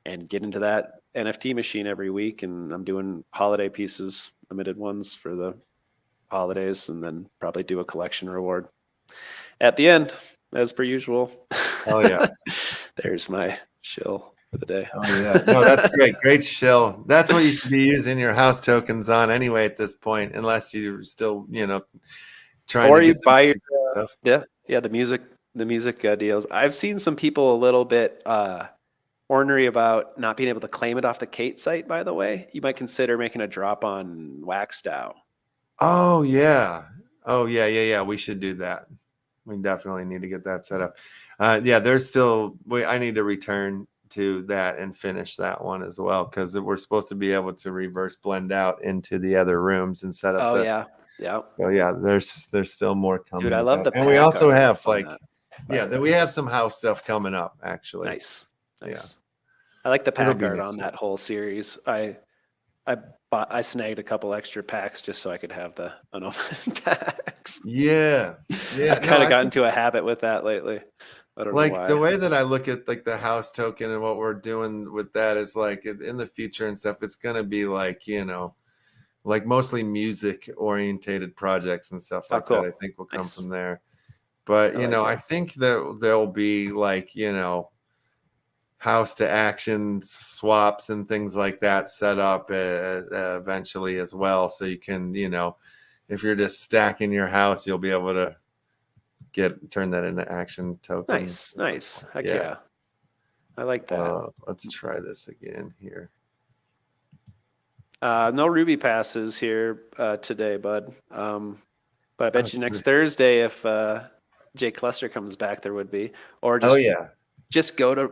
and get into that NFT machine every week. And I'm doing holiday pieces, limited ones for the holidays, and then probably do a collection reward at the end, as per usual. Oh yeah. There's my shill for the day. Oh yeah. No, that's great. Great shill. That's what you should be using your house tokens on anyway at this point, unless you're still, trying Or to you get buy your stuff. the music deals. I've seen some people a little bit ornery about not being able to claim it off the Kate site. By the way, you might consider making a drop on WaxDAO. Oh yeah. We should do that. We definitely need to get that set up. There's still. I need to return to that and finish that one as well, because we're supposed to be able to reverse blend out into the other rooms and set up. Yeah. So yeah, there's still more coming. Dude, I love the and we also have on that. we have some house stuff coming up actually. Nice. I like the It'll pack be art next on year. that whole series. I snagged a couple extra packs just so I could have the unopened packs. Yeah. Yeah. I've No, kind of I gotten think to a habit with that lately. I don't know like why. the way that I look at like the house token and what we're doing with that is like in the future and stuff, it's gonna be like, like mostly music orientated projects and stuff Oh, like cool. that. I think will come Nice. from there. But I like I it. think that there'll be like, house to action swaps and things like that set up eventually as well. So you can, if you're just stacking your house, you'll be able to turn that into action tokens. Nice. Heck yeah. I like that. Let's try this again here. No Ruby passes here today, bud. But I bet That's you next good. Thursday, if Jake Cluster comes back, there would be. Or just just go to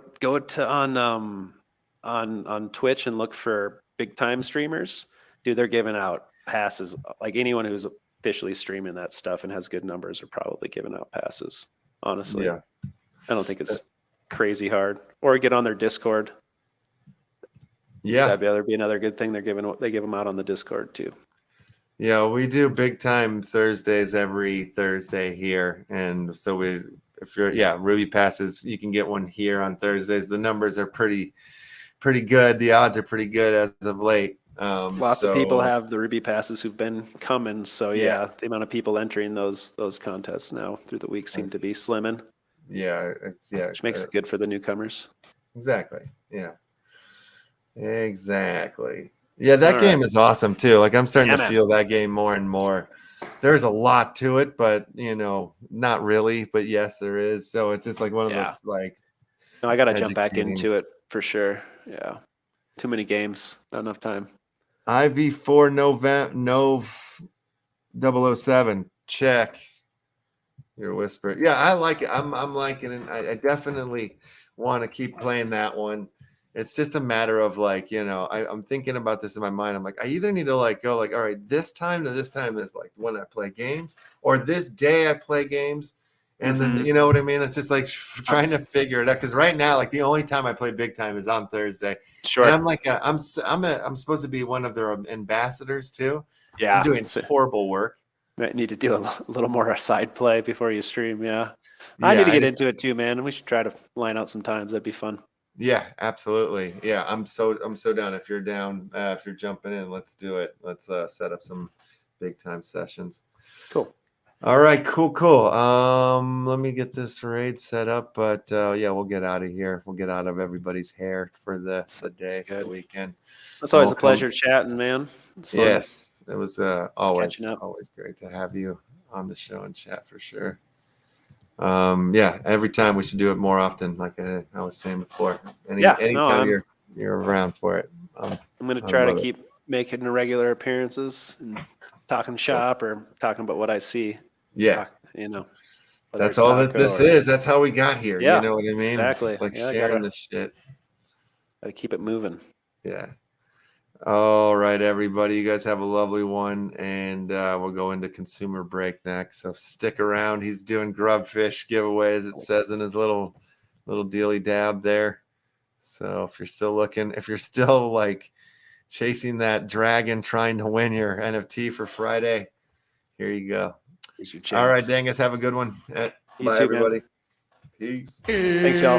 on Twitch and look for big time streamers. Dude, they're giving out passes. Like anyone who's officially streaming that stuff and has good numbers are probably giving out passes. Honestly, Yeah. I don't think it's crazy hard. Or get on their Discord. Yeah. That'd be another good thing. They give them out on the Discord too. Yeah, we do big time Thursdays every Thursday here. And so Ruby passes, you can get one here on Thursdays. The numbers are pretty good. The odds are pretty good as of late. Lots of people have the Ruby passes who've been coming. So Yeah. the amount of people entering those contests now through the week seem to be slimming. Yeah, which makes it good for the newcomers. Exactly. Yeah. Exactly. Yeah, that game is awesome too. Like I'm starting to feel that game more and more. There's a lot to it, but not really. But yes, there is. So it's just like one of those like. No, I got to jump back into it for sure. Yeah, too many games, not enough time. IV4 Nov 007. Check your whisper. Yeah, I like it. I'm liking it. I definitely want to keep playing that one. It's just a matter of like, I'm thinking about this in my mind. I'm like, I either need to like go like, all right, this time to this time is like when I play games, or this day I play games. And then, you know what I mean? It's just like trying to figure it out. Cause right now, like the only time I play big time is on Thursday. Sure. And I'm like, I'm supposed to be one of their ambassadors too. Yeah. I'm doing horrible work. Might need to do a little more side play before you stream. Yeah. I need to get into it too, man. We should try to line out some times. That'd be fun. Yeah, absolutely. Yeah, I'm so down. If you're down, if you're jumping in, let's do it. Let's set up some big time sessions. Cool. All right, cool. Let me get this raid set up, but we'll get out of here. We'll get out of everybody's hair for the day, for the weekend. It's always a pleasure chatting, man. It's fun. Yes, it was always great to have you on the show and chat for sure. Every time we should do it more often, like I was saying before. Anytime you're around for it. I'm going to try to keep making regular appearances and talking shop or talking about what I see. Yeah. That's all that this is. That's how we got here. Yeah, you know what I mean? Exactly. It's like sharing this shit. Gotta keep it moving. Yeah. All right, everybody. You guys have a lovely one, and we'll go into consumer break next. So stick around. He's doing grubfish giveaways. It says in his little dealy dab there. So if you're still looking, if you're still like chasing that dragon, trying to win your NFT for Friday, here you go. Here's your chance. All right, Dangus. Have a good one. Bye, everybody. Man. Peace. Thanks, y'all.